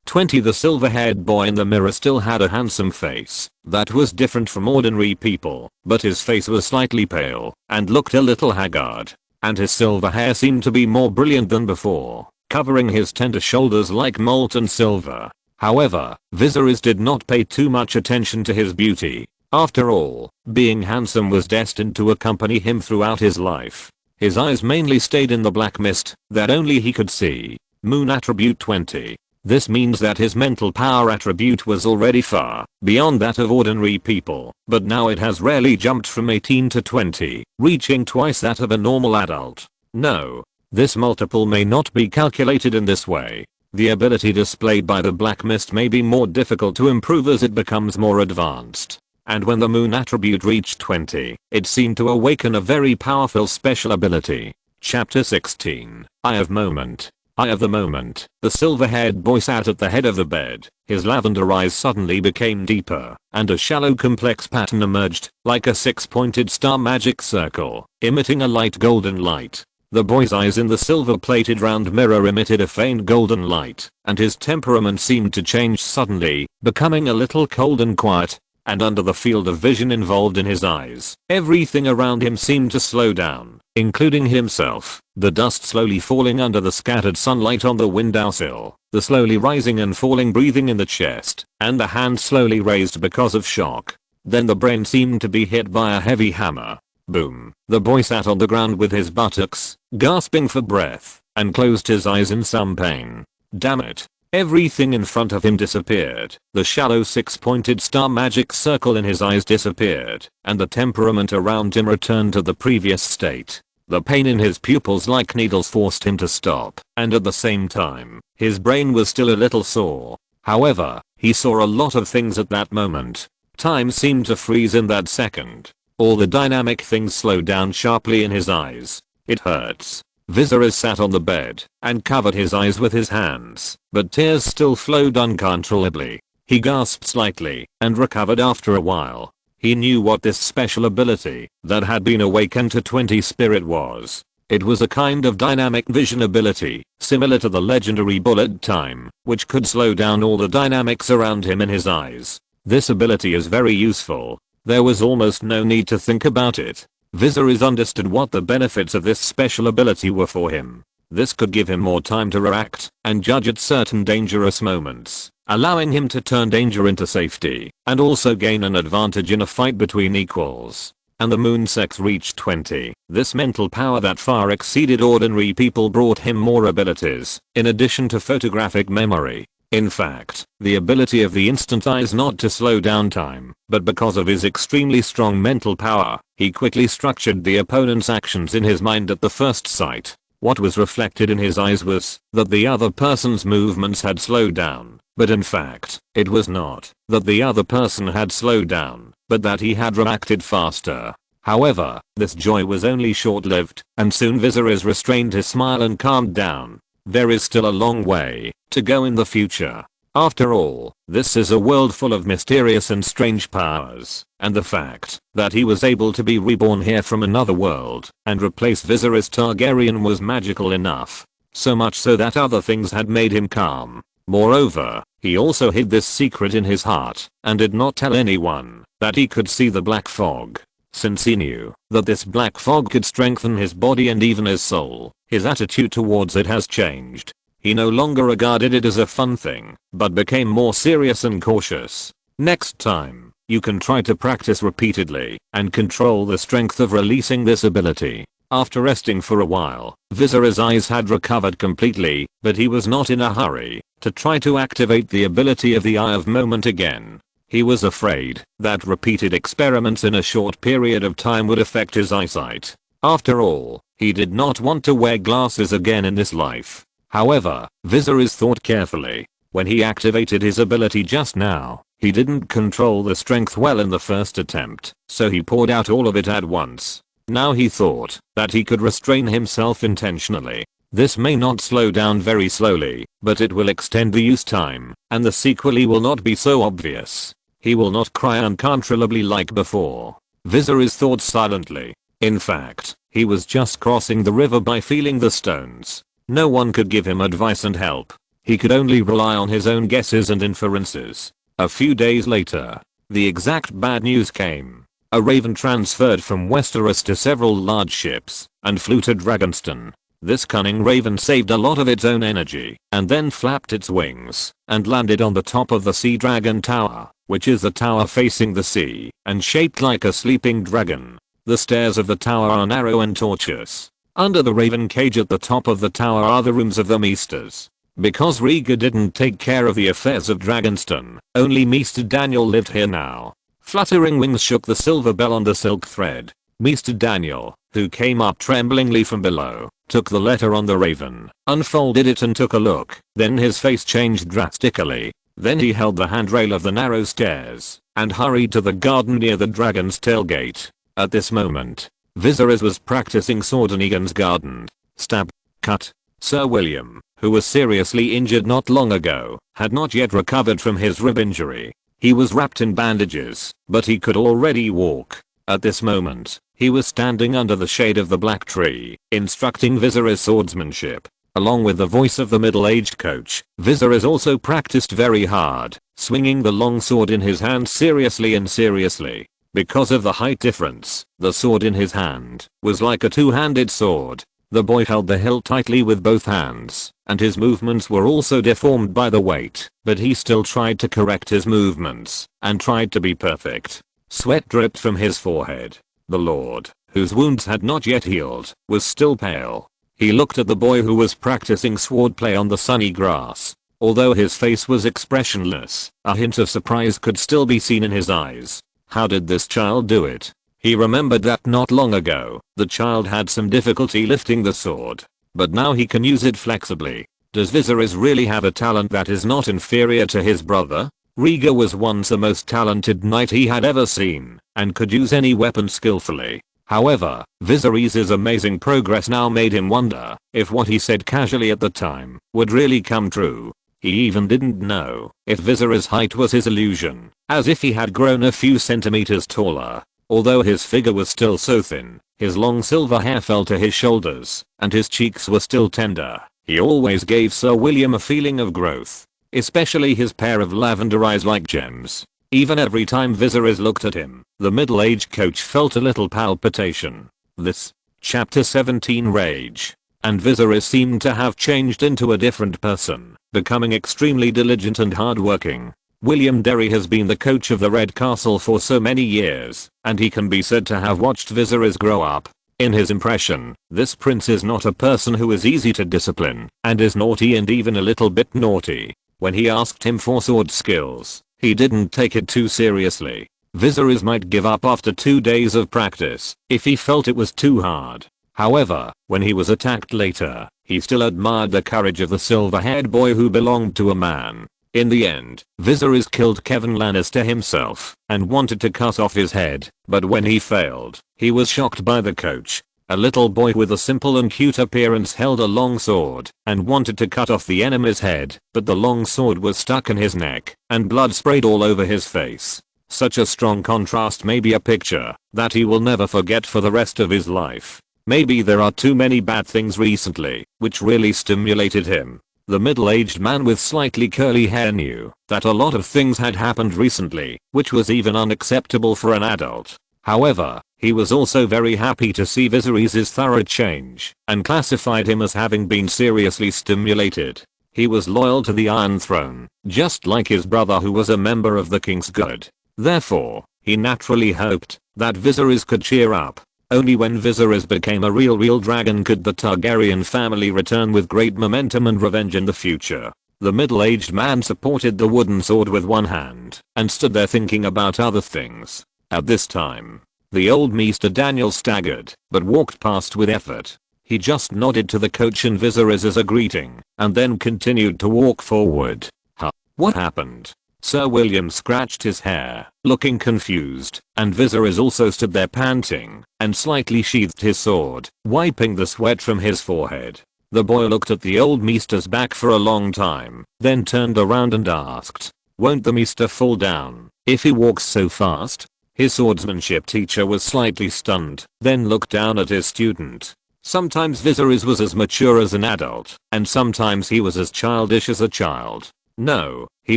20 The silver-haired boy in the mirror still had a handsome face that was different from ordinary people, but his face was slightly pale and looked a little haggard, and his silver hair seemed to be more brilliant than before, covering his tender shoulders like molten silver. However, Viserys did not pay too much attention to his beauty. After all, being handsome was destined to accompany him throughout his life. His eyes mainly stayed in the black mist that only he could see. Moon attribute 20. This means that his mental power attribute was already far beyond that of ordinary people, but now it has rarely jumped from 18 to 20, reaching twice that of a normal adult. No, this multiple may not be calculated in this way. The ability displayed by the black mist may be more difficult to improve as it becomes more advanced. And when the moon attribute reached 20, it seemed to awaken a very powerful special ability. Chapter 16. Eye of Moment. Eye of the Moment. The silver-haired boy sat at the head of the bed. His lavender eyes suddenly became deeper, and a shallow complex pattern emerged, like a 6-pointed star magic circle, emitting a light golden light. The boy's eyes in the silver-plated round mirror emitted a faint golden light, and his temperament seemed to change suddenly, becoming a little cold and quiet. And under the field of vision involved in his eyes, everything around him seemed to slow down, including himself. The dust slowly falling under the scattered sunlight on the windowsill, the slowly rising and falling breathing in the chest, and the hand slowly raised because of shock. Then the brain seemed to be hit by a heavy hammer. Boom. The boy sat on the ground with his buttocks, gasping for breath, and closed his eyes in some pain. Damn it. Everything in front of him disappeared. The shallow 6-pointed star magic circle in his eyes disappeared, and the temperament around him returned to the previous state. The pain in his pupils like needles forced him to stop, and at the same time, his brain was still a little sore. However, he saw a lot of things at that moment. Time seemed to freeze in that second. All the dynamic things slowed down sharply in his eyes. It hurts. Viserys sat on the bed and covered his eyes with his hands, but tears still flowed uncontrollably. He gasped slightly and recovered after a while. He knew what this special ability that had been awakened to 20 spirit was. It was a kind of dynamic vision ability, similar to the legendary bullet time, which could slow down all the dynamics around him in his eyes. This ability is very useful. There was almost no need to think about it. Viserys understood what the benefits of this special ability were for him. This could give him more time to react and judge at certain dangerous moments, allowing him to turn danger into safety and also gain an advantage in a fight between equals. and the moon sex reached 20. This mental power that far exceeded ordinary people brought him more abilities, in addition to photographic memory. In fact, the ability of the instant eye is not to slow down time, but because of his extremely strong mental power, he quickly structured the opponent's actions in his mind at the first sight. What was reflected in his eyes was that the other person's movements had slowed down, but in fact, it was not that the other person had slowed down, but that he had reacted faster. However, this joy was only short-lived, and soon Viserys restrained his smile and calmed down. There is still a long way to go in the future. After all, this is a world full of mysterious and strange powers, and the fact that he was able to be reborn here from another world and replace Viserys Targaryen was magical enough. So much so that other things had made him calm. Moreover, he also hid this secret in his heart and did not tell anyone that he could see the black fog. Since he knew that this black fog could strengthen his body and even his soul, his attitude towards it has changed. He no longer regarded it as a fun thing, but became more serious and cautious. Next time, you can try to practice repeatedly and control the strength of releasing this ability. After resting for a while, Viserys' eyes had recovered completely, but he was not in a hurry to try to activate the ability of the Eye of Moment again. He was afraid that repeated experiments in a short period of time would affect his eyesight. After all, he did not want to wear glasses again in this life. However, Viserys thought carefully. When he activated his ability just now, he didn't control the strength well in the first attempt, so he poured out all of it at once. Now he thought that he could restrain himself intentionally. This may not slow down very slowly, but it will extend the use time, and the sequel will not be so obvious. He will not cry uncontrollably like before. Viserys thought silently. In fact, he was just crossing the river by feeling the stones. No one could give him advice and help. He could only rely on his own guesses and inferences. A few days later, the exact bad news came. A raven transferred from Westeros to several large ships and flew to Dragonstone. This cunning raven saved a lot of its own energy and then flapped its wings and landed on the top of the Sea Dragon Tower, which is a tower facing the sea and shaped like a sleeping dragon. The stairs of the tower are narrow and tortuous. Under the raven cage at the top of the tower are the rooms of the Maesters. Because Rhaegar didn't take care of the affairs of Dragonstone, only Maester Daniel lived here now. Fluttering wings shook the silver bell on the silk thread. Maester Daniel, who came up tremblingly from below, took the letter on the raven, unfolded it and took a look. Then his face changed drastically. Then he held the handrail of the narrow stairs and hurried to the garden near the Dragon's Tailgate. At this moment, Viserys was practicing sword in Aegon's garden. Stab. Cut. Sir William, who was seriously injured not long ago, had not yet recovered from his rib injury. He was wrapped in bandages, but he could already walk. At this moment, he was standing under the shade of the black tree, instructing Viserys' swordsmanship. Along with the voice of the middle-aged coach, Viserys also practiced very hard, swinging the long sword in his hand seriously and seriously. Because of the height difference, the sword in his hand was like a two-handed sword. The boy held the hilt tightly with both hands, and his movements were also deformed by the weight, but he still tried to correct his movements, and tried to be perfect. Sweat dripped from his forehead. The lord, whose wounds had not yet healed, was still pale. He looked at the boy who was practicing swordplay on the sunny grass. Although his face was expressionless, a hint of surprise could still be seen in his eyes. How did this child do it? He remembered that not long ago, the child had some difficulty lifting the sword. But now he can use it flexibly. Does Viserys really have a talent that is not inferior to his brother? Rhaegar was once the most talented knight he had ever seen, and could use any weapon skillfully. However, Viserys' amazing progress now made him wonder if what he said casually at the time would really come true. He even didn't know if Viserys' height was his illusion, as if he had grown a few centimeters taller. Although his figure was still so thin, his long silver hair fell to his shoulders, and his cheeks were still tender. He always gave Sir William a feeling of growth, especially his pair of lavender eyes like gems. Even every time Viserys looked at him, the middle-aged coach felt a little palpitation. This, Chapter 17 Rage. And Viserys seemed to have changed into a different person, becoming extremely diligent and hardworking. William Derry has been the coach of the Red Castle for so many years, and he can be said to have watched Viserys grow up. In his impression, this prince is not a person who is easy to discipline, and is naughty and even a little bit naughty. When he asked him for sword skills, he didn't take it too seriously. Viserys might give up after 2 days of practice, if he felt it was too hard. However, when he was attacked later, he still admired the courage of the silver-haired boy who belonged to a man. In the end, Viserys killed Kevin Lannister himself, and wanted to cut off his head, but when he failed, he was shocked by the coach. A little boy with a simple and cute appearance held a long sword, and wanted to cut off the enemy's head, but the long sword was stuck in his neck, and blood sprayed all over his face. Such a strong contrast may be a picture that he will never forget for the rest of his life. Maybe there are too many bad things recently, which really stimulated him. The middle-aged man with slightly curly hair knew that a lot of things had happened recently, which was even unacceptable for an adult. However, he was also very happy to see Viserys' thorough change, and classified him as having been seriously stimulated. He was loyal to the Iron Throne, just like his brother who was a member of the King's Guard. Therefore, he naturally hoped that Viserys could cheer up. Only when Viserys became a real dragon could the Targaryen family return with great momentum and revenge in the future. The middle-aged man supported the wooden sword with one hand, and stood there thinking about other things. At this time, the old Mr. Daniel staggered, but walked past with effort. He just nodded to the coach and Viserys as a greeting, and then continued to walk forward. Huh? What happened? Sir William scratched his hair, looking confused, and Viserys also stood there panting, and slightly sheathed his sword, wiping the sweat from his forehead. The boy looked at the old Meester's back for a long time, then turned around and asked, "Won't the Meester fall down if he walks so fast?" His swordsmanship teacher was slightly stunned, then looked down at his student. Sometimes Viserys was as mature as an adult, and sometimes he was as childish as a child. No, he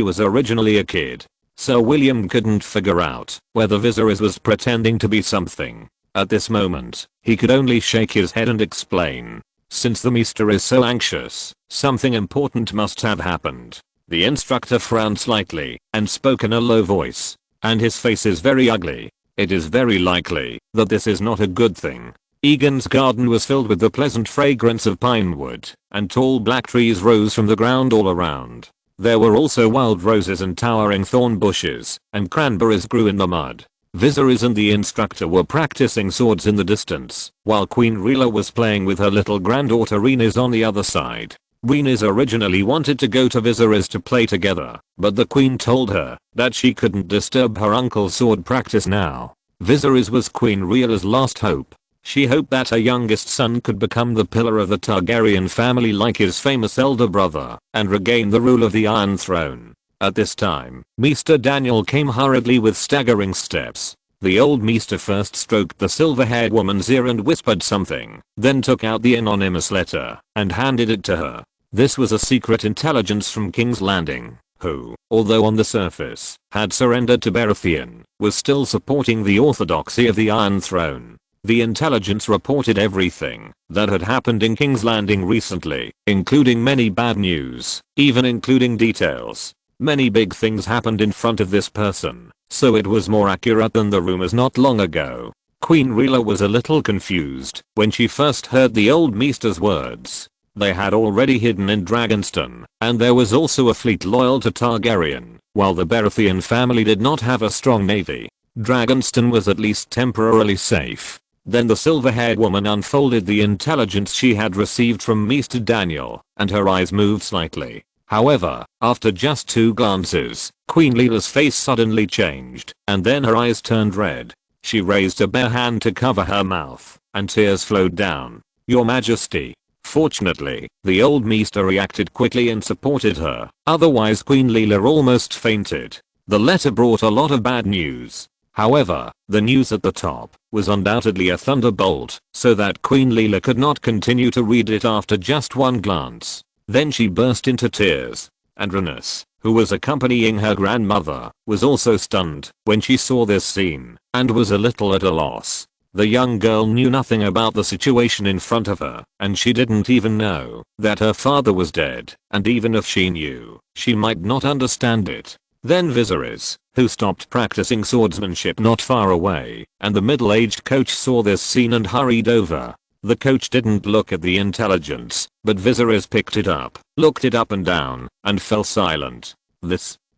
was originally a kid. Sir William couldn't figure out whether Viserys was pretending to be something. At this moment, he could only shake his head and explain. Since the Meester is so anxious, something important must have happened. The instructor frowned slightly, and spoke in a low voice. "And his face is very ugly. It is very likely that this is not a good thing." Egan's garden was filled with the pleasant fragrance of pine wood, and tall black trees rose from the ground all around. There were also wild roses and towering thorn bushes, and cranberries grew in the mud. Viserys and the instructor were practicing swords in the distance, while Queen Rhaella was playing with her little granddaughter Rhaenys on the other side. Rhaenys originally wanted to go to Viserys to play together, but the queen told her that she couldn't disturb her uncle's sword practice now. Viserys was Queen Rhaella's last hope. She hoped that her youngest son could become the pillar of the Targaryen family like his famous elder brother, and regain the rule of the Iron Throne. At this time, Mr. Daniel came hurriedly with staggering steps. The old Meester first stroked the silver-haired woman's ear and whispered something, then took out the anonymous letter, and handed it to her. This was a secret intelligence from King's Landing, who, although on the surface, had surrendered to Baratheon, was still supporting the orthodoxy of the Iron Throne. The intelligence reported everything that had happened in King's Landing recently, including many bad news, even including details. Many big things happened in front of this person, so it was more accurate than the rumors not long ago. Queen Rhaella was a little confused when she first heard the old Meester's words. They had already hidden in Dragonstone, and there was also a fleet loyal to Targaryen, while the Baratheon family did not have a strong navy. Dragonstone was at least temporarily safe. Then the silver-haired woman unfolded the intelligence she had received from Mr. Daniel, and her eyes moved slightly. However, after just 2 glances, Queen Rhaella's face suddenly changed, and then her eyes turned red. She raised a bare hand to cover her mouth, and tears flowed down. "Your Majesty." Fortunately, the old Meester reacted quickly and supported her, otherwise Queen Rhaella almost fainted. The letter brought a lot of bad news. However, the news at the top was undoubtedly a thunderbolt, so that Queen Rhaella could not continue to read it after just 1 glance. Then she burst into tears, and Rhaenys, who was accompanying her grandmother, was also stunned when she saw this scene, and was a little at a loss. The young girl knew nothing about the situation in front of her, and she didn't even know that her father was dead, and even if she knew, she might not understand it. Then Viserys, who stopped practicing swordsmanship not far away, and the middle-aged coach saw this scene and hurried over. The coach didn't look at the intelligence, but Viserys picked it up, looked it up and down, and fell silent.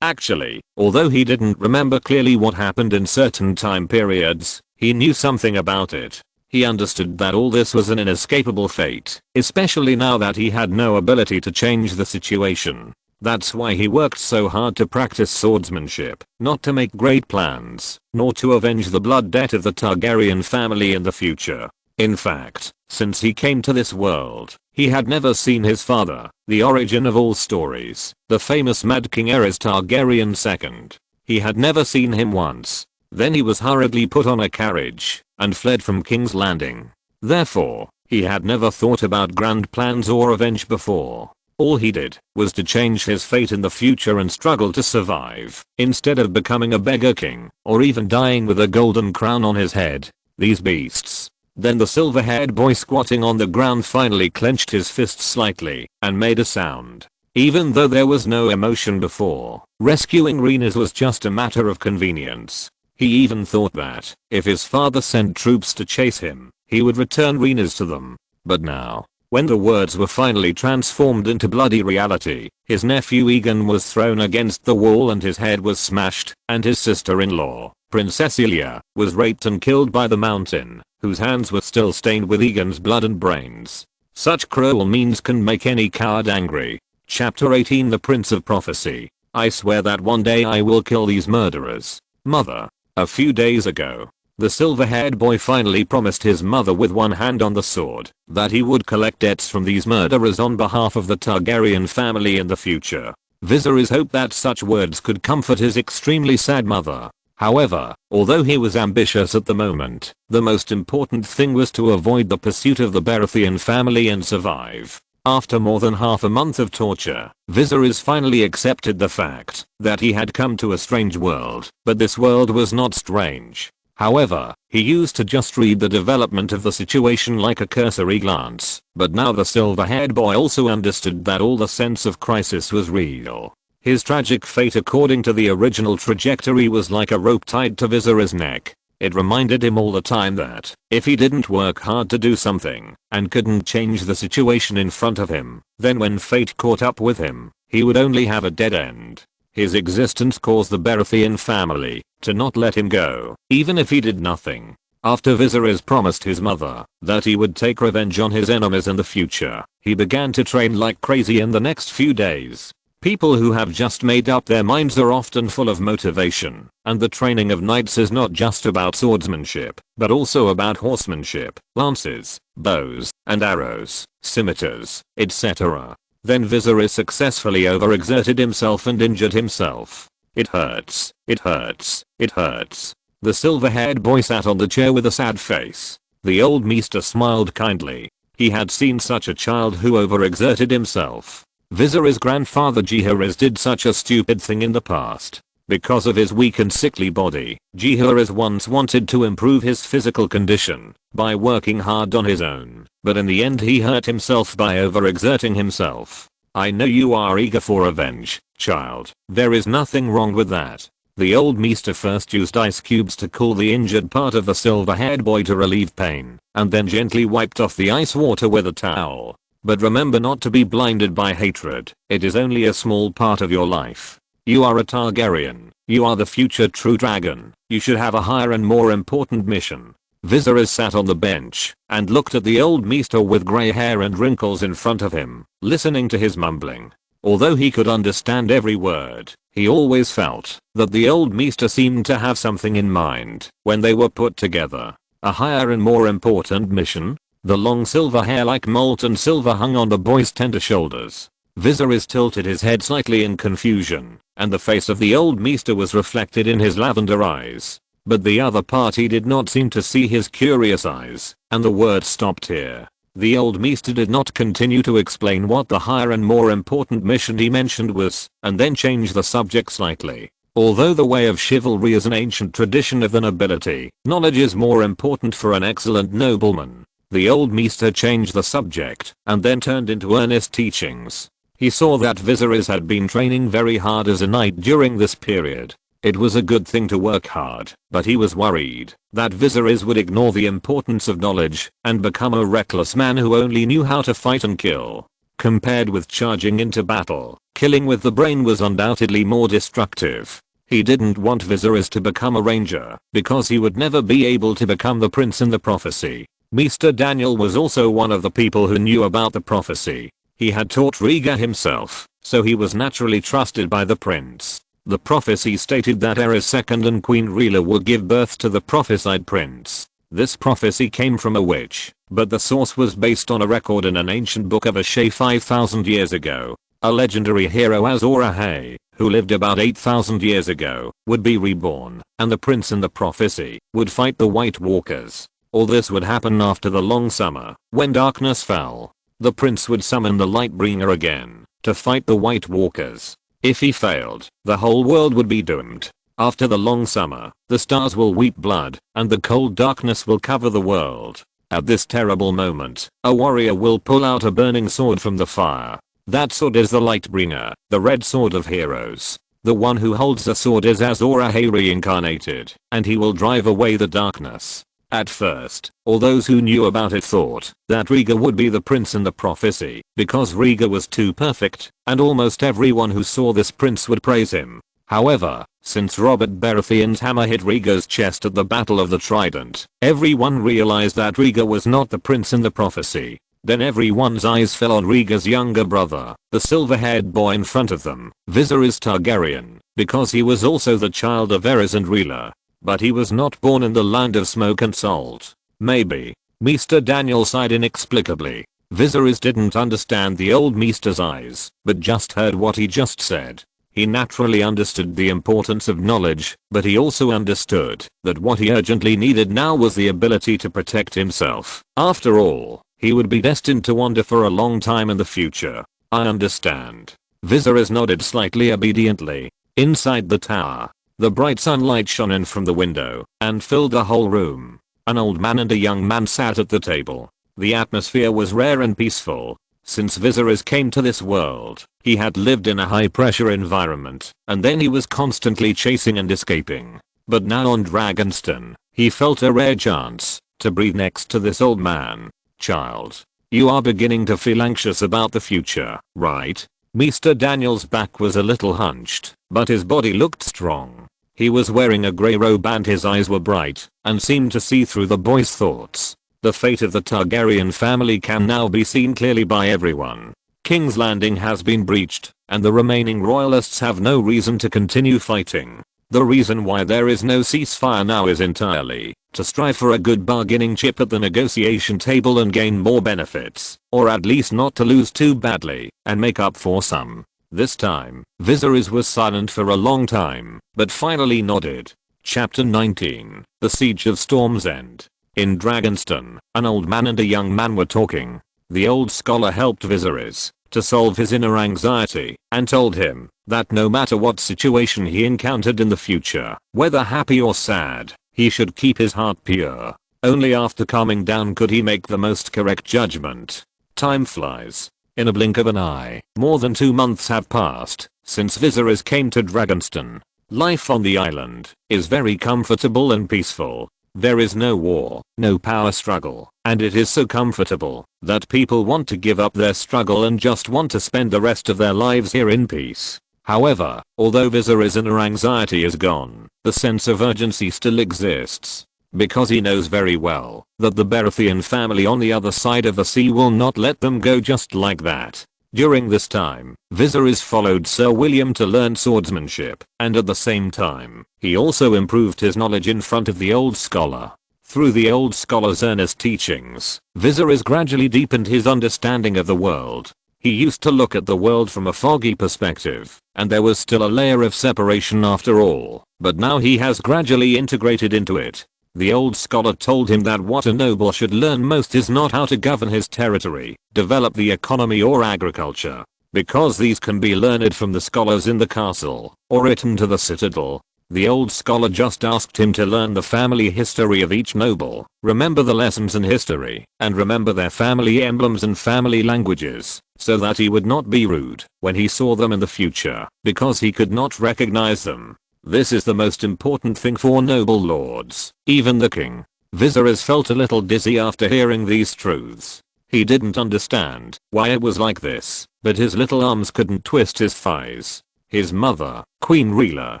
Actually, although he didn't remember clearly what happened in certain time periods, he knew something about it. He understood that all this was an inescapable fate, especially now that he had no ability to change the situation. That's why he worked so hard to practice swordsmanship, not to make great plans, nor to avenge the blood debt of the Targaryen family in the future. In fact, since he came to this world, he had never seen his father, the origin of all stories, the famous Mad King Aerys Targaryen II. He had never seen him once. Then he was hurriedly put on a carriage and fled from King's Landing. Therefore, he had never thought about grand plans or revenge before. All he did was to change his fate in the future and struggle to survive, instead of becoming a beggar king, or even dying with a golden crown on his head. These beasts. Then the silver-haired boy squatting on the ground finally clenched his fist slightly and made a sound. Even though there was no emotion before, rescuing Rhaenys was just a matter of convenience. He even thought that, if his father sent troops to chase him, he would return Rhaenys to them. But now, when the words were finally transformed into bloody reality, his nephew Aegon was thrown against the wall and his head was smashed, and his sister-in-law, Princess Elia, was raped and killed by the Mountain, whose hands were still stained with Aegon's blood and brains. Such cruel means can make any coward angry. Chapter 18 The Prince of Prophecy. I swear that one day I will kill these murderers. Mother. A few days ago, the silver-haired boy finally promised his mother with one hand on the sword that he would collect debts from these murderers on behalf of the Targaryen family in the future. Viserys hoped that such words could comfort his extremely sad mother. However, although he was ambitious at the moment, the most important thing was to avoid the pursuit of the Baratheon family and survive. After more than half a month of torture, Viserys finally accepted the fact that he had come to a strange world, but this world was not strange. However, he used to just read the development of the situation like a cursory glance, but now the silver-haired boy also understood that all the sense of crisis was real. His tragic fate according to the original trajectory was like a rope tied to Viserys' neck. It reminded him all the time that, if he didn't work hard to do something, and couldn't change the situation in front of him, then when fate caught up with him, he would only have a dead end. His existence caused the Baratheon family to not let him go, even if he did nothing. After Viserys promised his mother that he would take revenge on his enemies in the future, he began to train like crazy in the next few days. People who have just made up their minds are often full of motivation, and the training of knights is not just about swordsmanship, but also about horsemanship, lances, bows, and arrows, scimitars, etc. Then Viserys successfully overexerted himself and injured himself. It hurts, it hurts, it hurts. The silver-haired boy sat on the chair with a sad face. The old maester smiled kindly. He had seen such a child who overexerted himself. Viserys' grandfather Jaehaerys did such a stupid thing in the past. Because of his weak and sickly body, Jaehaerys once wanted to improve his physical condition by working hard on his own, but in the end he hurt himself by overexerting himself. I know you are eager for revenge, child. There is nothing wrong with that. The old maester first used ice cubes to cool the injured part of the silver-haired boy to relieve pain, and then gently wiped off the ice water with a towel. But remember not to be blinded by hatred. It is only a small part of your life. You are a Targaryen. You are the future true dragon. You should have a higher and more important mission. Viserys sat on the bench and looked at the old maester with grey hair and wrinkles in front of him, listening to his mumbling. Although he could understand every word, he always felt that the old maester seemed to have something in mind when they were put together. A higher and more important mission? The long silver hair like molten silver hung on the boy's tender shoulders. Viserys tilted his head slightly in confusion, and the face of the old maester was reflected in his lavender eyes. But the other party did not seem to see his curious eyes, and the word stopped here. The old maester did not continue to explain what the higher and more important mission he mentioned was, and then changed the subject slightly. Although the way of chivalry is an ancient tradition of the nobility, knowledge is more important for an excellent nobleman. The old maester changed the subject and then turned into earnest teachings. He saw that Viserys had been training very hard as a knight during this period. It was a good thing to work hard, but he was worried that Viserys would ignore the importance of knowledge and become a reckless man who only knew how to fight and kill. Compared with charging into battle, killing with the brain was undoubtedly more destructive. He didn't want Viserys to become a ranger because he would never be able to become the prince in the prophecy. Mr. Daniel was also one of the people who knew about the prophecy. He had taught Rhaegar himself, so he was naturally trusted by the prince. The prophecy stated that Aerys II and Queen Rhaegar would give birth to the prophesied prince. This prophecy came from a witch, but the source was based on a record in an ancient book of Ashay 5,000 years ago. A legendary hero Azor Ahai, who lived about 8,000 years ago, would be reborn, and the prince in the prophecy would fight the White Walkers. All this would happen after the long summer, when darkness fell. The prince would summon the Lightbringer again to fight the White Walkers. If he failed, the whole world would be doomed. After the long summer, the stars will weep blood, and the cold darkness will cover the world. At this terrible moment, a warrior will pull out a burning sword from the fire. That sword is the Lightbringer, the red sword of heroes. The one who holds the sword is Azor Ahai reincarnated, and he will drive away the darkness. At first, all those who knew about it thought that Rhaegar would be the prince in the prophecy because Rhaegar was too perfect, and almost everyone who saw this prince would praise him. However, since Robert Baratheon's hammer hit Rhaegar's chest at the Battle of the Trident, everyone realized that Rhaegar was not the prince in the prophecy. Then everyone's eyes fell on Rhaegar's younger brother, the silver-haired boy in front of them, Viserys Targaryen, because he was also the child of Aerys and Rhaegar. But he was not born in the land of smoke and salt. Maybe. Mr. Daniel sighed inexplicably. Viserys didn't understand the old Meester's eyes, but just heard what he just said. He naturally understood the importance of knowledge, but he also understood that what he urgently needed now was the ability to protect himself. After all, he would be destined to wander for a long time in the future. I understand. Viserys nodded slightly obediently. Inside the tower, the bright sunlight shone in from the window and filled the whole room. An old man and a young man sat at the table. The atmosphere was rare and peaceful. Since Viserys came to this world, he had lived in a high-pressure environment, and then he was constantly chasing and escaping. But now on Dragonstone, he felt a rare chance to breathe next to this old man. Child, you are beginning to feel anxious about the future, right? Mr. Daniel's back was a little hunched, but his body looked strong. He was wearing a grey robe and his eyes were bright and seemed to see through the boy's thoughts. The fate of the Targaryen family can now be seen clearly by everyone. King's Landing has been breached, and the remaining royalists have no reason to continue fighting. The reason why there is no ceasefire now is entirely to strive for a good bargaining chip at the negotiation table and gain more benefits, or at least not to lose too badly and make up for some. This time, Viserys was silent for a long time, but finally nodded. Chapter 19, The Siege of Storm's End. In Dragonstone, an old man and a young man were talking. The old scholar helped Viserys to solve his inner anxiety and told him that no matter what situation he encountered in the future, whether happy or sad, he should keep his heart pure. Only after calming down could he make the most correct judgment. Time flies. In a blink of an eye, more than 2 months have passed since Viserys came to Dragonstone. Life on the island is very comfortable and peaceful. There is no war, no power struggle, and it is so comfortable that people want to give up their struggle and just want to spend the rest of their lives here in peace. However, although Viserys' inner anxiety is gone, the sense of urgency still exists. Because he knows very well that the Baratheon family on the other side of the sea will not let them go just like that. During this time, Viserys followed Sir William to learn swordsmanship, and at the same time, he also improved his knowledge in front of the old scholar. Through the old scholar's earnest teachings, Viserys gradually deepened his understanding of the world. He used to look at the world from a foggy perspective, and there was still a layer of separation after all, but now he has gradually integrated into it. The old scholar told him that what a noble should learn most is not how to govern his territory, develop the economy or agriculture, because these can be learned from the scholars in the castle, or written to the citadel. The old scholar just asked him to learn the family history of each noble, remember the lessons in history, and remember their family emblems and family languages, so that he would not be rude when he saw them in the future, because he could not recognize them. This is the most important thing for noble lords, even the king. Viserys felt a little dizzy after hearing these truths. He didn't understand why it was like this, but his little arms couldn't twist his thighs. His mother, Queen Rhaella,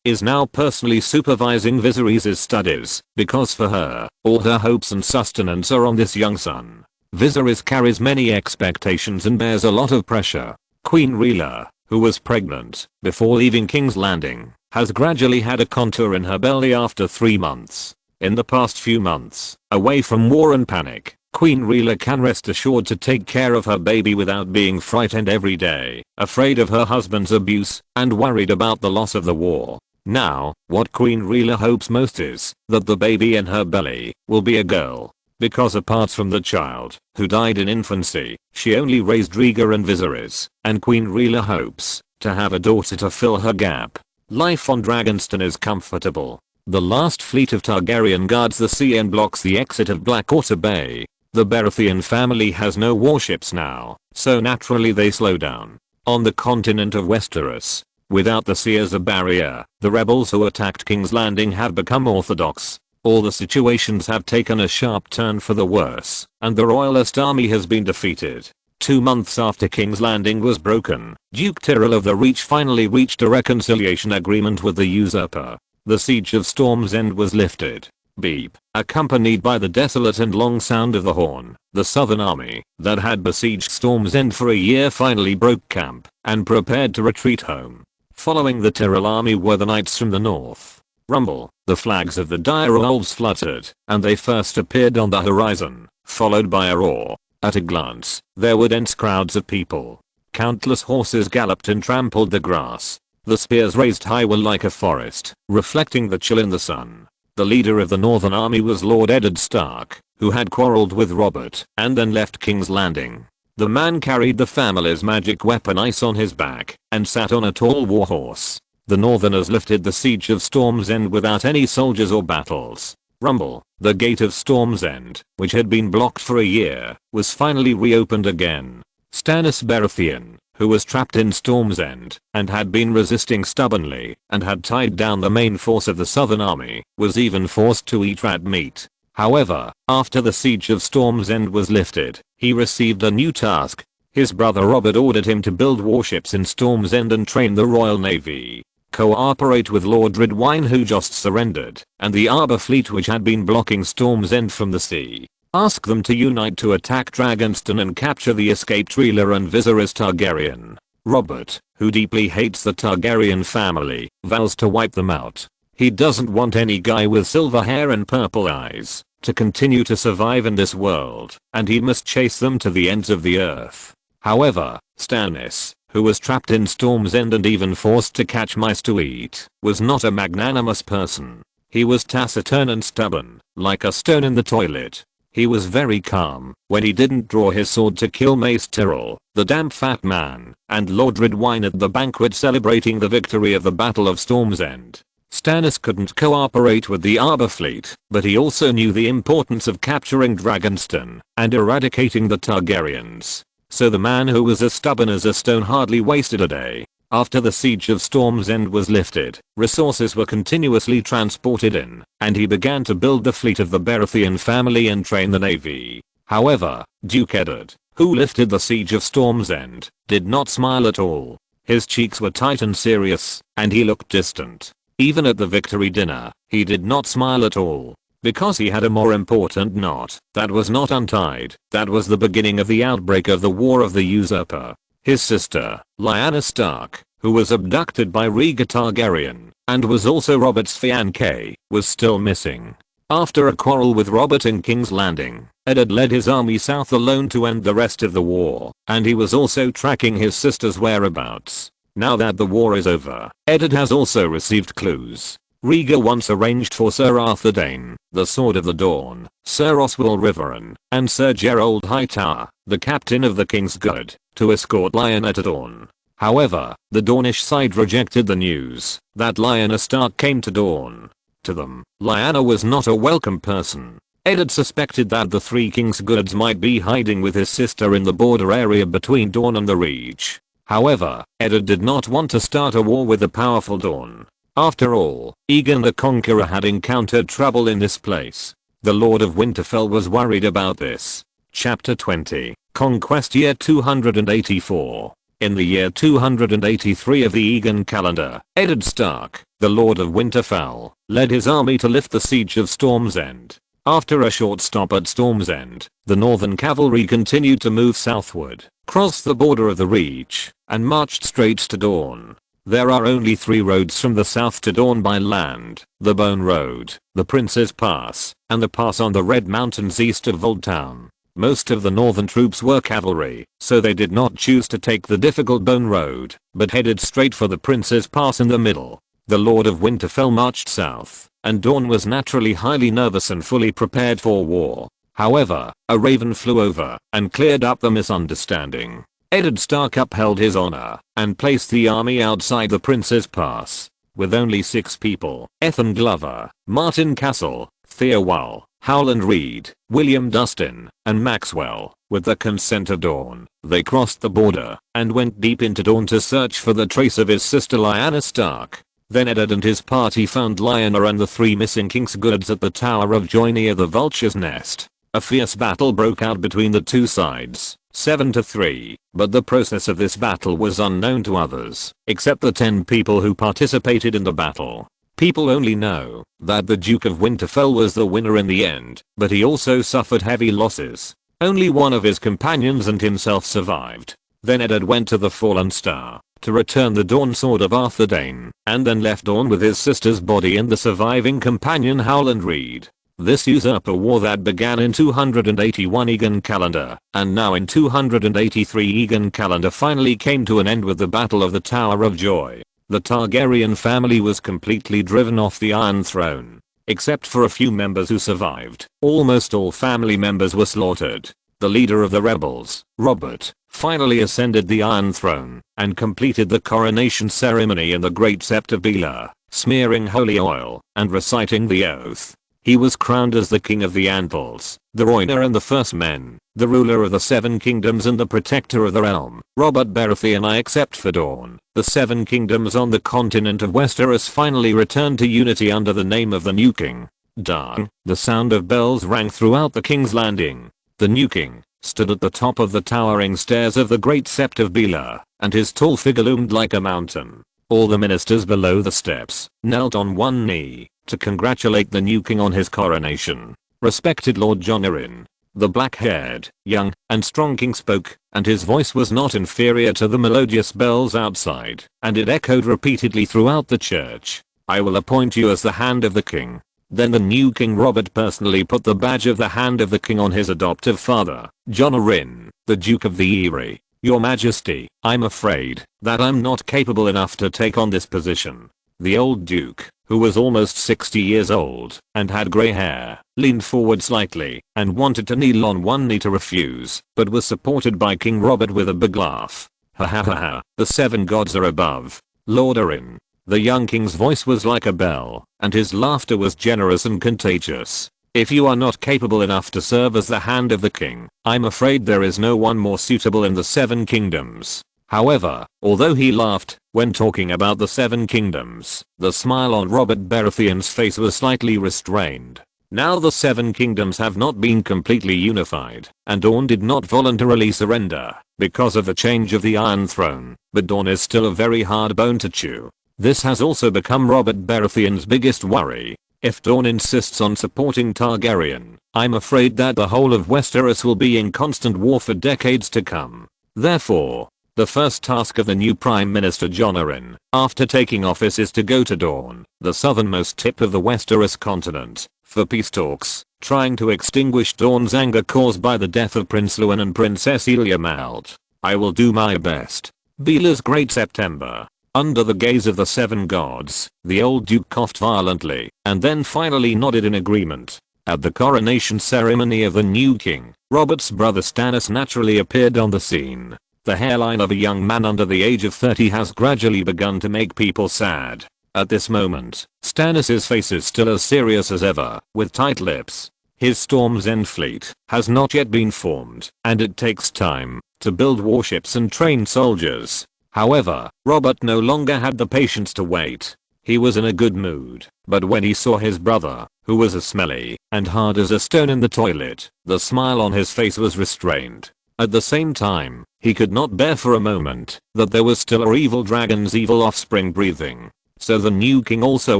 is now personally supervising Viserys' studies, because for her, all her hopes and sustenance are on this young son. Viserys carries many expectations and bears a lot of pressure. Queen Rhaella, who was pregnant before leaving King's Landing, has gradually had a contour in her belly after 3 months. In the past few months, away from war and panic, Queen Rhaella can rest assured to take care of her baby without being frightened every day, afraid of her husband's abuse, and worried about the loss of the war. Now, what Queen Rhaella hopes most is that the baby in her belly will be a girl. Because apart from the child, who died in infancy, she only raised Rhaegar and Viserys, and Queen Rhaella hopes to have a daughter to fill her gap. Life on Dragonstone is comfortable. The last fleet of Targaryen guards the sea and blocks the exit of Blackwater Bay. The Baratheon family has no warships now, so naturally they slow down. On the continent of Westeros, without the sea as a barrier, the rebels who attacked King's Landing have become orthodox. All the situations have taken a sharp turn for the worse, and the royalist army has been defeated. 2 months after King's Landing was broken, Duke Tyrell of the Reach finally reached a reconciliation agreement with the usurper. The siege of Storm's End was lifted. Beep. Accompanied by the desolate and long sound of the horn, the Southern Army that had besieged Storm's End for a year finally broke camp and prepared to retreat home. Following the Tyrell army were the knights from the north. Rumble. The flags of the dire wolves fluttered, and they first appeared on the horizon, followed by a roar. At a glance, there were dense crowds of people. Countless horses galloped and trampled the grass. The spears raised high were like a forest, reflecting the chill in the sun. The leader of the Northern Army was Lord Eddard Stark, who had quarreled with Robert and then left King's Landing. The man carried the family's magic weapon Ice on his back and sat on a tall warhorse. The Northerners lifted the siege of Storm's End without any soldiers or battles. Rumble. The gate of Storm's End, which had been blocked for a year, was finally reopened again. Stannis Baratheon, who was trapped in Storm's End and had been resisting stubbornly and had tied down the main force of the Southern Army, was even forced to eat rat meat. However, after the siege of Storm's End was lifted, he received a new task. His brother Robert ordered him to build warships in Storm's End and train the Royal Navy. Cooperate with Lord Ridwine, who just surrendered, and the Arbor fleet which had been blocking Storm's End from the sea. Ask them to unite to attack Dragonstone and capture the escaped Rhaella and Viserys Targaryen. Robert, who deeply hates the Targaryen family, vows to wipe them out. He doesn't want any guy with silver hair and purple eyes to continue to survive in this world, and he must chase them to the ends of the earth. However, Stannis, who was trapped in Storm's End and even forced to catch mice to eat, was not a magnanimous person. He was taciturn and stubborn, like a stone in the toilet. He was very calm when he didn't draw his sword to kill Mace Tyrell, the damp fat man, and Lord Ridwine at the banquet celebrating the victory of the Battle of Storm's End. Stannis couldn't cooperate with the Arbor fleet, but he also knew the importance of capturing Dragonstone and eradicating the Targaryens. So the man who was as stubborn as a stone hardly wasted a day. After the siege of Storm's End was lifted, resources were continuously transported in, and he began to build the fleet of the Baratheon family and train the navy. However, Duke Eddard, who lifted the siege of Storm's End, did not smile at all. His cheeks were tight and serious, and he looked distant. Even at the victory dinner, he did not smile at all. Because he had a more important knot that was not untied. That was the beginning of the outbreak of the War of the Usurper. His sister, Lyanna Stark, who was abducted by Rhaegar Targaryen, and was also Robert's fiancée, was still missing. After a quarrel with Robert in King's Landing, Eddard led his army south alone to end the rest of the war, and he was also tracking his sister's whereabouts. Now that the war is over, Eddard has also received clues. Rhaegar once arranged for Sir Arthur Dayne, the Sword of the Dawn, Sir Oswell Riverrun, and Sir Gerald Hightower, the captain of the King's Guard, to escort Lyanna to Dawn. However, the Dornish side rejected the news that Lyanna Stark came to Dorne. To them, Lyanna was not a welcome person. Eddard suspected that the Three Kings Goods might be hiding with his sister in the border area between Dorne and the Reach. However, Eddard did not want to start a war with the powerful Dorne. After all, Aegon the Conqueror had encountered trouble in this place. The Lord of Winterfell was worried about this. Chapter 20, Conquest Year 284. In the year 283 of the Aegon calendar, Eddard Stark, the Lord of Winterfell, led his army to lift the siege of Storm's End. After a short stop at Storm's End, the Northern Cavalry continued to move southward, crossed the border of the Reach, and marched straight to Dorne. There are only 3 roads from the south to Dorne by land: the Bone Road, the Prince's Pass, and the pass on the Red Mountains east of Old Town. Most of the northern troops were cavalry, so they did not choose to take the difficult Bone Road, but headed straight for the Prince's Pass in the middle. The Lord of Winterfell marched south, and Dorne was naturally highly nervous and fully prepared for war. However, a raven flew over and cleared up the misunderstanding. Eddard Stark upheld his honor and placed the army outside the Prince's Pass. With only 6 people, Ethan Glover, Martin Castle, Theowall, Howland Reed, William Dustin, and Maxwell, with the consent of Dorne, they crossed the border and went deep into Dorne to search for the trace of his sister Lyanna Stark. Then Eddard and his party found Lyanna and the 3 missing King's Goods at the Tower of Joy near the Vulture's Nest. A fierce battle broke out between the 2 sides, 7-3, but the process of this battle was unknown to others, except the 10 people who participated in the battle. People only know that the Duke of Winterfell was the winner in the end, but he also suffered heavy losses. Only one of his companions and himself survived. Then Eddard went to the Fallen Star to return the Dawn Sword of Arthur Dayne, and then left Dorne with his sister's body and the surviving companion Howland Reed. This usurper war that began in 281 Aegon calendar, and now in 283 Aegon calendar finally came to an end with the Battle of the Tower of Joy. The Targaryen family was completely driven off the Iron Throne. Except for a few members who survived, almost all family members were slaughtered. The leader of the rebels, Robert, finally ascended the Iron Throne and completed the coronation ceremony in the Great Sept of Baelor, smearing holy oil and reciting the oath. He was crowned as the King of the Andals, the Rhoynar and the First Men, the ruler of the 7 kingdoms and the protector of the realm. Robert Baratheon I except for Dorne. The 7 kingdoms on the continent of Westeros finally returned to unity under the name of the new king. Dang, the sound of bells rang throughout the King's Landing. The new king stood at the top of the towering stairs of the Great Sept of Baelor, and his tall figure loomed like a mountain. All the ministers below the steps knelt on one knee to congratulate the new king on his coronation. Respected Lord Jon Arryn, the black-haired, young, and strong king spoke, and his voice was not inferior to the melodious bells outside, and it echoed repeatedly throughout the church. I will appoint you as the Hand of the King. Then the new King Robert personally put the badge of the Hand of the King on his adoptive father, Jon Arryn, the Duke of the Eyrie. Your Majesty, I'm afraid that I'm not capable enough to take on this position. The old Duke, who was almost 60 years old and had grey hair, leaned forward slightly and wanted to kneel on one knee to refuse, but was supported by King Robert with a big laugh. Ha ha ha ha, the 7 gods are above, Lord Arryn. The young king's voice was like a bell, and his laughter was generous and contagious. If you are not capable enough to serve as the Hand of the King, I'm afraid there is no one more suitable in the 7 kingdoms. However, although he laughed when talking about the 7 kingdoms, the smile on Robert Baratheon's face was slightly restrained. Now the 7 kingdoms have not been completely unified, and Dorne did not voluntarily surrender because of the change of the Iron Throne, but Dorne is still a very hard bone to chew. This has also become Robert Baratheon's biggest worry. If Dorne insists on supporting Targaryen, I'm afraid that the whole of Westeros will be in constant war for decades to come. Therefore, the first task of the new Prime Minister Jon Arryn, after taking office, is to go to Dorne, the southernmost tip of the Westeros continent, for peace talks, trying to extinguish Dorne's anger caused by the death of Prince Luwin and Princess Elia Malt. I will do my best. Baelor's Great September. Under the gaze of the 7 gods, the old duke coughed violently, and then finally nodded in agreement. At the coronation ceremony of the new king, Robert's brother Stannis naturally appeared on the scene. The hairline of a young man under the age of 30 has gradually begun to make people sad. At this moment, Stannis's face is still as serious as ever, with tight lips. His Storm's End fleet has not yet been formed, and it takes time to build warships and train soldiers. However, Robert no longer had the patience to wait. He was in a good mood, but when he saw his brother, who was as smelly and hard as a stone in the toilet, the smile on his face was restrained. At the same time, he could not bear for a moment that there was still a evil dragon's evil offspring breathing. So the new king also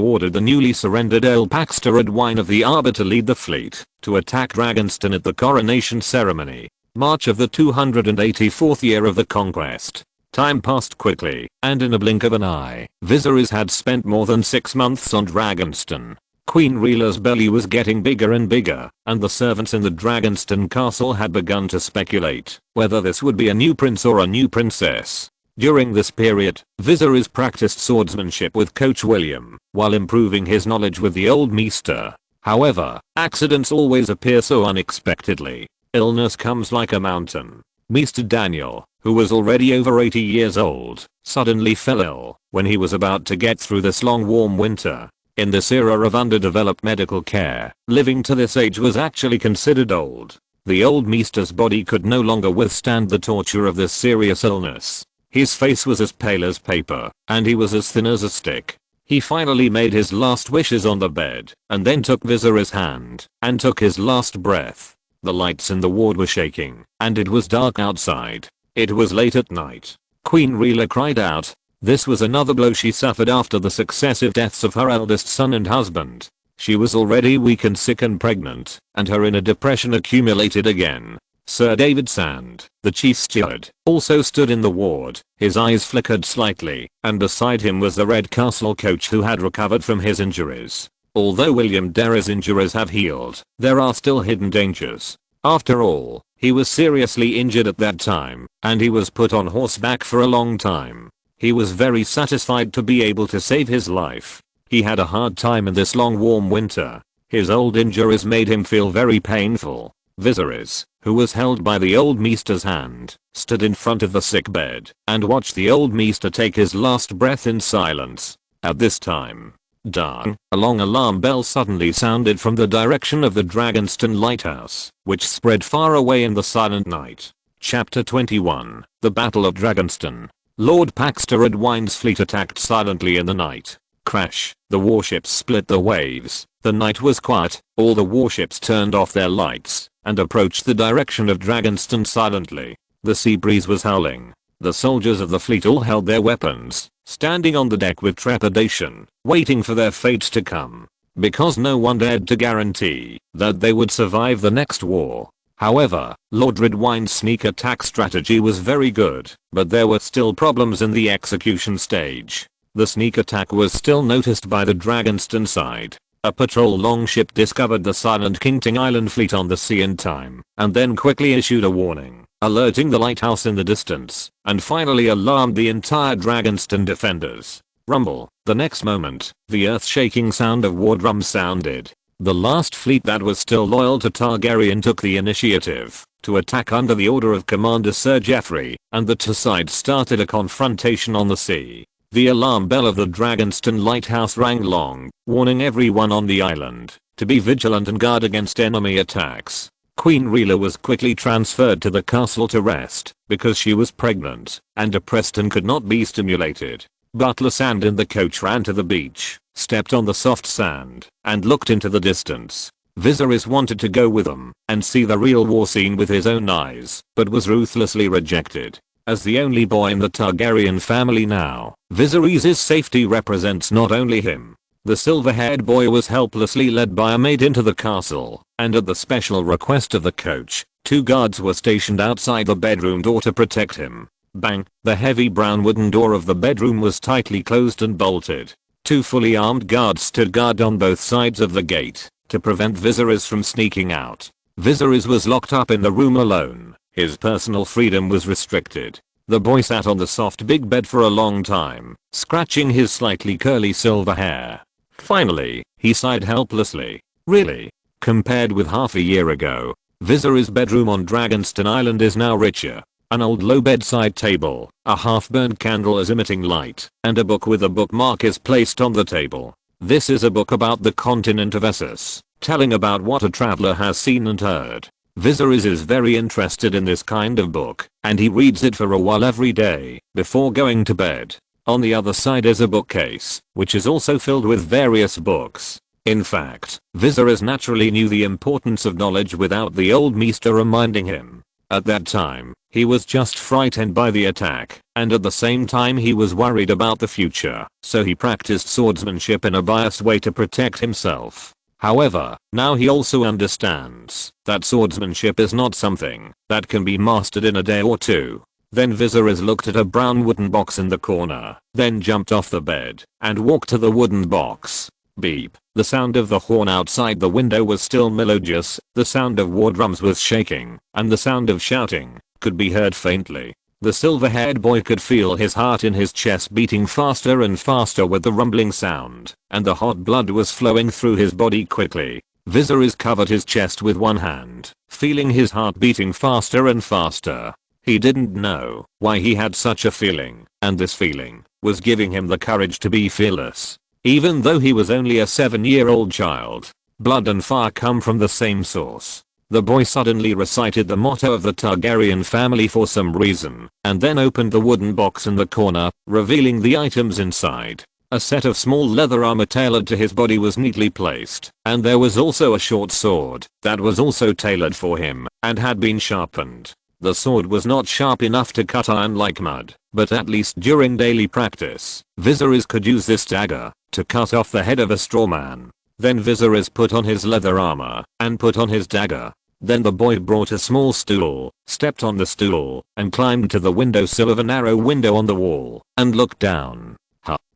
ordered the newly surrendered Earl Paxter Redwyne of the Arbor to lead the fleet to attack Dragonstone at the coronation ceremony. March of the 284th year of the conquest. Time passed quickly, and in a blink of an eye, Viserys had spent more than 6 months on Dragonstone. Queen Rhaella's belly was getting bigger and bigger, and the servants in the Dragonstone castle had begun to speculate whether this would be a new prince or a new princess. During this period, Viserys practiced swordsmanship with Coach William, while improving his knowledge with the old Maester. However, accidents always appear so unexpectedly. Illness comes like a mountain. Maester Daniel, who was already over 80 years old, suddenly fell ill when he was about to get through this long warm winter. In this era of underdeveloped medical care, living to this age was actually considered old. The old Maester's body could no longer withstand the torture of this serious illness. His face was as pale as paper, and he was as thin as a stick. He finally made his last wishes on the bed, and then took Viserys' hand, and took his last breath. The lights in the ward were shaking, and it was dark outside. It was late at night. Queen Rhaella cried out. This was another blow she suffered after the successive deaths of her eldest son and husband. She was already weak and sick and pregnant, and her inner depression accumulated again. Sir David Sand, the chief steward, also stood in the ward. His eyes flickered slightly, and beside him was the Red Castle coach who had recovered from his injuries. Although William Darray's injuries have healed, there are still hidden dangers. After all, he was seriously injured at that time, and he was put on horseback for a long time. He was very satisfied to be able to save his life. He had a hard time in this long warm winter. His old injuries made him feel very painful. Viserys, who was held by the old Maester's hand, stood in front of the sick bed and watched the old Maester take his last breath in silence. At this time, dang, a long alarm bell suddenly sounded from the direction of the Dragonstone lighthouse, which spread far away in the silent night. Chapter 21, The Battle of Dragonstone. Lord Paxter Redwyne's fleet attacked silently in the night. Crash, the warships split the waves. The night was quiet, all the warships turned off their lights and approached the direction of Dragonstone silently. The sea breeze was howling. The soldiers of the fleet all held their weapons, standing on the deck with trepidation, waiting for their fate to come. Because no one dared to guarantee that they would survive the next war. However, Lord Redwyne's sneak attack strategy was very good, but there were still problems in the execution stage. The sneak attack was still noticed by the Dragonstone side. A patrol longship discovered the silent Kingting Island fleet on the sea in time, and then quickly issued a warning, alerting the lighthouse in the distance, and finally alarmed the entire Dragonstone defenders. Rumble. The next moment, the earth-shaking sound of war drums sounded. The last fleet that was still loyal to Targaryen took the initiative to attack under the order of Commander Sir Geoffrey, and the two sides started a confrontation on the sea. The alarm bell of the Dragonstone lighthouse rang long, warning everyone on the island to be vigilant and guard against enemy attacks. Queen Rhaella was quickly transferred to the castle to rest because she was pregnant and depressed and could not be stimulated. Butler Sand in the coach ran to the beach, stepped on the soft sand, and looked into the distance. Viserys wanted to go with them and see the real war scene with his own eyes, but was ruthlessly rejected. As the only boy in the Targaryen family now, Viserys' safety represents not only him. The silver-haired boy was helplessly led by a maid into the castle, and at the special request of the coach, 2 guards were stationed outside the bedroom door to protect him. Bang! The heavy brown wooden door of the bedroom was tightly closed and bolted. 2 fully armed guards stood guard on both sides of the gate to prevent Viserys from sneaking out. Viserys was locked up in the room alone. His personal freedom was restricted. The boy sat on the soft big bed for a long time, scratching his slightly curly silver hair. Finally, he sighed helplessly. Really? Compared with half a year ago, Viserys' bedroom on Dragonstone Island is now richer. an old low bedside table, a half-burned candle is emitting light, and a book with a bookmark is placed on the table. This is a book about the continent of Essos, telling about what a traveler has seen and heard. Viserys is very interested in this kind of book, and he reads it for a while every day, before going to bed. On the other side is a bookcase, which is also filled with various books. In fact, Viserys naturally knew the importance of knowledge without the old maester reminding him. At that time, he was just frightened by the attack, and at the same time he was worried about the future, so he practiced swordsmanship in a biased way to protect himself. However, now he also understands that swordsmanship is not something that can be mastered in a day or two. Then Viserys looked at a brown wooden box in the corner, then jumped off the bed and walked to the wooden box. Beep. The sound of the horn outside the window was still melodious, the sound of war drums was shaking, and the sound of shouting could be heard faintly. The silver-haired boy could feel his heart in his chest beating faster and faster with the rumbling sound, and the hot blood was flowing through his body quickly. Viserys covered his chest with one hand, feeling his heart beating faster and faster. He didn't know why he had such a feeling, and this feeling was giving him the courage to be fearless. Even though he was only a 7-year-old child, blood and fire come from the same source. The boy suddenly recited the motto of the Targaryen family for some reason, and then opened the wooden box in the corner, revealing the items inside. A set of small leather armor tailored to his body was neatly placed, and there was also a short sword that was also tailored for him and had been sharpened. The sword was not sharp enough to cut iron like mud, but at least during daily practice, Viserys could use this dagger to cut off the head of a straw man. Then Viserys put on his leather armor and put on his dagger. Then the boy brought a small stool, stepped on the stool, and climbed to the windowsill of a narrow window on the wall, and looked down.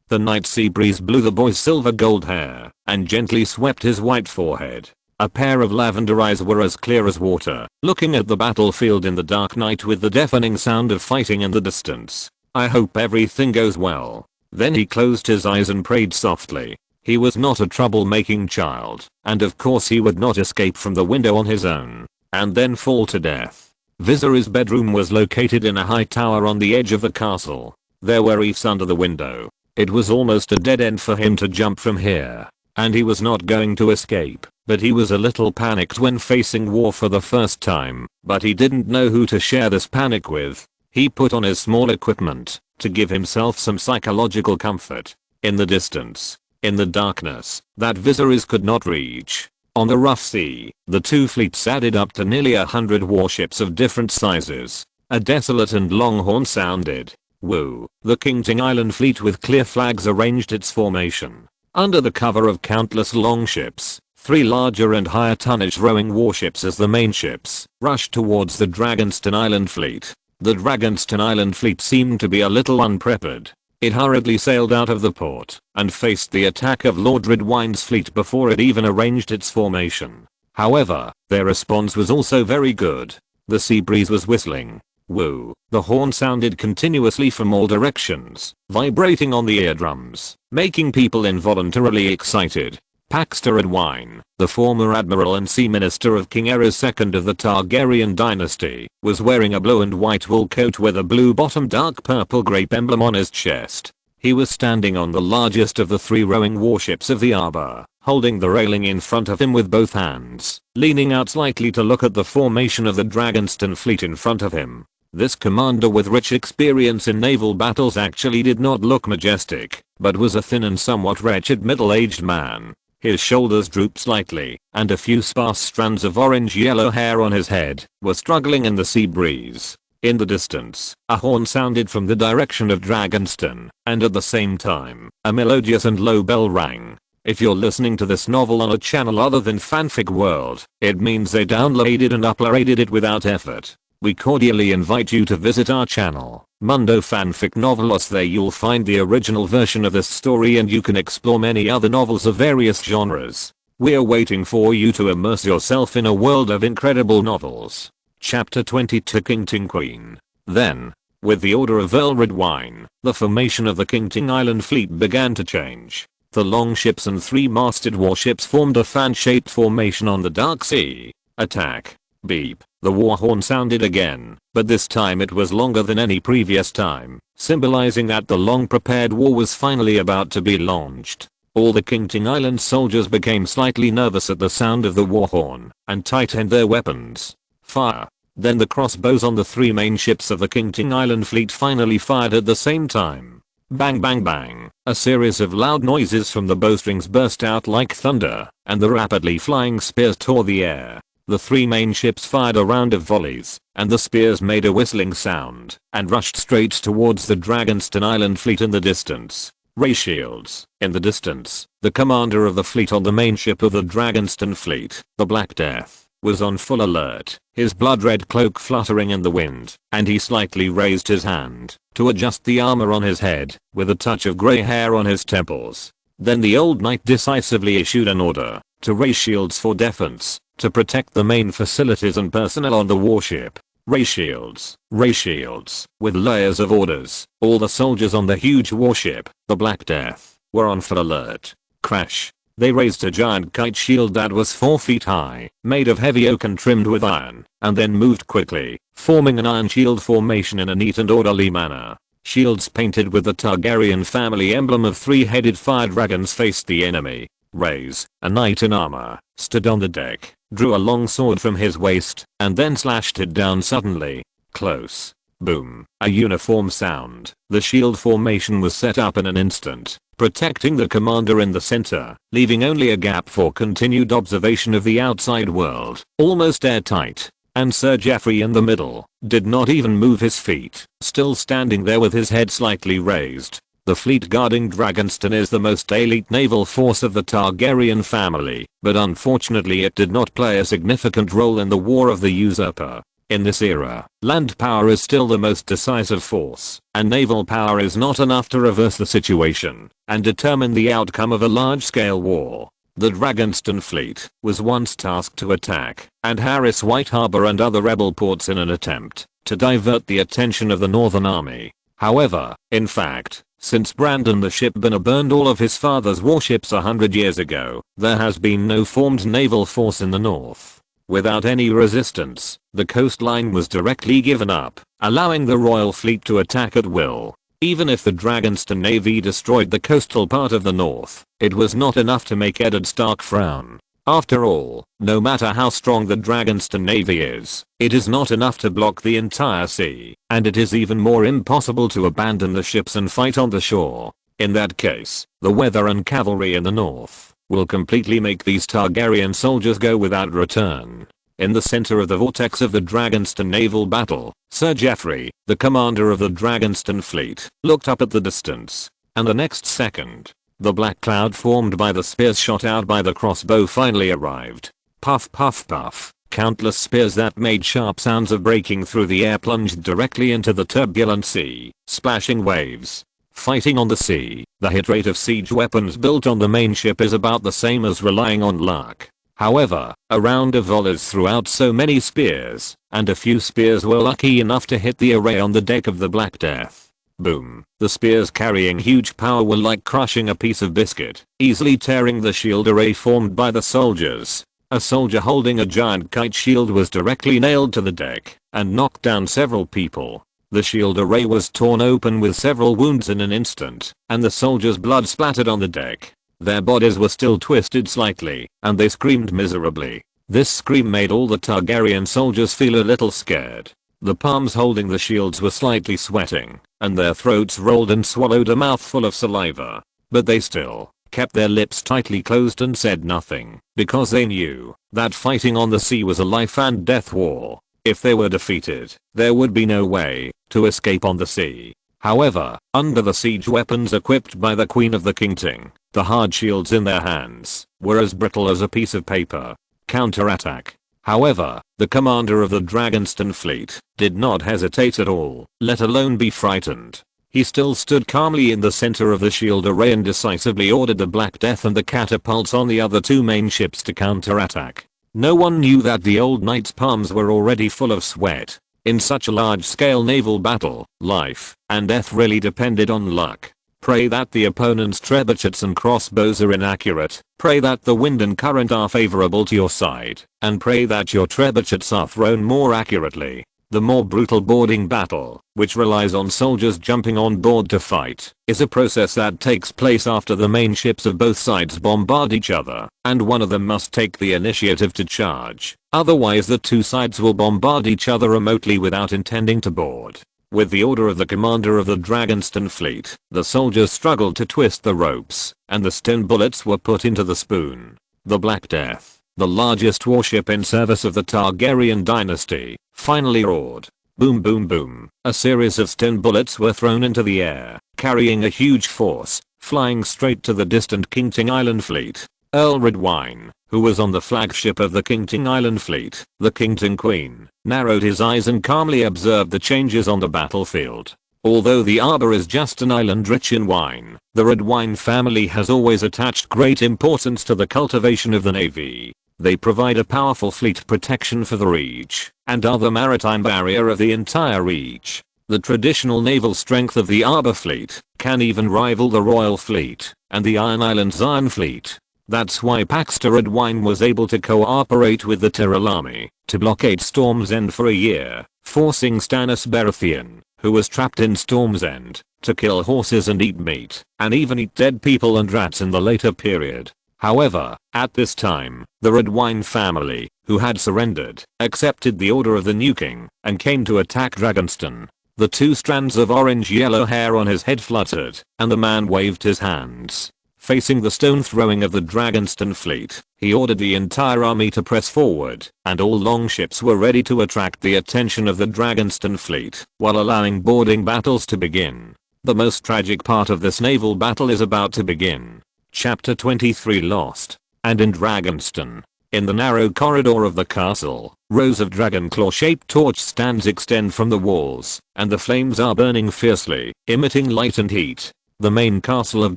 The night sea breeze blew the boy's silver gold hair, and gently swept his white forehead. A pair of lavender eyes were as clear as water, looking at the battlefield in the dark night with the deafening sound of fighting in the distance. I hope everything goes well. Then he closed his eyes and prayed softly. He was not a troublemaking child, and of course he would not escape from the window on his own, and then fall to death. Viserys' bedroom was located in a high tower on the edge of the castle. There were reefs under the window. It was almost a dead end for him to jump from here, and he was not going to escape, but he was a little panicked when facing war for the first time, but he didn't know who to share this panic with. He put on his small equipment to give himself some psychological comfort. In the distance, in the darkness that Viserys could not reach, on the rough sea, the two fleets added up to nearly 100 warships of different sizes. A desolate and long horn sounded. Woo! The King Island fleet with clear flags arranged its formation. Under the cover of countless longships, 3 larger and higher tonnage rowing warships as the main ships rushed towards the Dragonstone Island fleet. The Dragonstone Island fleet seemed to be a little unprepared. It hurriedly sailed out of the port and faced the attack of Lord Redwyne's fleet before it even arranged its formation. However, their response was also very good. The sea breeze was whistling. Woo! The horn sounded continuously from all directions, vibrating on the eardrums, making people involuntarily excited. Paxter Redwyne, the former admiral and sea minister of King Aerys II of the Targaryen dynasty, was wearing a blue and white wool coat with a blue-bottomed dark purple grape emblem on his chest. He was standing on the largest of the 3 rowing warships of the arbor, holding the railing in front of him with both hands, leaning out slightly to look at the formation of the Dragonstone fleet in front of him. This commander with rich experience in naval battles actually did not look majestic, but was a thin and somewhat wretched middle-aged man. His shoulders drooped slightly, and a few sparse strands of orange-yellow hair on his head were struggling in the sea breeze. In the distance, a horn sounded from the direction of Dragonstone, and at the same time, a melodious and low bell rang. If you're listening to this novel on a channel other than Fanfic World, it means they downloaded and uploaded it without effort. We cordially invite you to visit our channel, Mundo Fanfic Novelos. There you'll find the original version of this story and you can explore many other novels of various genres. We're waiting for you to immerse yourself in a world of incredible novels. Chapter 22 King Queen. Then, with the order of Earl Redwyne, the formation of the King Island fleet began to change. The longships and 3-masted warships formed a fan-shaped formation on the dark sea. Attack. Beep. The war horn sounded again, but this time it was longer than any previous time, symbolizing that the long-prepared war was finally about to be launched. All the Qingting Island soldiers became slightly nervous at the sound of the war horn and tightened their weapons. Fire. Then the crossbows on the 3 main ships of the Qingting Island fleet finally fired at the same time. Bang bang bang. A series of loud noises from the bowstrings burst out like thunder, and the rapidly flying spears tore the air. The 3 main ships fired a round of volleys, and the spears made a whistling sound and rushed straight towards the Dragonston Island fleet in the distance. Ray shields. In the distance, the commander of the fleet on the main ship of the Dragonston fleet, the Black Death, was on full alert, his blood-red cloak fluttering in the wind, and he slightly raised his hand to adjust the armor on his head, with a touch of grey hair on his temples. Then the old knight decisively issued an order to raise shields for defense, to protect the main facilities and personnel on the warship. Ray shields, with layers of orders. All the soldiers on the huge warship, the Black Death, were on full alert. Crash. They raised a giant kite shield that was 4 feet high, made of heavy oak and trimmed with iron, and then moved quickly, forming an iron shield formation in a neat and orderly manner. Shields painted with the Targaryen family emblem of 3-headed fire dragons faced the enemy. Raze, a knight in armor, stood on the deck, drew a long sword from his waist, and then slashed it down suddenly. Close. Boom. A uniform sound. The shield formation was set up in an instant, protecting the commander in the center, leaving only a gap for continued observation of the outside world, almost airtight. And Sir Geoffrey in the middle did not even move his feet, still standing there with his head slightly raised. The fleet guarding Dragonston is the most elite naval force of the Targaryen family, but unfortunately it did not play a significant role in the War of the Usurper. In this era, land power is still the most decisive force, and naval power is not enough to reverse the situation and determine the outcome of a large-scale war. The Dragonston fleet was once tasked to attack and harass White Harbor and other rebel ports in an attempt to divert the attention of the Northern Army. However, in fact, since Brandon the Shipburner burned all of his father's warships 100 years ago, there has been no formed naval force in the north. Without any resistance, the coastline was directly given up, allowing the royal fleet to attack at will. Even if the Dragonston Navy destroyed the coastal part of the north, it was not enough to make Eddard Stark frown. After all, no matter how strong the Dragonston Navy is, it is not enough to block the entire sea, and it is even more impossible to abandon the ships and fight on the shore. In that case, the weather and cavalry in the north will completely make these Targaryen soldiers go without return. In the center of the vortex of the Dragonston naval battle, Sir Geoffrey, the commander of the Dragonston fleet, looked up at the distance, and the next second, the black cloud formed by the spears shot out by the crossbow finally arrived. Puff puff puff. Countless spears that made sharp sounds of breaking through the air plunged directly into the turbulent sea, splashing waves. Fighting on the sea, the hit rate of siege weapons built on the main ship is about the same as relying on luck. However, a round of volleys threw out so many spears, and a few spears were lucky enough to hit the array on the deck of the Black Death. Boom. The spears carrying huge power were like crushing a piece of biscuit, easily tearing the shield array formed by the soldiers. A soldier holding a giant kite shield was directly nailed to the deck and knocked down several people. The shield array was torn open with several wounds in an instant, and the soldiers' blood splattered on the deck. Their bodies were still twisted slightly, and they screamed miserably. This scream made all the Targaryen soldiers feel a little scared. The palms holding the shields were slightly sweating, and their throats rolled and swallowed a mouthful of saliva. But they still kept their lips tightly closed and said nothing, because they knew that fighting on the sea was a life and death war. If they were defeated, there would be no way to escape on the sea. However, under the siege weapons equipped by the Queen of the Qingting, the hard shields in their hands were as brittle as a piece of paper. Counterattack. However, the commander of the Dragonston fleet did not hesitate at all, let alone be frightened. He still stood calmly in the center of the shield array and decisively ordered the Black Death and the catapults on the other 2 main ships to counterattack. No one knew that the old knight's palms were already full of sweat. In such a large-scale naval battle, life and death really depended on luck. Pray that the opponent's trebuchets and crossbows are inaccurate. Pray that the wind and current are favorable to your side. And pray that your trebuchets are thrown more accurately. The more brutal boarding battle, which relies on soldiers jumping on board to fight, is a process that takes place after the main ships of both sides bombard each other, and one of them must take the initiative to charge. Otherwise the two sides will bombard each other remotely without intending to board. With the order of the commander of the Dragonstone fleet, the soldiers struggled to twist the ropes, and the stone bullets were put into the spoon. The Black Death, the largest warship in service of the Targaryen dynasty, finally roared. Boom boom boom. A series of stone bullets were thrown into the air, carrying a huge force, flying straight to the distant Kingting Island fleet. Earl Redwine, who was on the flagship of the Kingting Island fleet, the Kingting Queen, narrowed his eyes and calmly observed the changes on the battlefield. Although the Arbor is just an island rich in wine, the Redwine family has always attached great importance to the cultivation of the navy. They provide a powerful fleet protection for the Reach, and are the maritime barrier of the entire Reach. The traditional naval strength of the Arbor fleet can even rival the Royal Fleet, and the Iron Islands Iron Fleet. That's why Paxter Redwine was able to cooperate with the Tyrell army to blockade Storm's End for a year, forcing Stannis Baratheon, who was trapped in Storm's End, to kill horses and eat meat, and even eat dead people and rats in the later period. However, at this time, the Redwine family, who had surrendered, accepted the order of the new king, and came to attack Dragonstone. The two strands of orange-yellow hair on his head fluttered, and the man waved his hands. Facing the stone throwing of the Dragonstone fleet, he ordered the entire army to press forward, and all longships were ready to attract the attention of the Dragonstone fleet, while allowing boarding battles to begin. The most tragic part of this naval battle is about to begin. Chapter 23 Lost. And in Dragonstone, in the narrow corridor of the castle, rows of dragonclaw-shaped torch stands extend from the walls, and the flames are burning fiercely, emitting light and heat. The main castle of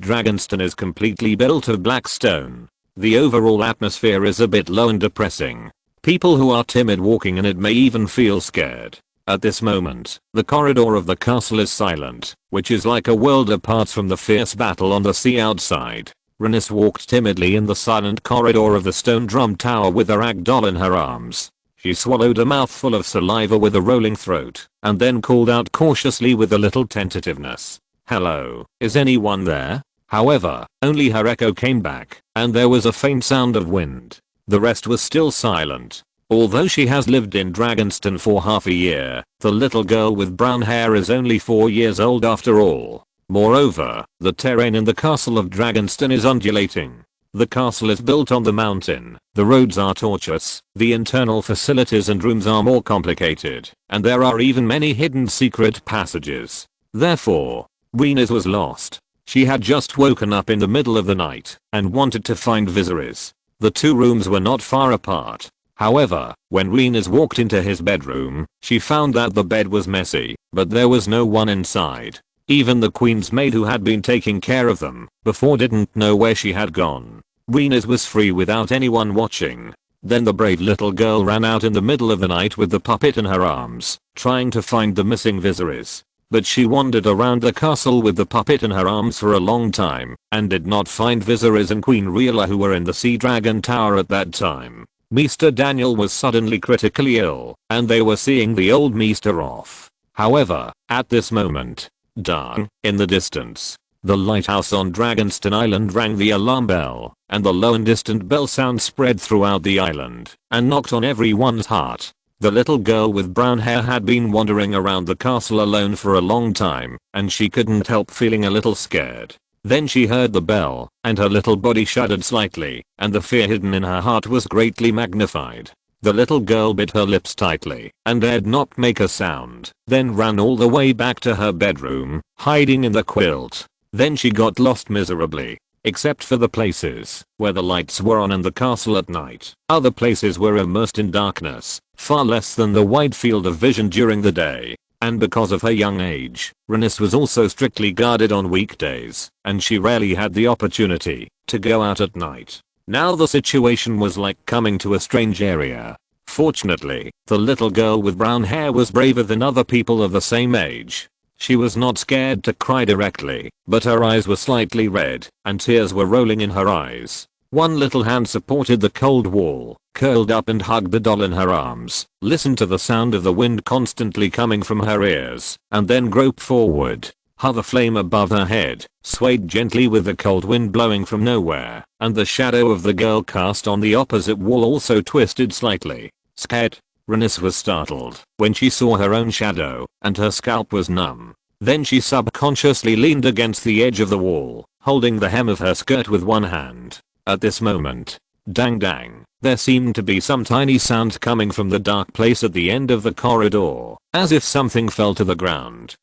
Dragonstone is completely built of black stone. The overall atmosphere is a bit low and depressing. People who are timid walking in it may even feel scared. At this moment, the corridor of the castle is silent, which is like a world apart from the fierce battle on the sea outside. Rhaenys walked timidly in the silent corridor of the stone drum tower with her ragdoll in her arms. She swallowed a mouthful of saliva with a rolling throat, and then called out cautiously with a little tentativeness. "Hello, is anyone there?" However, only her echo came back, and there was a faint sound of wind. The rest was still silent. Although she has lived in Dragonstone for half a year, the little girl with brown hair is only 4 years old after all. Moreover, the terrain in the castle of Dragonstone is undulating. The castle is built on the mountain, the roads are tortuous, the internal facilities and rooms are more complicated, and there are even many hidden secret passages. Therefore, Rhaenys was lost. She had just woken up in the middle of the night and wanted to find Viserys. The two rooms were not far apart. However, when Rhaenys walked into his bedroom, she found that the bed was messy, but there was no one inside. Even the queen's maid who had been taking care of them before didn't know where she had gone. Rhaenys was free without anyone watching. Then the brave little girl ran out in the middle of the night with the puppet in her arms, trying to find the missing Viserys. But she wandered around the castle with the puppet in her arms for a long time, and did not find Viserys and Queen Rhaella, who were in the Sea Dragon Tower at that time. Maester Daniel was suddenly critically ill, and they were seeing the old Maester off. However, at this moment, down in the distance, the lighthouse on Dragonstone Island rang the alarm bell, and the low and distant bell sound spread throughout the island, and knocked on everyone's heart. The little girl with brown hair had been wandering around the castle alone for a long time, and she couldn't help feeling a little scared. Then she heard the bell, and her little body shuddered slightly, and the fear hidden in her heart was greatly magnified. The little girl bit her lips tightly, and dared not make a sound, then ran all the way back to her bedroom, hiding in the quilt. Then she got lost miserably. Except for the places where the lights were on in the castle at night, other places were immersed in darkness, far less than the wide field of vision during the day. And because of her young age, Rhaenys was also strictly guarded on weekdays, and she rarely had the opportunity to go out at night. Now the situation was like coming to a strange area. Fortunately, the little girl with brown hair was braver than other people of the same age. She was not scared to cry directly, but her eyes were slightly red, and tears were rolling in her eyes. One little hand supported the cold wall, curled up and hugged the doll in her arms, listened to the sound of the wind constantly coming from her ears, and then groped forward. Hover flame above her head, swayed gently with the cold wind blowing from nowhere, and the shadow of the girl cast on the opposite wall also twisted slightly. Scared? Renis was startled when she saw her own shadow, and her scalp was numb. Then she subconsciously leaned against the edge of the wall, holding the hem of her skirt with one hand. At this moment, dang, there seemed to be some tiny sound coming from the dark place at the end of the corridor, as if something fell to the ground.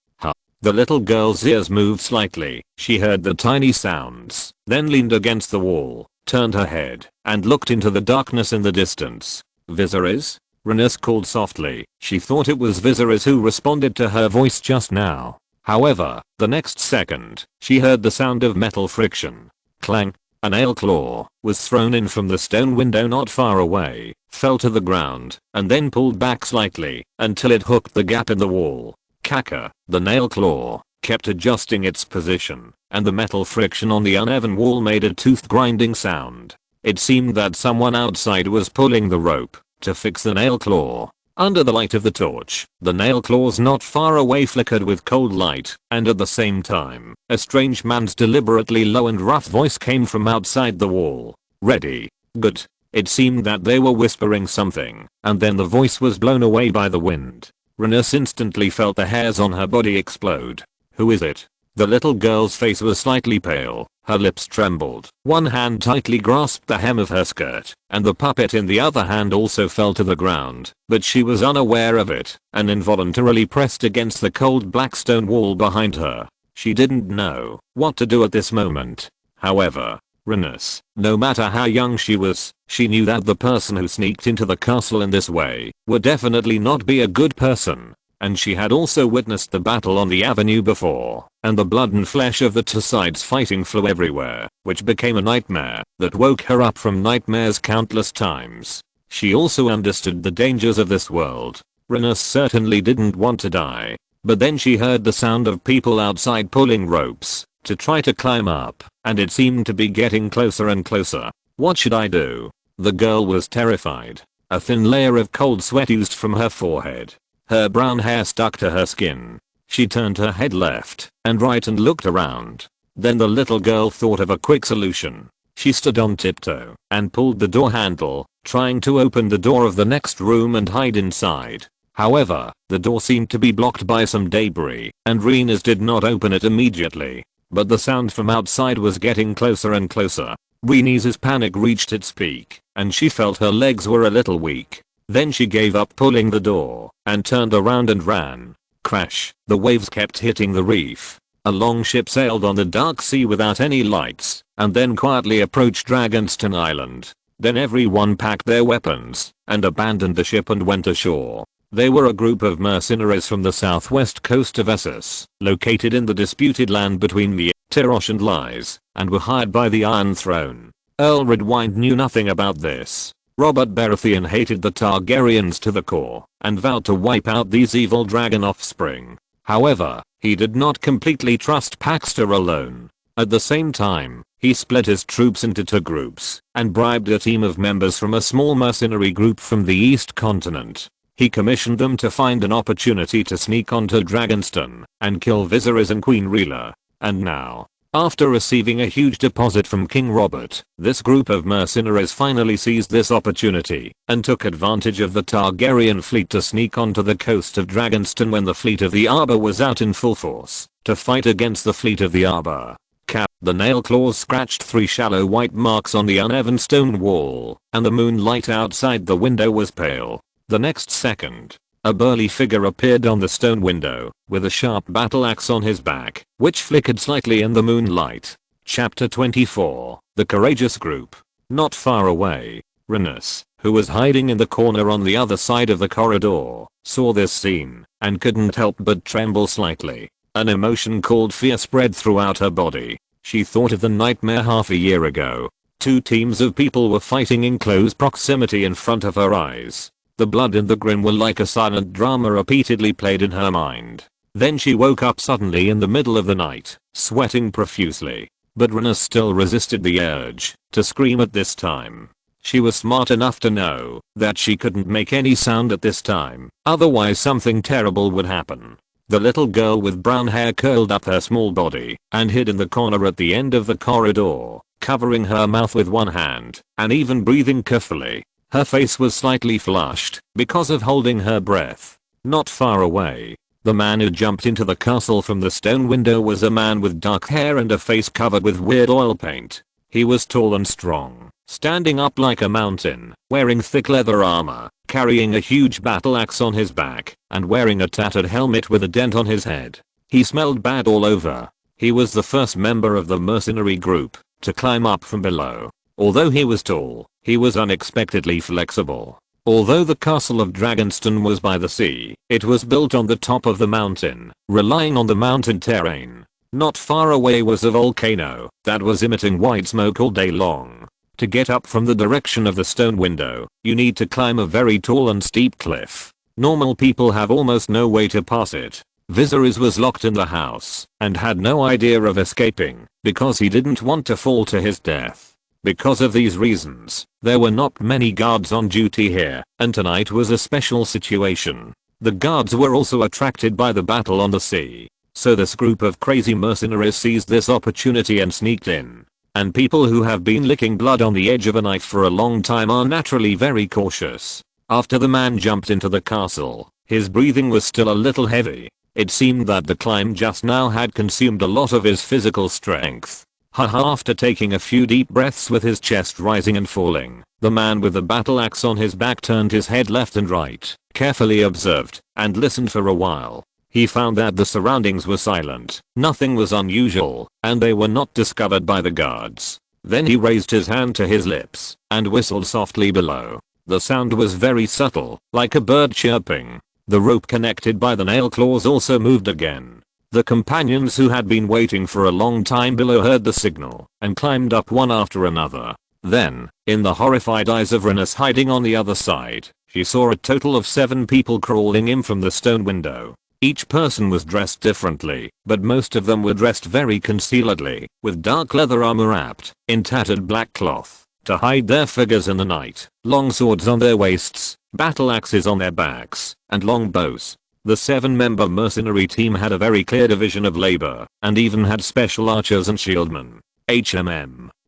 The little girl's ears moved slightly. She heard the tiny sounds, then leaned against the wall, turned her head, and looked into the darkness in the distance. Viserys? Renis called softly. She thought it was Viserys who responded to her voice just now. However, the next second, she heard the sound of metal friction. Clang. A nail claw was thrown in from the stone window not far away, fell to the ground, and then pulled back slightly until it hooked the gap in the wall. Caca. The nail claw kept adjusting its position, and the metal friction on the uneven wall made a tooth-grinding sound. It seemed that someone outside was pulling the rope to fix the nail claw. Under the light of the torch, the nail claws not far away flickered with cold light, and at the same time, a strange man's deliberately low and rough voice came from outside the wall. Ready? Good. It seemed that they were whispering something, and then the voice was blown away by the wind. Renis instantly felt the hairs on her body explode. Who is it? The little girl's face was slightly pale, her lips trembled. One hand tightly grasped the hem of her skirt, and the puppet in the other hand also fell to the ground, but she was unaware of it, and involuntarily pressed against the cold black stone wall behind her. She didn't know what to do at this moment. However, Renis, no matter how young she was, she knew that the person who sneaked into the castle in this way would definitely not be a good person. And she had also witnessed the battle on the avenue before, and the blood and flesh of the two sides fighting flew everywhere, which became a nightmare that woke her up from nightmares countless times. She also understood the dangers of this world. Renis certainly didn't want to die. But then she heard the sound of people outside pulling ropes to try to climb up, and it seemed to be getting closer and closer. What should I do? The girl was terrified. A thin layer of cold sweat oozed from her forehead. Her brown hair stuck to her skin. She turned her head left and right and looked around. Then the little girl thought of a quick solution. She stood on tiptoe and pulled the door handle, trying to open the door of the next room and hide inside. However, the door seemed to be blocked by some debris, and Renis did not open it immediately. But the sound from outside was getting closer and closer. Renis's panic reached its peak, and she felt her legs were a little weak. Then she gave up pulling the door, and turned around and ran. Crash. The waves kept hitting the reef. A long ship sailed on the dark sea without any lights, and then quietly approached Dragonstone Island. Then everyone packed their weapons, and abandoned the ship and went ashore. They were a group of mercenaries from the southwest coast of Essos, located in the disputed land between the Tyrosh and Lies, and were hired by the Iron Throne. Earl Redwyne knew nothing about this. Robert Baratheon hated the Targaryens to the core, and vowed to wipe out these evil dragon offspring. However, he did not completely trust Paxter alone. At the same time, he split his troops into two groups, and bribed a team of members from a small mercenary group from the East Continent. He commissioned them to find an opportunity to sneak onto Dragonstone and kill Viserys and Queen Rhaella. And now, after receiving a huge deposit from King Robert, this group of mercenaries finally seized this opportunity and took advantage of the Targaryen fleet to sneak onto the coast of Dragonstone when the fleet of the Arbor was out in full force to fight against the fleet of the Arbor. The nail claws scratched 3 shallow white marks on the uneven stone wall, and the moonlight outside the window was pale. The next second, a burly figure appeared on the stone window, with a sharp battle axe on his back, which flickered slightly in the moonlight. Chapter 24. The Courageous Group. Not far away, Renis, who was hiding in the corner on the other side of the corridor, saw this scene, and couldn't help but tremble slightly. An emotion called fear spread throughout her body. She thought of the nightmare half a year ago. 2 teams of people were fighting in close proximity in front of her eyes. The blood and the grin were like a silent drama repeatedly played in her mind. Then she woke up suddenly in the middle of the night, sweating profusely. But Rena still resisted the urge to scream at this time. She was smart enough to know that she couldn't make any sound at this time, otherwise something terrible would happen. The little girl with brown hair curled up her small body and hid in the corner at the end of the corridor, covering her mouth with one hand and even breathing carefully. Her face was slightly flushed because of holding her breath. Not far away, the man who jumped into the castle from the stone window was a man with dark hair and a face covered with weird oil paint. He was tall and strong, standing up like a mountain, wearing thick leather armor, carrying a huge battle axe on his back, and wearing a tattered helmet with a dent on his head. He smelled bad all over. He was the first member of the mercenary group to climb up from below. Although he was tall, he was unexpectedly flexible. Although the castle of Dragonstone was by the sea, it was built on the top of the mountain, relying on the mountain terrain. Not far away was a volcano that was emitting white smoke all day long. To get up from the direction of the stone window, you need to climb a very tall and steep cliff. Normal people have almost no way to pass it. Viserys was locked in the house and had no idea of escaping because he didn't want to fall to his death. Because of these reasons, there were not many guards on duty here, and tonight was a special situation. The guards were also attracted by the battle on the sea. So this group of crazy mercenaries seized this opportunity and sneaked in. And people who have been licking blood on the edge of a knife for a long time are naturally very cautious. After the man jumped into the castle, his breathing was still a little heavy. It seemed that the climb just now had consumed a lot of his physical strength. After taking a few deep breaths with his chest rising and falling, the man with the battle axe on his back turned his head left and right, carefully observed, and listened for a while. He found that the surroundings were silent, nothing was unusual, and they were not discovered by the guards. Then he raised his hand to his lips and whistled softly below. The sound was very subtle, like a bird chirping. The rope connected by the nail claws also moved again. The companions who had been waiting for a long time below heard the signal and climbed up one after another. Then, in the horrified eyes of Rhaenys hiding on the other side, she saw a total of 7 people crawling in from the stone window. Each person was dressed differently, but most of them were dressed very concealedly, with dark leather armor wrapped in tattered black cloth to hide their figures in the night, long swords on their waists, battle axes on their backs, and long bows. The 7-member mercenary team had a very clear division of labor, and even had special archers and shieldmen.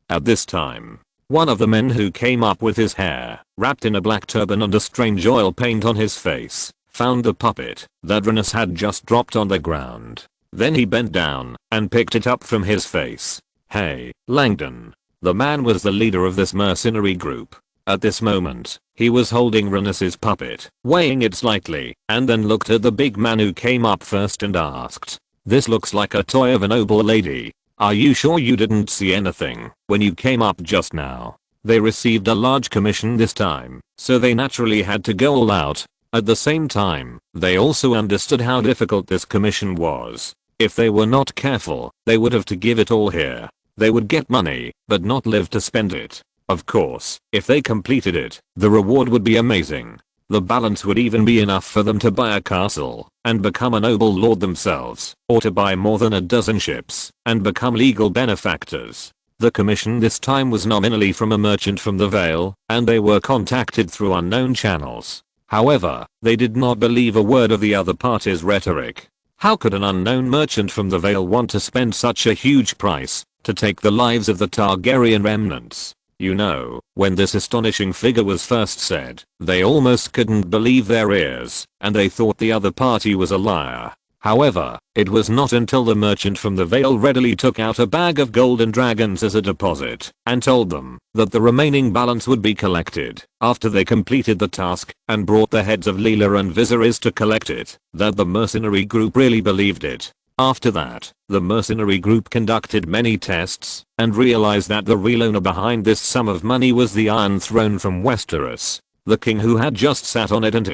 At this time, one of the men who came up with his hair wrapped in a black turban and a strange oil paint on his face, found the puppet that Rhaenys had just dropped on the ground. Then he bent down and picked it up from his face. "Hey, Langdon." The man was the leader of this mercenary group. At this moment, he was holding Rhaenys' puppet, weighing it slightly, and then looked at the big man who came up first and asked, "This looks like a toy of a noble lady. Are you sure you didn't see anything when you came up just now?" They received a large commission this time, so they naturally had to go all out. At the same time, they also understood how difficult this commission was. If they were not careful, they would have to give it all here. They would get money, but not live to spend it. Of course, if they completed it, the reward would be amazing. The balance would even be enough for them to buy a castle and become a noble lord themselves, or to buy more than a dozen ships and become legal benefactors. The commission this time was nominally from a merchant from the Vale, and they were contacted through unknown channels. However, they did not believe a word of the other party's rhetoric. How could an unknown merchant from the Vale want to spend such a huge price to take the lives of the Targaryen remnants? You know, when this astonishing figure was first said, they almost couldn't believe their ears, and they thought the other party was a liar. However, it was not until the merchant from the Vale readily took out a bag of golden dragons as a deposit and told them that the remaining balance would be collected after they completed the task and brought the heads of Leela and Viserys to collect it, that the mercenary group really believed it. After that, the mercenary group conducted many tests and realized that the real owner behind this sum of money was the Iron Throne from Westeros. The king who had just sat on it and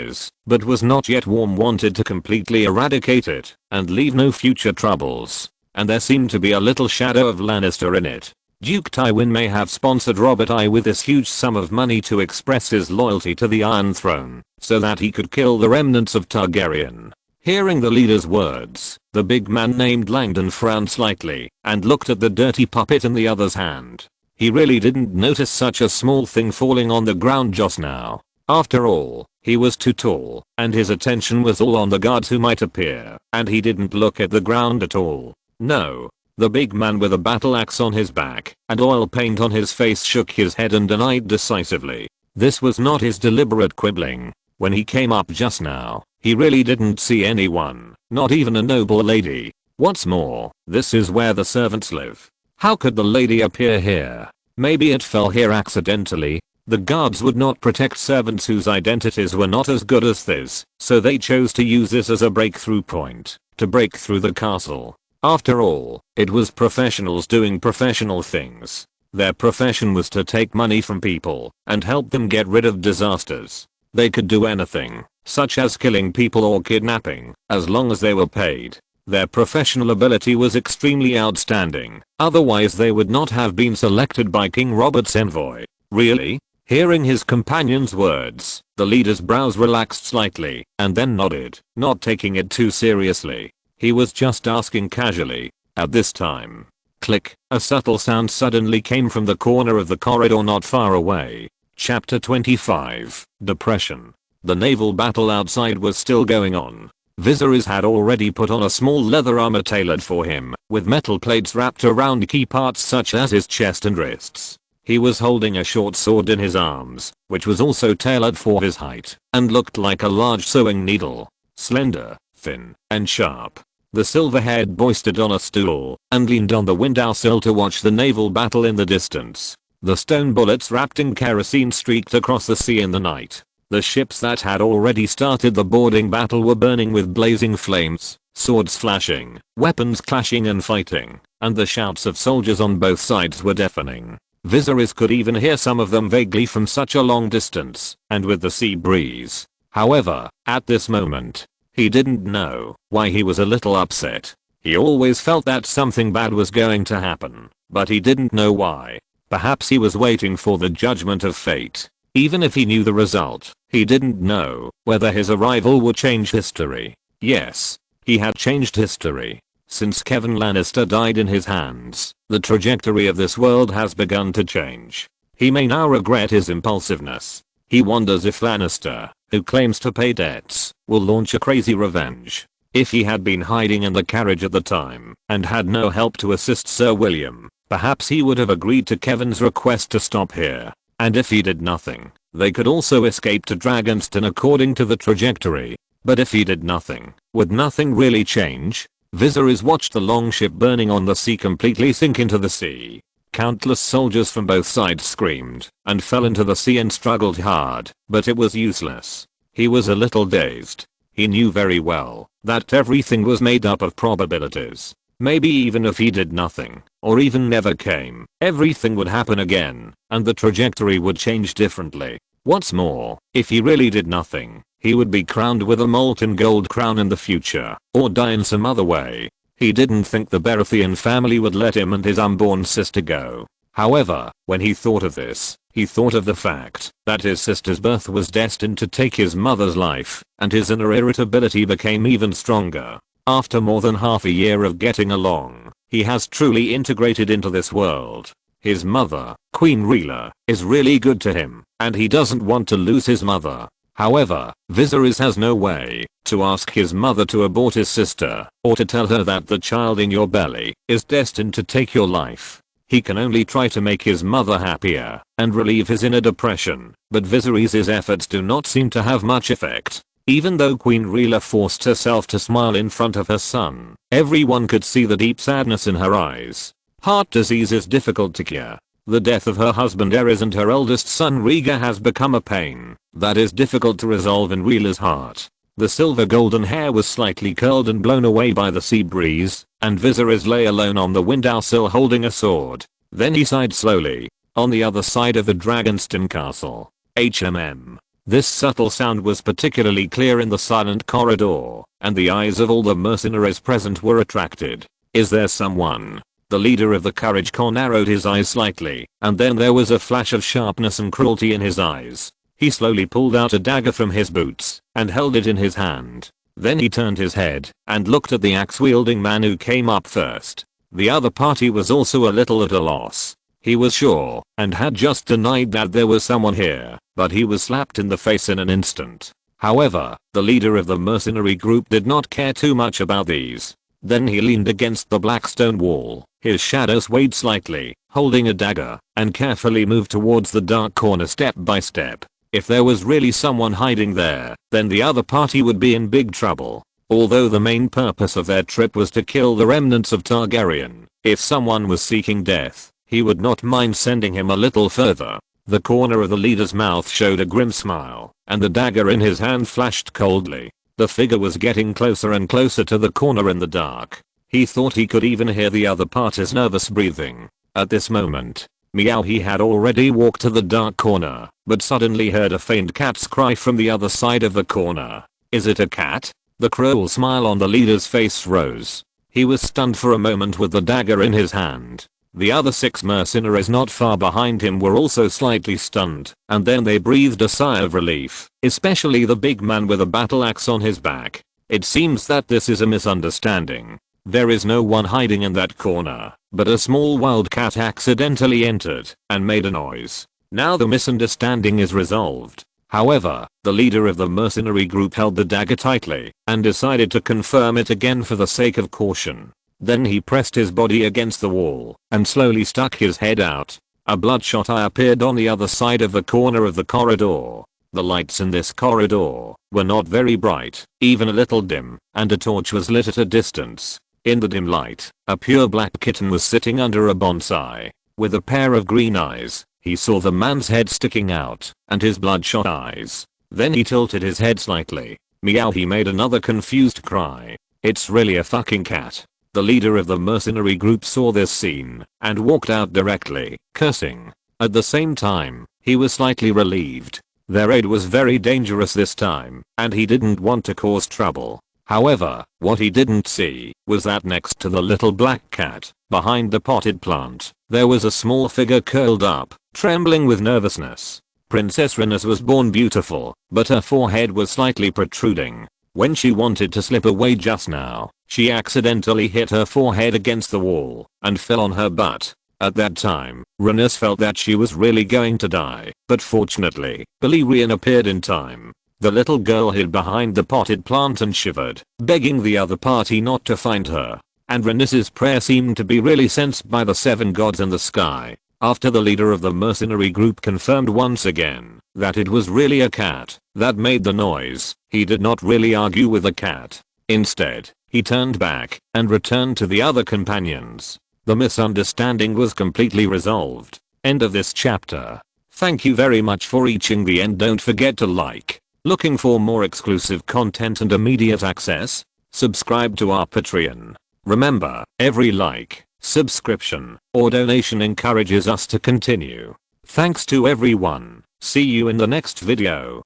but was not yet warm wanted to completely eradicate it and leave no future troubles. And there seemed to be a little shadow of Lannister in it. Duke Tywin may have sponsored Robert I with this huge sum of money to express his loyalty to the Iron Throne, so that he could kill the remnants of Targaryen. Hearing the leader's words, the big man named Langdon frowned slightly and looked at the dirty puppet in the other's hand. He really didn't notice such a small thing falling on the ground just now. After all, he was too tall, and his attention was all on the guards who might appear, and he didn't look at the ground at all. No. The big man with a battle axe on his back and oil paint on his face shook his head and denied decisively. This was not his deliberate quibbling. When he came up just now, he really didn't see anyone, not even a noble lady. What's more, this is where the servants live. How could the lady appear here? Maybe it fell here accidentally. The guards would not protect servants whose identities were not as good as this, so they chose to use this as a breakthrough point to break through the castle. After all, it was professionals doing professional things. Their profession was to take money from people and help them get rid of disasters. They could do anything, such as killing people or kidnapping, as long as they were paid. Their professional ability was extremely outstanding, otherwise they would not have been selected by King Robert's envoy. Really? Hearing his companion's words, the leader's brows relaxed slightly and then nodded, not taking it too seriously. He was just asking casually. At this time, click, a subtle sound suddenly came from the corner of the corridor not far away. Chapter 25, Depression. The naval battle outside was still going on. Viserys had already put on a small leather armor tailored for him, with metal plates wrapped around key parts such as his chest and wrists. He was holding a short sword in his arms, which was also tailored for his height, and looked like a large sewing needle. Slender, thin, and sharp. The silver-haired boy stood on a stool and leaned on the windowsill to watch the naval battle in the distance. The stone bullets wrapped in kerosene streaked across the sea in the night. The ships that had already started the boarding battle were burning with blazing flames, swords flashing, weapons clashing and fighting, and the shouts of soldiers on both sides were deafening. Viserys could even hear some of them vaguely from such a long distance, and with the sea breeze. However, at this moment, he didn't know why he was a little upset. He always felt that something bad was going to happen, but he didn't know why. Perhaps he was waiting for the judgment of fate. Even if he knew the result, he didn't know whether his arrival would change history. Yes, he had changed history. Since Kevin Lannister died in his hands, the trajectory of this world has begun to change. He may now regret his impulsiveness. He wonders if Lannister, who claims to pay debts, will launch a crazy revenge. If he had been hiding in the carriage at the time and had no help to assist Sir William, perhaps he would have agreed to Kevin's request to stop here. And if he did nothing, they could also escape to Dragonstone according to the trajectory. But if he did nothing, would nothing really change? Viserys watched the longship burning on the sea completely sink into the sea. Countless soldiers from both sides screamed and fell into the sea and struggled hard, but it was useless. He was a little dazed. He knew very well that everything was made up of probabilities. Maybe even if he did nothing, or even never came, everything would happen again, and the trajectory would change differently. What's more, if he really did nothing, he would be crowned with a molten gold crown in the future, or die in some other way. He didn't think the Baratheon family would let him and his unborn sister go. However, when he thought of this, he thought of the fact that his sister's birth was destined to take his mother's life, and his inner irritability became even stronger. After more than half a year of getting along, he has truly integrated into this world. His mother, Queen Rhaella, is really good to him, and he doesn't want to lose his mother. However, Viserys has no way to ask his mother to abort his sister, or to tell her that the child in your belly is destined to take your life. He can only try to make his mother happier and relieve his inner depression, but Viserys' efforts do not seem to have much effect. Even though Queen Rhaella forced herself to smile in front of her son, everyone could see the deep sadness in her eyes. Heart disease is difficult to cure. The death of her husband Aerys and her eldest son Rhaegar has become a pain that is difficult to resolve in Rhaella's heart. The silver golden hair was slightly curled and blown away by the sea breeze, and Viserys lay alone on the windowsill holding a sword. Then he sighed slowly. On the other side of the Dragonstone castle, HMM. This subtle sound was particularly clear in the silent corridor, and the eyes of all the mercenaries present were attracted. Is there someone? The leader of the Courage Corps narrowed his eyes slightly, and then there was a flash of sharpness and cruelty in his eyes. He slowly pulled out a dagger from his boots and held it in his hand. Then he turned his head and looked at the axe-wielding man who came up first. The other party was also a little at a loss. He was sure and had just denied that there was someone here, but he was slapped in the face in an instant. However, the leader of the mercenary group did not care too much about these. Then he leaned against the black stone wall, his shadow swayed slightly, holding a dagger, and carefully moved towards the dark corner step by step. If there was really someone hiding there, then the other party would be in big trouble. Although the main purpose of their trip was to kill the remnants of Targaryen, if someone was seeking death, he would not mind sending him a little further. The corner of the leader's mouth showed a grim smile, and the dagger in his hand flashed coldly. The figure was getting closer and closer to the corner in the dark. He thought he could even hear the other party's nervous breathing. At this moment, he had already walked to the dark corner, but suddenly heard a faint cat's cry from the other side of the corner. Is it a cat? The cruel smile on the leader's face rose. He was stunned for a moment with the dagger in his hand. The other 6 mercenaries not far behind him were also slightly stunned, and then they breathed a sigh of relief, especially the big man with a battle axe on his back. It seems that this is a misunderstanding. There is no one hiding in that corner, but a small wild cat accidentally entered and made a noise. Now the misunderstanding is resolved. However, the leader of the mercenary group held the dagger tightly and decided to confirm it again for the sake of caution. Then he pressed his body against the wall and slowly stuck his head out. A bloodshot eye appeared on the other side of the corner of the corridor. The lights in this corridor were not very bright, even a little dim, and a torch was lit at a distance. In the dim light, a pure black kitten was sitting under a bonsai. With a pair of green eyes, he saw the man's head sticking out, and his bloodshot eyes. Then he tilted his head slightly. Meow, he made another confused cry. It's really a fucking cat. The leader of the mercenary group saw this scene and walked out directly, cursing. At the same time, he was slightly relieved. Their raid was very dangerous this time, and he didn't want to cause trouble. However, what he didn't see was that next to the little black cat, behind the potted plant, there was a small figure curled up, trembling with nervousness. Princess Rhaenys was born beautiful, but her forehead was slightly protruding. When she wanted to slip away just now, she accidentally hit her forehead against the wall and fell on her butt. At that time, Rhaenys felt that she was really going to die, but fortunately, Balerion appeared in time. The little girl hid behind the potted plant and shivered, begging the other party not to find her. And Rhaenys's prayer seemed to be really sensed by the 7 gods in the sky. After the leader of the mercenary group confirmed once again that it was really a cat that made the noise, he did not really argue with the cat. Instead, he turned back and returned to the other companions. The misunderstanding was completely resolved. End of this chapter. Thank you very much for reaching the end. Don't forget to like. Looking for more exclusive content and immediate access? Subscribe to our Patreon. Remember, every like, subscription, or donation encourages us to continue. Thanks to everyone. See you in the next video.